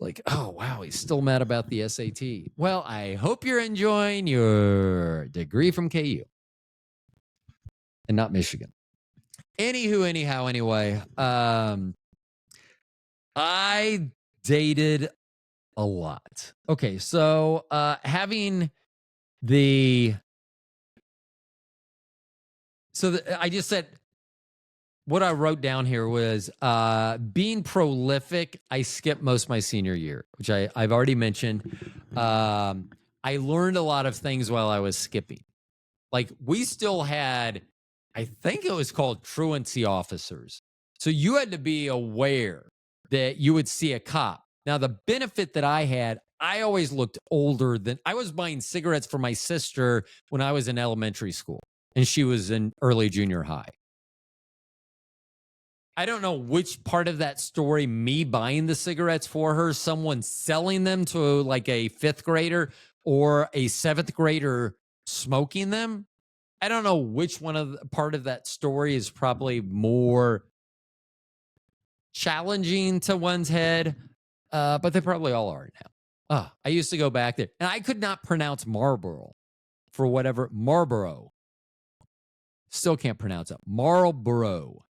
Like, oh, wow, he's still mad about the SAT. Well, I hope you're enjoying your degree from KU and not Michigan. Anywho, anyhow, anyway, I dated a lot. Okay, so having the I just said what I wrote down here was being prolific. I skipped most of my senior year, which I've already mentioned. I learned a lot of things while I was skipping. Like we still had, I think it was called truancy officers. So you had to be aware that you would see a cop. Now, the benefit that I had, I always looked older than I was buying cigarettes for my sister when I was in elementary school and she was in early junior high. I don't know which part of that story, me buying the cigarettes for her, someone selling them to like a fifth grader or a seventh grader smoking them. I don't know which one of the part of that story is probably more challenging to one's head, but they probably all are now. I used to go back there, and I could not pronounce Marlboro for whatever. Marlboro. Still can't pronounce it. Marlboro.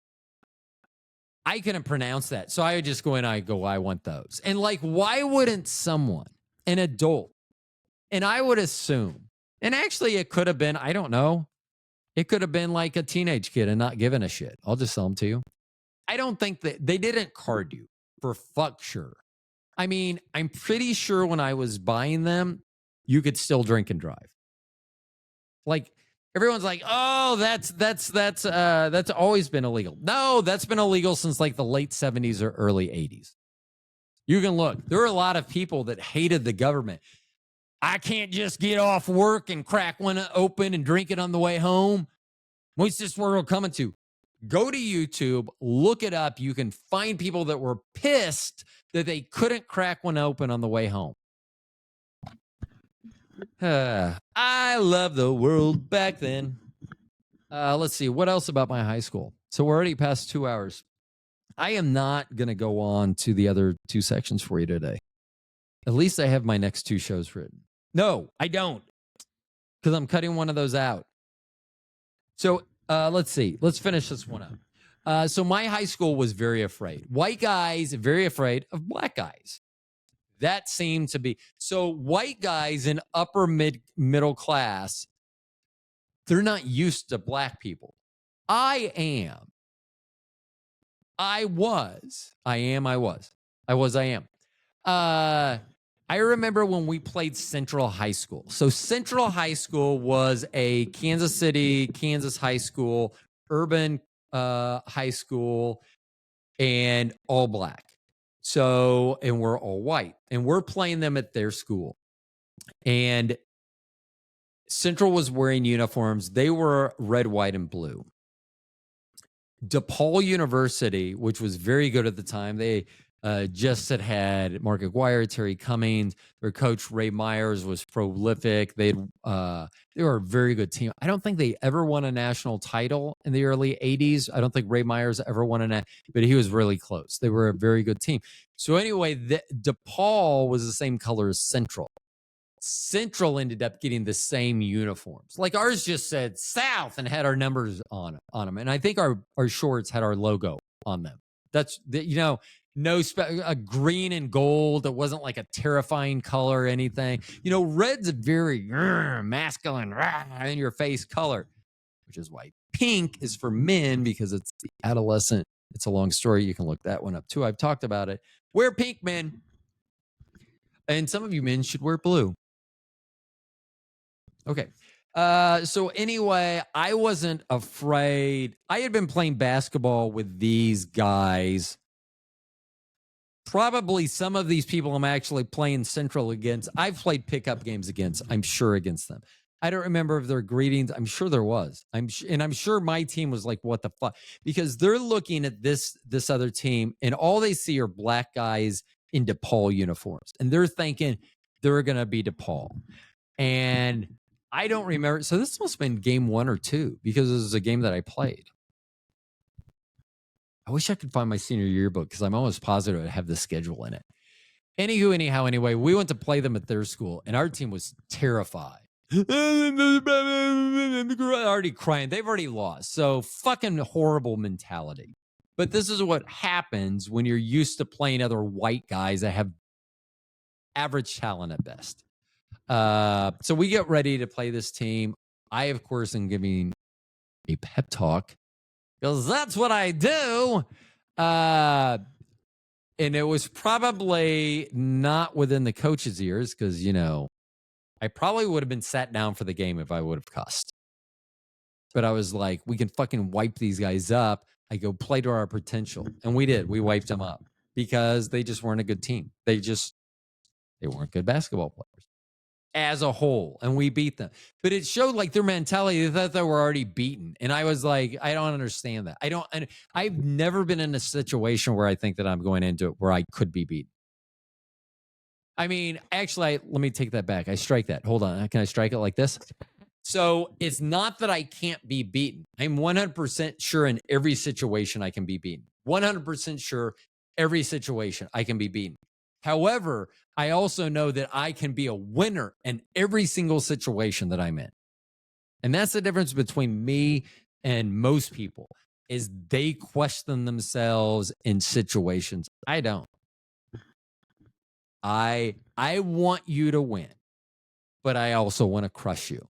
I couldn't pronounce that. So I would just go in, I want those. And like, why wouldn't someone, an adult, and I would assume, and actually it could have been, I don't know, it could have been like a teenage kid and not giving a shit. I'll just sell them to you. I don't think that they didn't card you for fuck sure. I mean, I'm pretty sure when I was buying them, you could still drink and drive. Like everyone's like, oh, that's always been illegal. No, that's been illegal since like the late 70s or early 80s. You can look. There are a lot of people that hated the government. I can't just get off work and crack one open and drink it on the way home. What's this world coming to? Go to YouTube, look it up. You can find people that were pissed that they couldn't crack one open on the way home. I love the world back then. Let's see. What else about my high school? So we're already past 2 hours. I am not going to go on to the other two sections for you today. At least I have my next two shows written. No, I don't. Because I'm cutting one of those out. So let's see. Let's finish this one up. So my high school was very afraid. White guys very afraid of black guys. That seemed to be. So white guys in upper middle class, they're not used to black people. I am. I remember when we played Central High School. So Central High School was a Kansas City, Kansas high school, urban high school, and all black. So, and we're all white, and we're playing them at their school. And Central was wearing uniforms. They were red, white, and blue. DePaul University, which was very good at the time, they just had Mark Aguirre, Terry Cummings. Their coach Ray Myers was prolific. They were a very good team. I don't think they ever won a national title in the early 80s. I don't think Ray Myers ever won but he was really close. They were a very good team. So anyway, DePaul was the same color as Central. Central ended up getting the same uniforms. Like ours just said South and had our numbers on them. And I think our shorts had our logo on them. That's, a green and gold. It wasn't like a terrifying color or anything. Red's a very masculine, in your face color, which is white. Pink is for men because it's the adolescent. It's a long story. You can look that one up too. I've talked about it. Wear pink, men. And some of you men should wear blue. Okay. So anyway, I wasn't afraid. I had been playing basketball with these guys. Probably some of these people I'm actually playing Central against. I've played pickup games against, I'm sure, against them. I don't remember if there were greetings. I'm sure there was. I'm sure my team was like, what the fuck? Because they're looking at this other team and all they see are black guys in DePaul uniforms. And they're thinking they're going to be DePaul. And I don't remember. So this must have been game 1 or 2 because it was a game that I played. I wish I could find my senior yearbook because I'm almost positive I have the schedule in it. Anyway, we went to play them at their school, and our team was terrified. Already crying. They've already lost. So fucking horrible mentality. But this is what happens when you're used to playing other white guys that have average talent at best. So we get ready to play this team. I, of course, am giving a pep talk because that's what I do. And it was probably not within the coach's ears because, I probably would have been sat down for the game if I would have cussed. But I was like, we can fucking wipe these guys up. I go play to our potential. And we did. We wiped them up because they just weren't a good team. They weren't good basketball players as a whole. And we beat them. But it showed like their mentality. They thought they were already beaten. And I was like, I don't understand that. I've never been in a situation where I think that I'm going into it where I could be beaten. I mean, actually, let me take that back. I strike that. Hold on. Can I strike it like this? So it's not that I can't be beaten. I'm 100% sure in every situation I can be beaten. 100% sure every situation I can be beaten. However, I also know that I can be a winner in every single situation that I'm in. And that's the difference between me and most people is they question themselves in situations. I don't. I want you to win, but I also want to crush you.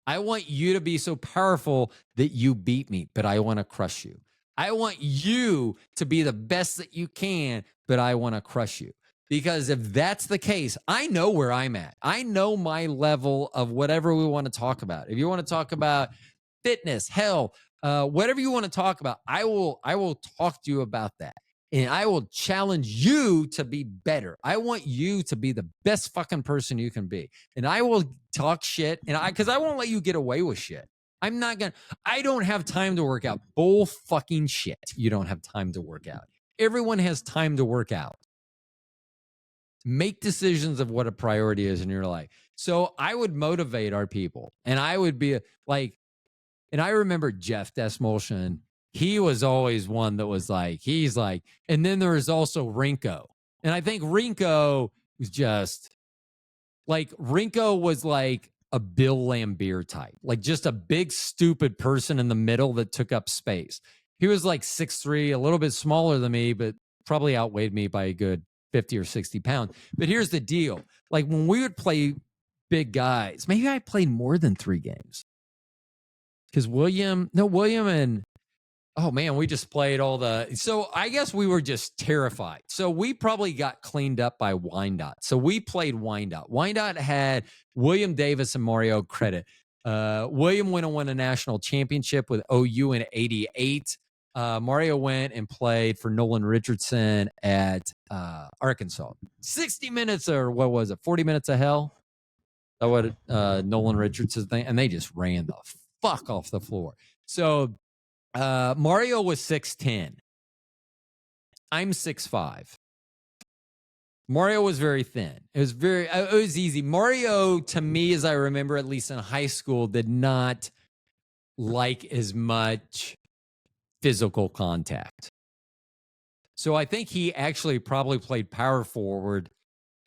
I want you to be so powerful that you beat me, but I want to crush you. I want you to be the best that you can, but I want to crush you. Because if that's the case, I know where I'm at. I know my level of whatever we want to talk about. If you want to talk about fitness, health, whatever you want to talk about, I will talk to you about that. And I will challenge you to be better. I want you to be the best fucking person you can be. And I will talk shit. And because I won't let you get away with shit. I don't have time to work out. Bull fucking shit. You don't have time to work out. Everyone has time to work out. Make decisions of what a priority is in your life. So I would motivate our people. And I would be like, and I remember Jeff Desmolshan. He was always one that was like, and then there was also Rinko. And I think Rinko was just like, Rinko was like a Bill Laimbeer type, like just a big, stupid person in the middle that took up space. He was like 6'3", a little bit smaller than me, but probably outweighed me by a good 50 or 60 pounds. But here's the deal. Like when we would play big guys, maybe I played more than 3 games. Because William and oh man, we just played so I guess we were just terrified. So we probably got cleaned up by Wyandotte. So we played Wyandotte. Wyandotte had William Davis and Mario Credit. William went and won a national championship with OU in '88. Mario went and played for Nolan Richardson at Arkansas. 60 minutes or what was it? 40 minutes of hell? That what Nolan Richardson thing? And they just ran the fuck off the floor. So Mario was 6'10". I'm 6'5". Mario was very thin. It was easy. Mario, to me, as I remember, at least in high school, did not like as much physical contact. So I think he actually probably played power forward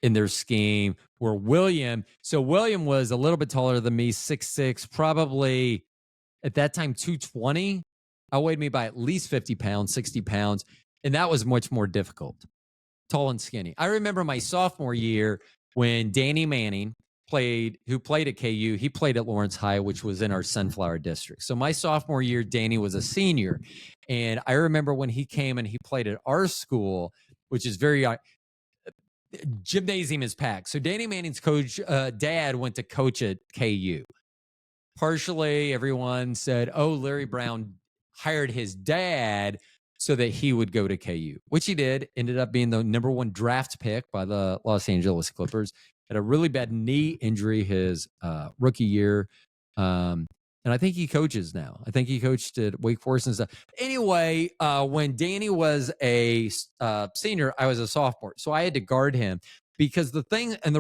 in their scheme where William was a little bit taller than me, 6'6", probably at that time 220. Outweighed me by at least 50 pounds, 60 pounds. And that was much more difficult. Tall and skinny. I remember my sophomore year when Danny Manning who played at KU, he played at Lawrence High, which was in our Sunflower District. So my sophomore year, Danny was a senior. And I remember when he came and he played at our school, which is gymnasium is packed. So Danny Manning's dad went to coach at KU. Partially, everyone said, oh, Larry Brown hired his dad so that he would go to KU, which he did. Ended up being the number 1 draft pick by the Los Angeles Clippers. Had a really bad knee injury his rookie year. And I think he coaches now. I think he coached at Wake Forest and stuff. Anyway, when Danny was a senior, I was a sophomore. So I had to guard him because the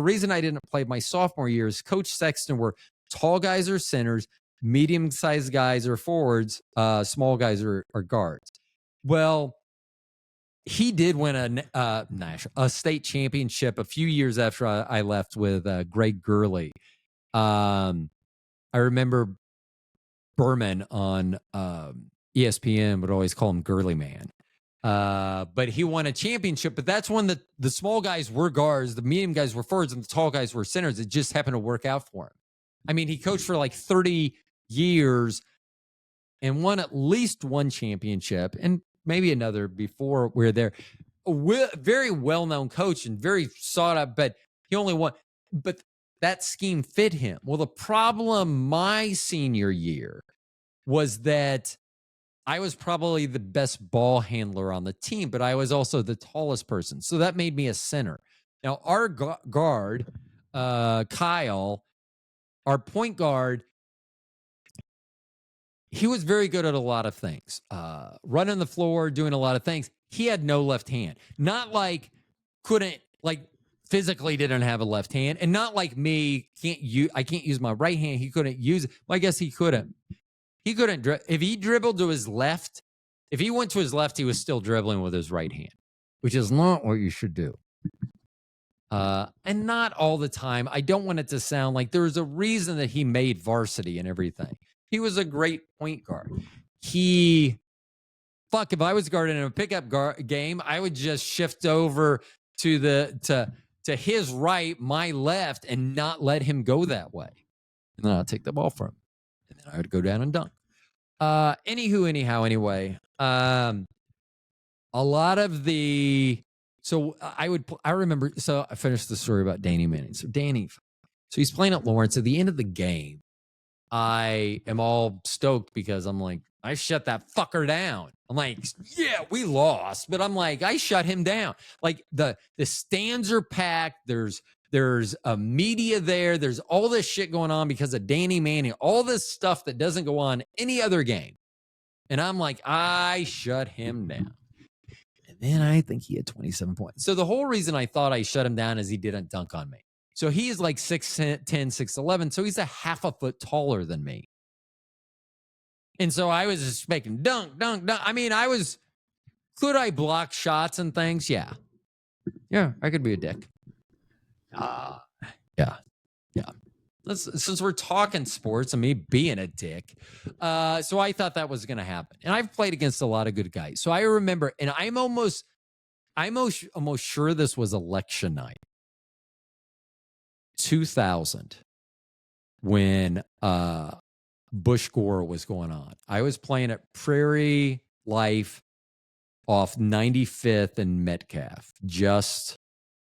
reason I didn't play my sophomore year is Coach Sexton were tall guys are centers, medium-sized guys are forwards, small guys are guards. Well, he did win a state championship a few years after I left with Greg Gurley. I remember Berman on ESPN would always call him Gurley Man. But he won a championship. But that's when the small guys were guards, the medium guys were forwards, and the tall guys were centers. It just happened to work out for him. I mean, he coached for like 30 years and won at least one championship and maybe another before we're there. A very well-known coach and very sought out, but he only won. But that scheme fit him. Well, the problem my senior year was that I was probably the best ball handler on the team, but I was also the tallest person. So that made me a center. Now, our guard, Kyle, our point guard, he was very good at a lot of things. Running the floor, doing a lot of things. He had no left hand. Not like physically didn't have a left hand, and not like me, I can't use my right hand. He couldn't use it. Well, I guess he couldn't. He couldn't. If he dribbled to his left, if he went to his left, he was still dribbling with his right hand, which is not what you should do. And not all the time. I don't want it to sound like there's a reason that he made varsity and everything. He was a great point guard. If I was guarding in a pickup game, I would just shift over to his right, my left, and not let him go that way. And then I'd take the ball from him. And then I would go down and dunk. Anyway, a lot of I remember, I finished the story about Danny Manning. So he's playing at Lawrence. At the end of the game, I am all stoked because I'm like, I shut that fucker down. I'm like, yeah, we lost, but I'm like, I shut him down. Like the stands are packed. There's a media there. There's all this shit going on because of Danny Manning, all this stuff that doesn't go on any other game. And I'm like, I shut him down. And then I think he had 27 points. So the whole reason I thought I shut him down is he didn't dunk on me. So he is like 6'10", 6'11". So he's a half a foot taller than me. And so I was just making dunk. I mean, could I block shots and things? Yeah. Yeah, I could be a dick. Yeah. Since we're talking sports and me being a dick. So I thought that was going to happen. And I've played against a lot of good guys. So I remember, and I'm almost sure this was election night. 2000, when Bush Gore was going on. I was playing at Prairie Life off 95th and Metcalf, just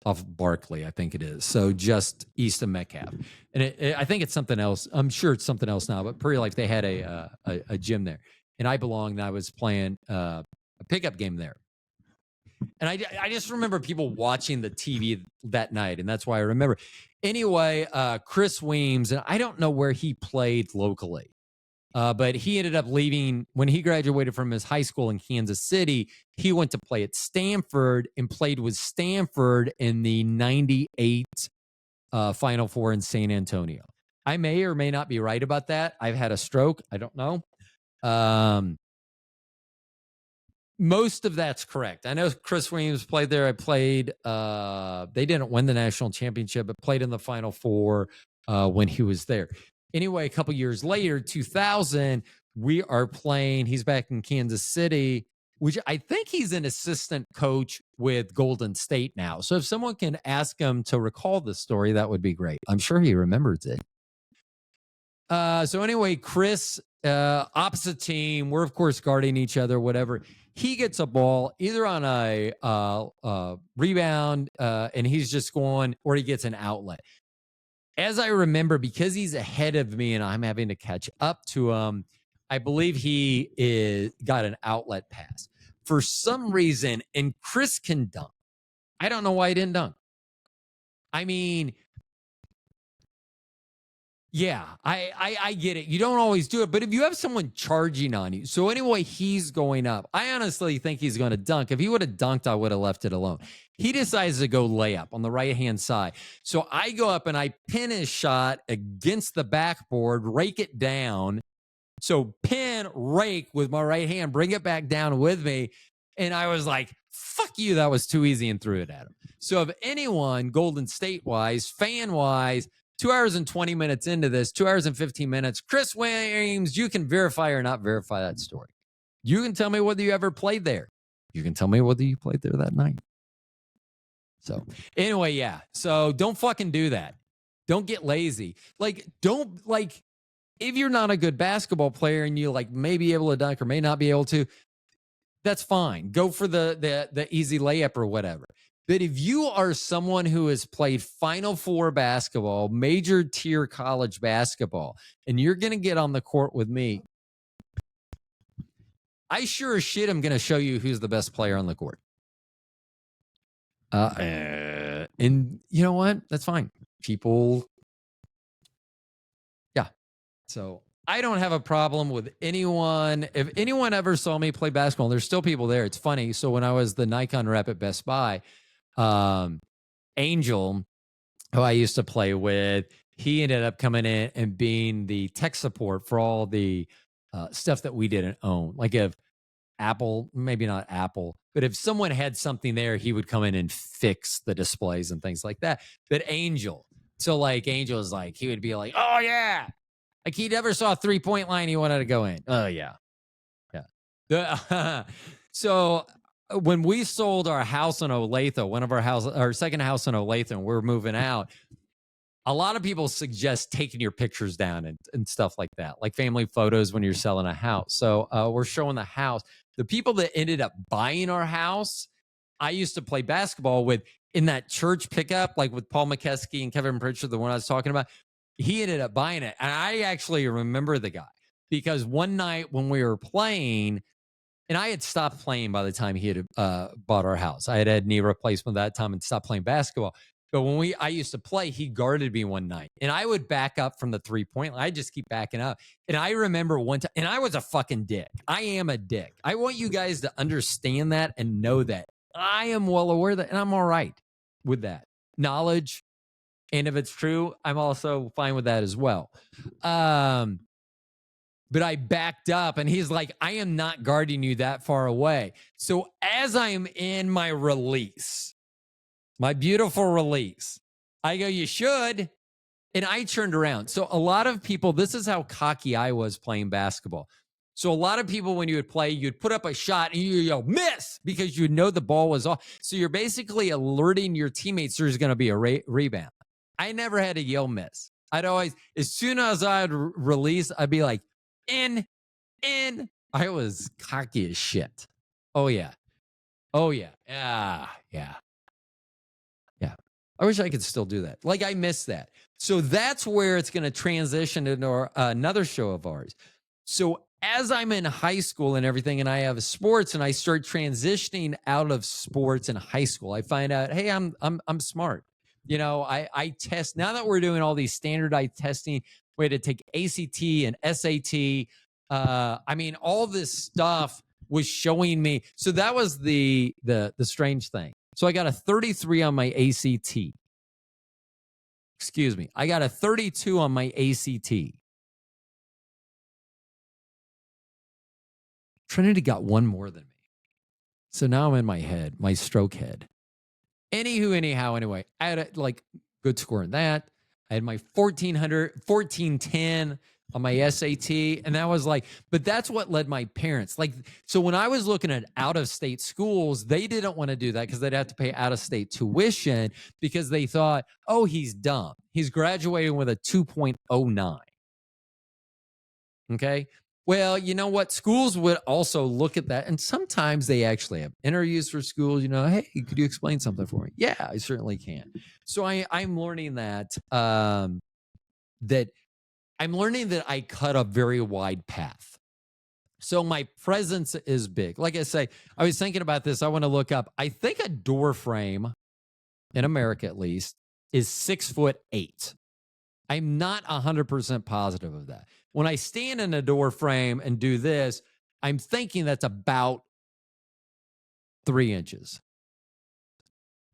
off Barkley, I think it is. So just east of Metcalf. And I think it's something else. I'm sure it's something else now, but Prairie Life, they had a gym there. And I belonged, and I was playing a pickup game there. And I just remember people watching the TV that night, and that's why I remember. Anyway, Chris Weems, and I don't know where he played locally, but he ended up leaving when he graduated from his high school in Kansas City. He went to play at Stanford and played with Stanford in the 98 Final Four in San Antonio. I may or may not be right about that. I've had a stroke. I don't know. Most of that's correct. I know Chris Williams played there. I played. They didn't win the national championship, but played in the Final Four when he was there. Anyway, a couple years later, 2000, we are playing. He's back in Kansas City, which I think he's an assistant coach with Golden State now. So if someone can ask him to recall this story, that would be great. I'm sure he remembers it. So anyway, Chris, opposite team. We're, of course, guarding each other, whatever. He gets a ball either on a rebound, and he's just going, or he gets an outlet. As I remember, because he's ahead of me and I'm having to catch up to him, I believe he got an outlet pass. For some reason, and Chris can dunk. I don't know why he didn't dunk. I mean, yeah, I get it. You don't always do it, but if you have someone charging on you. So anyway, he's going up. I honestly think he's going to dunk. If he would have dunked, I would have left it alone. He decides to go layup on the right-hand side. So I go up and I pin his shot against the backboard, rake it down. So pin, rake with my right hand, bring it back down with me. And I was like, fuck you, that was too easy, and threw it at him. So if anyone, Golden State wise, fan wise, 2 hours and 20 minutes into this, 2 hours and 15 minutes, Chris Williams, you can verify or not verify that story. You can tell me whether you ever played there. You can tell me whether you played there that night. So anyway, yeah. So don't fucking do that. Don't get lazy. Like, don't, like, if you're not a good basketball player and you like may be able to dunk or may not be able to, that's fine. Go for the easy layup or whatever. But if you are someone who has played Final Four basketball, major tier college basketball, and you're going to get on the court with me, I sure as shit am going to show you who's the best player on the court. And you know what? That's fine. People, yeah. So I don't have a problem with anyone. If anyone ever saw me play basketball, and there's still people there. It's funny. So when I was the Nikon rep at Best Buy, Angel, who I used to play with, he ended up coming in and being the tech support for all the stuff that we didn't own. Like if Apple, maybe not Apple, but if someone had something there, he would come in and fix the displays and things like that. But Angel, so like Angel is like, he would be like, oh yeah. Like he never saw a 3-point line he wanted to go in. Oh yeah. Yeah. So when we sold our house in Olathe, our second house in Olathe, and we're moving out, a lot of people suggest taking your pictures down and stuff like that, like family photos when you're selling a house. So we're showing the house. The people that ended up buying our house, I used to play basketball with in that church pickup, like with Paul McKeskey and Kevin Pritchard, the one I was talking about. He ended up buying it. And I actually remember the guy because one night when we were playing, and I had stopped playing by the time he had bought our house. I had knee replacement that time and stopped playing basketball. But when I used to play, he guarded me one night, and I would back up from the 3-point line. I just keep backing up. And I remember one time, and I was a fucking dick. I am a dick. I want you guys to understand that and know that I am well aware of that, and I'm all right with that knowledge. And if it's true, I'm also fine with that as well. But I backed up, and he's like, I am not guarding you that far away. So as I am in my release, my beautiful release, I go, you should. And I turned around. So a lot of people, this is how cocky I was playing basketball. So a lot of people, when you would play, you'd put up a shot and you go, miss, because you know the ball was off. So you're basically alerting your teammates there's going to be a rebound. I never had to yell miss. I'd always, as soon as I'd release, I'd be like, in. I was cocky as shit. Oh, yeah. Yeah. I wish I could still do that. Like, I miss that. So that's where it's going to transition into another show of ours. So as I'm in high school and everything, and I have sports, and I start transitioning out of sports in high school, I find out, hey, I'm smart. You know, I test now that we're doing all these standardized testing. We had to take ACT and SAT. I mean, all this stuff was showing me. So that was the strange thing. So I got a 33 on my ACT. Excuse me. I got a 32 on my ACT. Trinity got one more than me. So now I'm in my head, my stroke head. Anyway, I had a good score in that. I had my 1410 on my SAT. And that was like, but that's what led my parents. Like, so when I was looking at out of state schools, they didn't want to do that because they'd have to pay out of state tuition because they thought, oh, he's dumb. He's graduating with a 2.09. Okay. Well, you know what? Schools would also look at that. And sometimes they actually have interviews for schools, you know, hey, could you explain something for me? Yeah, I certainly can. So I'm learning that, that I cut a very wide path. So my presence is big. Like I say, I was thinking about this. I want to look up. I think a door frame in America, at least, is 6'8". I'm not 100% positive of that. When I stand in a door frame and do this, I'm thinking that's about 3 inches.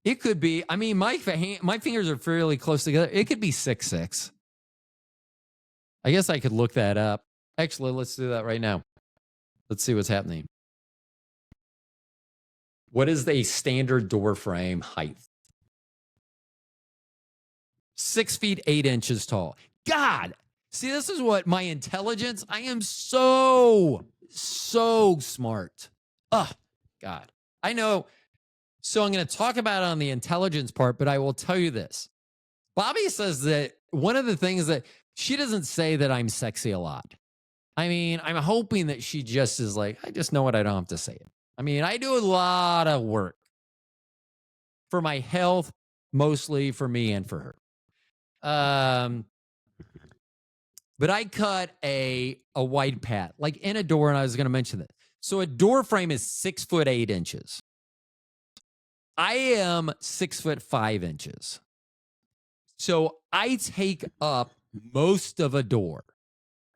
It could be, I mean, my fingers are fairly close together. It could be 6'6". I guess I could look that up. Actually, let's do that right now. Let's see what's happening. What is the standard door frame height? 6 feet 8 inches tall. God, see, this is what my intelligence. I am so smart. Oh, God. I know. So I'm going to talk about it on the intelligence part, but I will tell you this. Bobby says that one of the things that she doesn't say that I'm sexy a lot. I mean, I'm hoping that she just is like, I just know what I don't have to say it. I mean, I do a lot of work for my health, mostly for me and for her. But I cut a wide path, like in a door, and I was going to mention that. So a door frame is 6 foot 8 inches. I am 6 foot 5 inches. So I take up most of a door.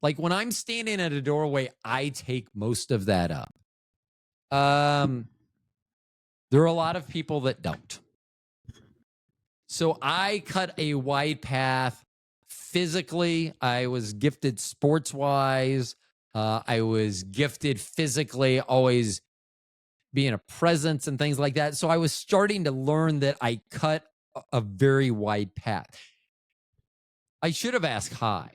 Like when I'm standing at a doorway, I take most of that up. There are a lot of people that don't. So I cut a wide path physically. I was gifted sports-wise. I was gifted physically, always being a presence and things like that. So I was starting to learn that I cut a very wide path. I should have asked Hi.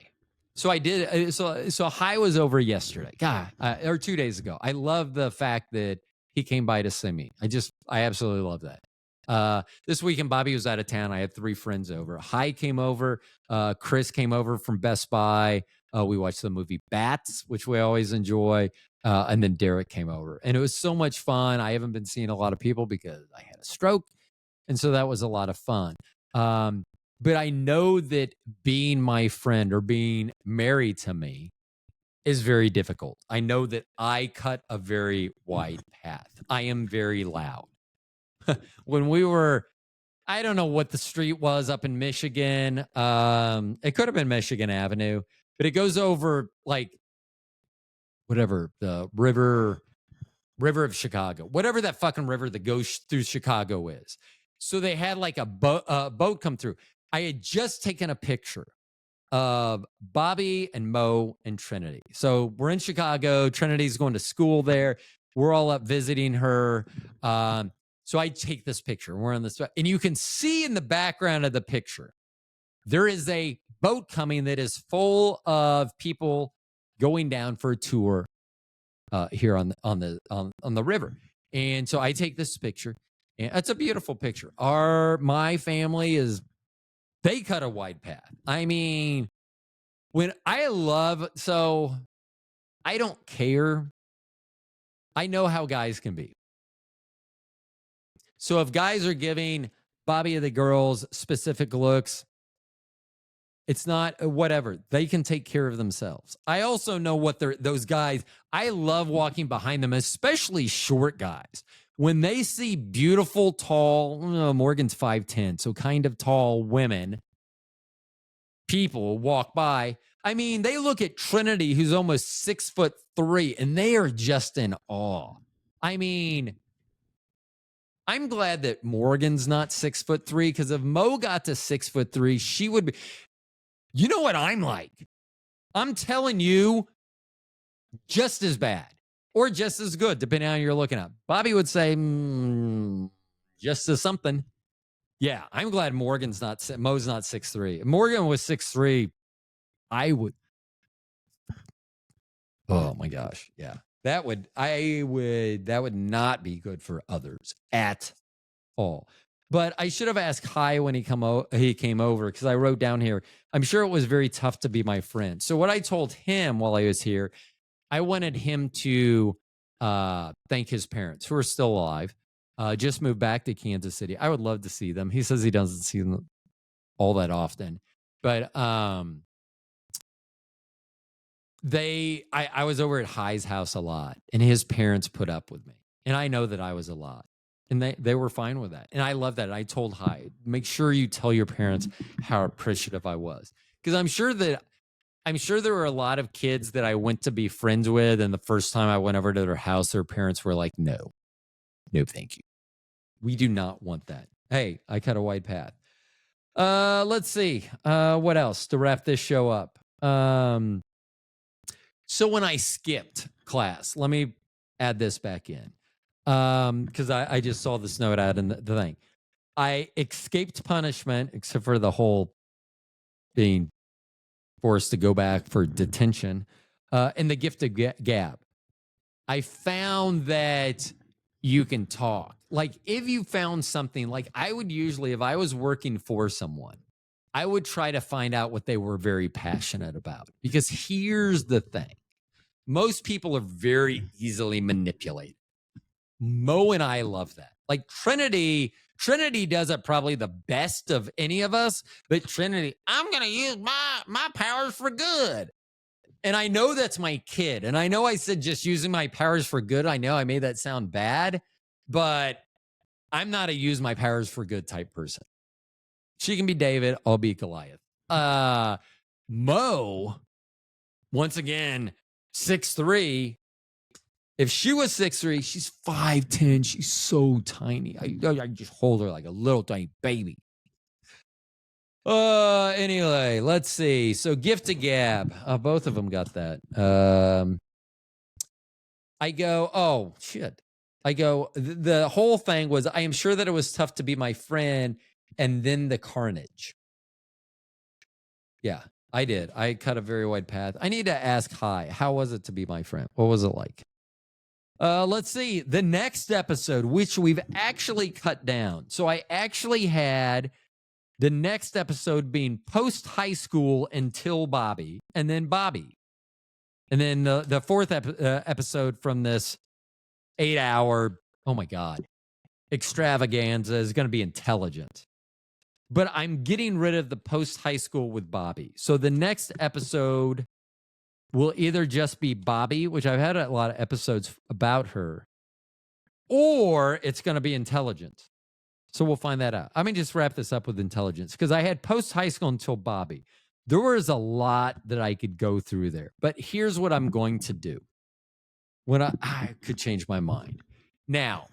So I did. So Hi was over yesterday, God, or 2 days ago. I love the fact that he came by to see me. I absolutely love that. This weekend, Bobby was out of town. I had 3 friends over. Hi came over. Chris came over from Best Buy. We watched the movie Bats, which we always enjoy. And then Derek came over. And it was so much fun. I haven't been seeing a lot of people because I had a stroke. And so that was a lot of fun. But I know that being my friend or being married to me is very difficult. I know that I cut a very wide path. I am very loud. When we were, I don't know what the street was up in Michigan. It could have been Michigan Avenue, but it goes over like whatever the river of Chicago, whatever that fucking river that goes through Chicago is. So they had like a boat come through. I had just taken a picture of Bobby and Mo and Trinity. So we're in Chicago. Trinity's going to school there. We're all up visiting her. So I take this picture. We're on this, and you can see in the background of the picture, there is a boat coming that is full of people going down for a tour here on the river. And so I take this picture, and it's a beautiful picture. My family they cut a wide path. I mean, I don't care. I know how guys can be. So if guys are giving Bobby or the girls specific looks, it's not whatever. They can take care of themselves. I also know what those guys, I love walking behind them, especially short guys. When they see beautiful, tall, Morgan's 5'10", so kind of tall people walk by. I mean, they look at Trinity, who's almost 6'3", and they are just in awe. I mean, I'm glad that Morgan's not 6'3", because if Mo got to 6'3", she would be. You know what I'm like? I'm telling you, just as bad or just as good, depending on who you're looking at. Bobby would say, just as something. Yeah, I'm glad Mo's not 6'3". If Morgan was 6'3", I would. Oh my gosh, yeah, that would not be good for others at all. But I should have asked Hi when he came over, because I wrote down here, I'm sure it was very tough to be my friend. So what I told him while I was here, I wanted him to thank his parents, who are still alive, just moved back to Kansas City. I would love to see them. He says he doesn't see them all that often. But I was over at Hi's house a lot, and his parents put up with me. And I know that I was a lot. And they were fine with that. And I love that. And I told Hi, make sure you tell your parents how appreciative I was. Because I'm sure there were a lot of kids that I went to be friends with. And the first time I went over to their house, their parents were like, no, thank you. We do not want that. Hey, I cut a wide path. Let's see. What else to wrap this show up? So when I skipped class, let me add this back in. Because I just saw this note out in the thing. I escaped punishment, except for the whole being forced to go back for detention, in the gift of gab. I found that you can talk. Like if you found something, like I would usually, if I was working for someone, I would try to find out what they were very passionate about. Because here's the thing. Most people are very easily manipulated. Mo and I love that. Like Trinity does it probably the best of any of us, but Trinity, I'm going to use my powers for good. And I know that's my kid. And I know I said just using my powers for good. I know I made that sound bad, but I'm not a use my powers for good type person. She can be David, I'll be Goliath. Mo, once again, 6'3". If she was 6'3", she's 5'10". She's so tiny. I just hold her like a little tiny baby. Anyway, let's see. So gift to gab. Both of them got that. I go, oh shit. I go, the whole thing was, I am sure that it was tough to be my friend, and then the carnage. Yeah, I did. I cut a very wide path. I need to ask Hi, how was it to be my friend? What was it like? Let's see. The next episode, which we've actually cut down. So I actually had the next episode being post high school until Bobby, and then Bobby. And then the fourth episode from this 8-hour, oh my God, extravaganza is going to be intelligent. But I'm getting rid of the post high school with Bobby. So the next episode will either just be Bobby, which I've had a lot of episodes about her, or it's going to be intelligent. So we'll find that out. I mean, just wrap this up with intelligence, because I had post high school until Bobby. There was a lot that I could go through there. But here's what I'm going to do when I could change my mind. Now,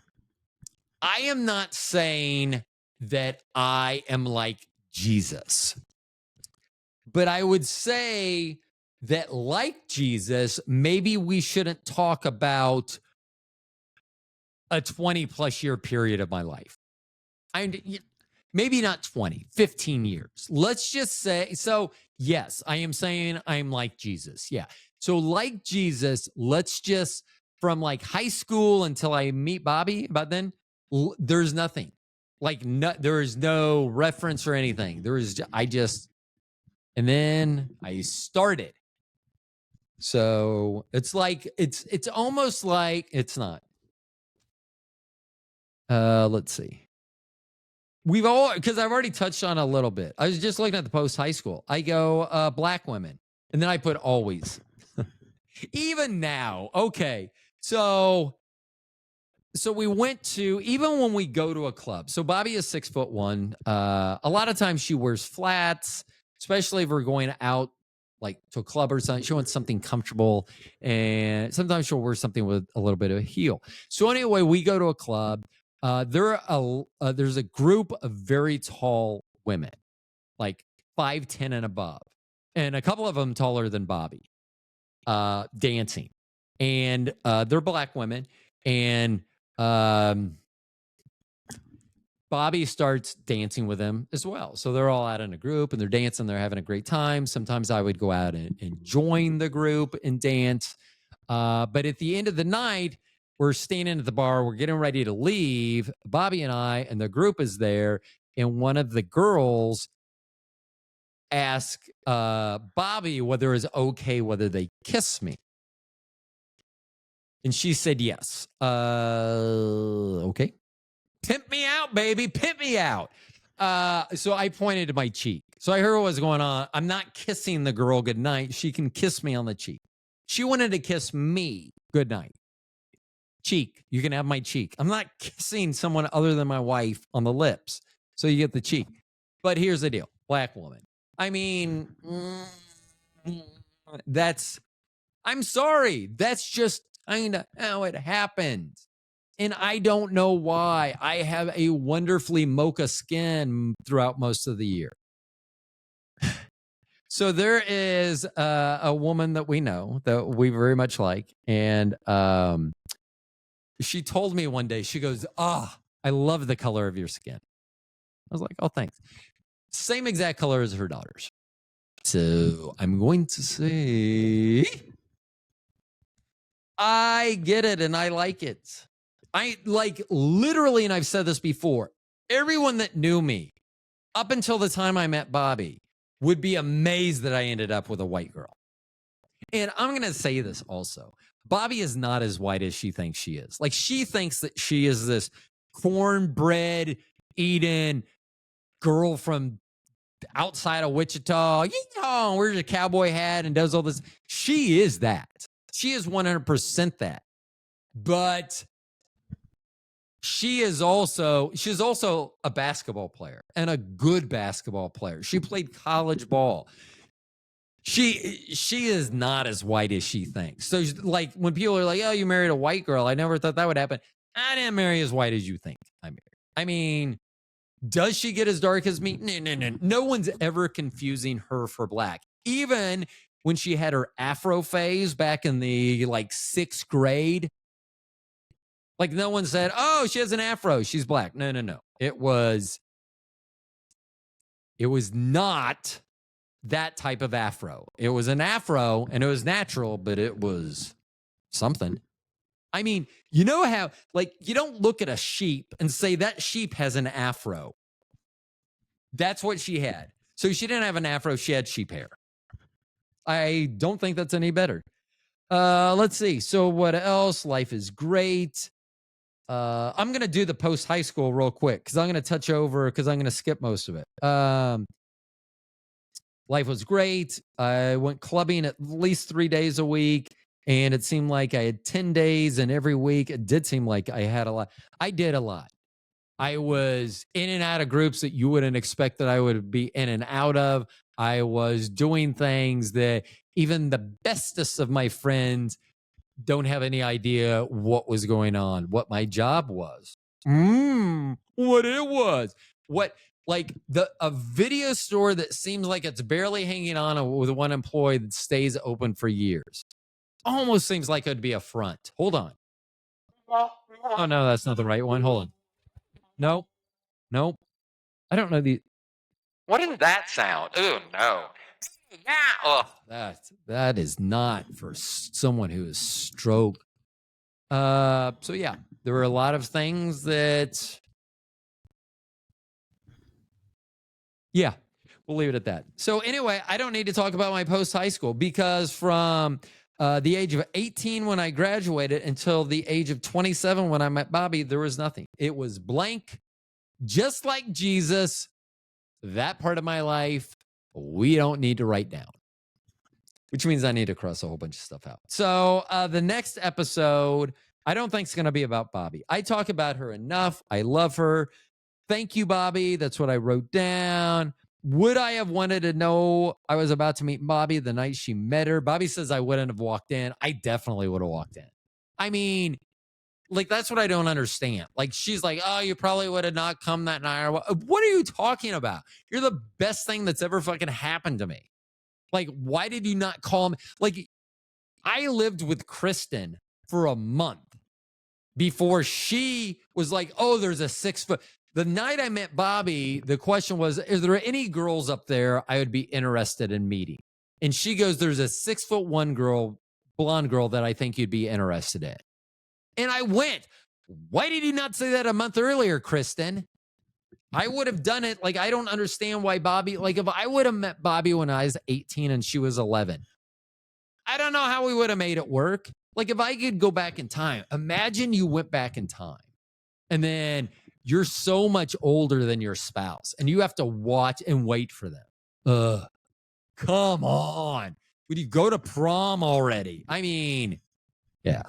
I am not saying that I am like Jesus, but I would say that, like Jesus, maybe we shouldn't talk about a 20 plus year period of my life. Maybe not 20, 15 years. Let's just say, so yes, I am saying I'm like Jesus. Yeah. So like Jesus, let's just, from like high school until I meet Bobby, about then, there's nothing. Like there is no reference or anything. And then I started. So it's like, it's almost like, it's not. Let's see. Because I've already touched on a little bit. I was just looking at the post high school. I go, black women. And then I put always. Even now. Okay. So we went to, even when we go to a club. So Bobby is 6'1". A lot of times she wears flats, especially if we're going out like to a club or something. She wants something comfortable. And sometimes she'll wear something with a little bit of a heel. So anyway, we go to a club. There's a group of very tall women, like 5'10" and above, and a couple of them taller than Bobby, dancing, and they're black women. And Bobby starts dancing with them as well. So they're all out in a group and they're dancing. They're having a great time. Sometimes I would go out and join the group and dance. But at the end of the night, we're standing at the bar. We're getting ready to leave. Bobby and I, and the group is there. And one of the girls asked Bobby whether it's okay whether they kiss me. And she said yes. Okay. Pimp me out, baby. Pimp me out. So I pointed to my cheek. So I heard what was going on. I'm not kissing the girl goodnight. She can kiss me on the cheek. She wanted to kiss me goodnight. Cheek. You can have my cheek. I'm not kissing someone other than my wife on the lips. So you get the cheek. But here's the deal. Black woman. I mean, I'm sorry. That's just kind of how it happened. And I don't know why. I have a wonderfully mocha skin throughout most of the year. So there is a woman that we know that we very much like. And she told me one day, she goes, I love the color of your skin. I was like, oh, thanks. Same exact color as her daughter's. So I'm going to say I get it and I like it. I like literally, and I've said this before, everyone that knew me up until the time I met Bobby would be amazed that I ended up with a white girl. And I'm going to say this also. Bobby is not as white as she thinks she is. Like, she thinks that she is this cornbread eating girl from outside of Wichita. Wears a cowboy hat and does all this. She is that. She is 100% that. But she's also a basketball player and a good basketball player. She played college ball. She is not as white as she thinks. So like when people are like, oh, you married a white girl, I never thought that would happen. I didn't marry as white as you think I married. I mean, does she get as dark as me? No. No one's ever confusing her for black. Even when she had her afro phase back in the like 6th grade, like no one said, oh, she has an afro, she's black. No. It was not that type of afro. It was an afro and it was natural, but it was something. I mean, you know how, like, you don't look at a sheep and say that sheep has an afro. That's what she had. So she didn't have an afro, she had sheep hair. I don't think that's any better. Let's see. So what else? Life is great. I'm going to do the post high school real quick because I'm going to touch over because I'm going to skip most of it. Life was great. I went clubbing at least 3 days a week, and it seemed like I had 10 days, and every week it did seem like I had a lot. I did a lot. I was in and out of groups that you wouldn't expect that I would be in and out of. I was doing things that even the bestest of my friends don't have any idea what was going on, what my job was, what it was, like a video store that seems like it's barely hanging on with one employee that stays open for years. Almost seems like it'd be a front. Hold on. Oh, no, that's not the right one. Hold on. Nope. I don't know the. What is that sound? Oh, no. Yeah. Oh, that is not for someone who is stroke. So yeah, there were a lot of things that. Yeah, we'll leave it at that. So anyway, I don't need to talk about my post high school because from the age of 18 when I graduated until the age of 27 when I met Bobby, there was nothing. It was blank, just like Jesus. That part of my life, we don't need to write down, which means I need to cross a whole bunch of stuff out. So the next episode, I don't think it's going to be about Bobby. I talk about her enough. I love her. Thank you, Bobby. That's what I wrote down. Would I have wanted to know I was about to meet Bobby the night she met her? Bobby says I wouldn't have walked in. I definitely would have walked in. I mean, like, that's what I don't understand. Like, she's like, oh, you probably would have not come that night. What are you talking about? You're the best thing that's ever fucking happened to me. Like, why did you not call me? Like, I lived with Kristen for a month before she was like, oh, there's a 6 foot. The night I met Bobby, the question was, is there any girls up there I would be interested in meeting? And she goes, there's a 6'1" girl, blonde girl that I think you'd be interested in. And I went, why did you not say that a month earlier, Kristen? I would have done it. Like, I don't understand why Bobby, like, if I would have met Bobby when I was 18 and she was 11, I don't know how we would have made it work. Like, if I could go back in time, imagine you went back in time and then you're so much older than your spouse and you have to watch and wait for them. Come on. Would you go to prom already? I mean, yeah.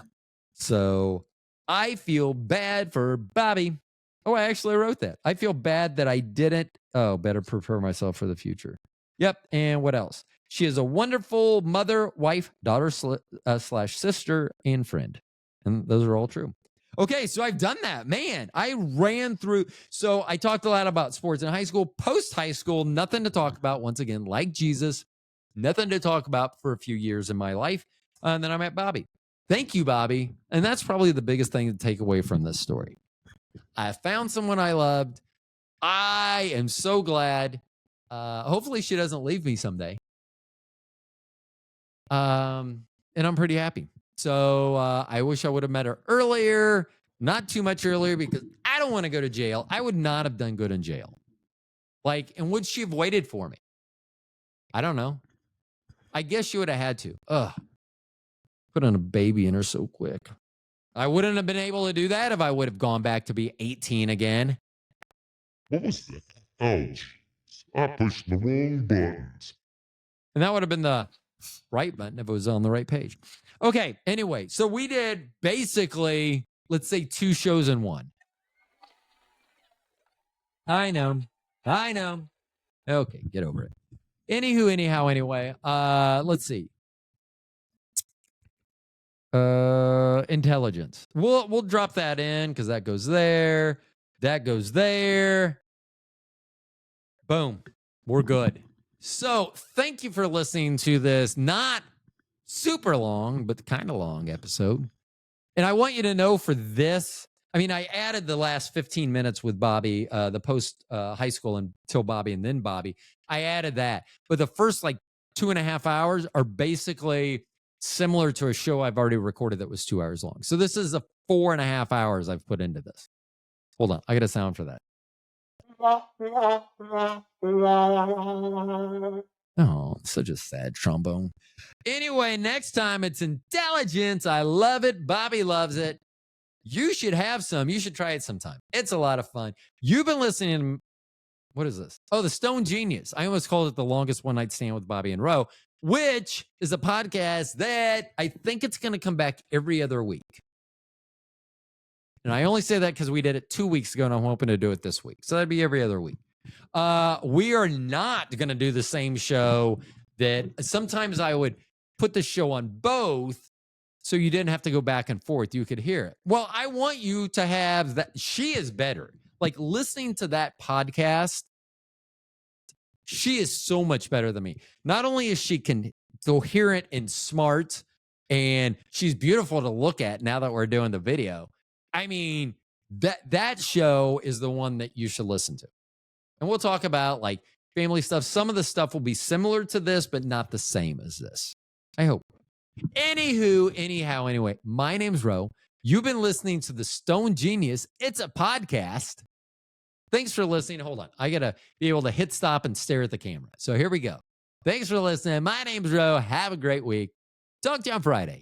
So I feel bad for Bobby. Oh, I actually wrote that. I feel bad that I didn't. Oh, better prepare myself for the future. Yep. And what else? She is a wonderful mother, wife, daughter, slash sister, and friend. And those are all true. Okay, so I've done that. Man, I ran through. So I talked a lot about sports in high school. Post high school, nothing to talk about. Once again, like Jesus, nothing to talk about for a few years in my life. And then I met Bobby. Thank you, Bobby. And that's probably the biggest thing to take away from this story. I found someone I loved. I am so glad. Hopefully she doesn't leave me someday. And I'm pretty happy. So I wish I would have met her earlier, not too much earlier, because I don't want to go to jail. I would not have done good in jail. Like, and would she have waited for me? I don't know. I guess she would have had to. Put on a baby in her so quick. I wouldn't have been able to do that if I would have gone back to be 18 again. What was that? Ouch. I pushed the wrong buttons. And that would have been the right button if it was on the right page. Okay, anyway, so we did basically, let's say 2 shows in one. I know. Okay, get over it. Anywho, anyhow, anyway, let's see. Intelligence. We'll drop that in because that goes there. That goes there. Boom. We're good. So thank you for listening to this not super long, but kind of long episode. And I want you to know for this, I mean, I added the last 15 minutes with Bobby, the post high school until Bobby and then Bobby. I added that. But the first like 2.5 hours are basically similar to a show I've already recorded that was 2 hours long. So this is a 4.5 hours I've put into this. Hold on. I got a sound for that. Oh, such a sad trombone. Anyway, next time it's intelligence. I love it. Bobby loves it. You should have some. You should try it sometime. It's a lot of fun. You've been listening. What is this? Oh, the Stone Genius. I almost called it the longest one night stand with Bobby and Roe, which is a podcast that I think it's going to come back every other week. And I only say that because we did it 2 weeks ago and I'm hoping to do it this week. So that'd be every other week. We are not going to do the same show that sometimes I would put the show on both so you didn't have to go back and forth. You could hear it. Well, I want you to have that. She is better. Like listening to that podcast, she is so much better than me. Not only is she coherent and smart, and she's beautiful to look at now that we're doing the video. I mean, that show is the one that you should listen to. And we'll talk about like family stuff. Some of the stuff will be similar to this, but not the same as this. I hope. Anywho, anyhow, anyway, my name's Ro. You've been listening to the Stone Genius. It's a podcast. Thanks for listening. Hold on. I got to be able to hit stop and stare at the camera. So here we go. Thanks for listening. My name's Ro. Have a great week. Talk to you on Friday.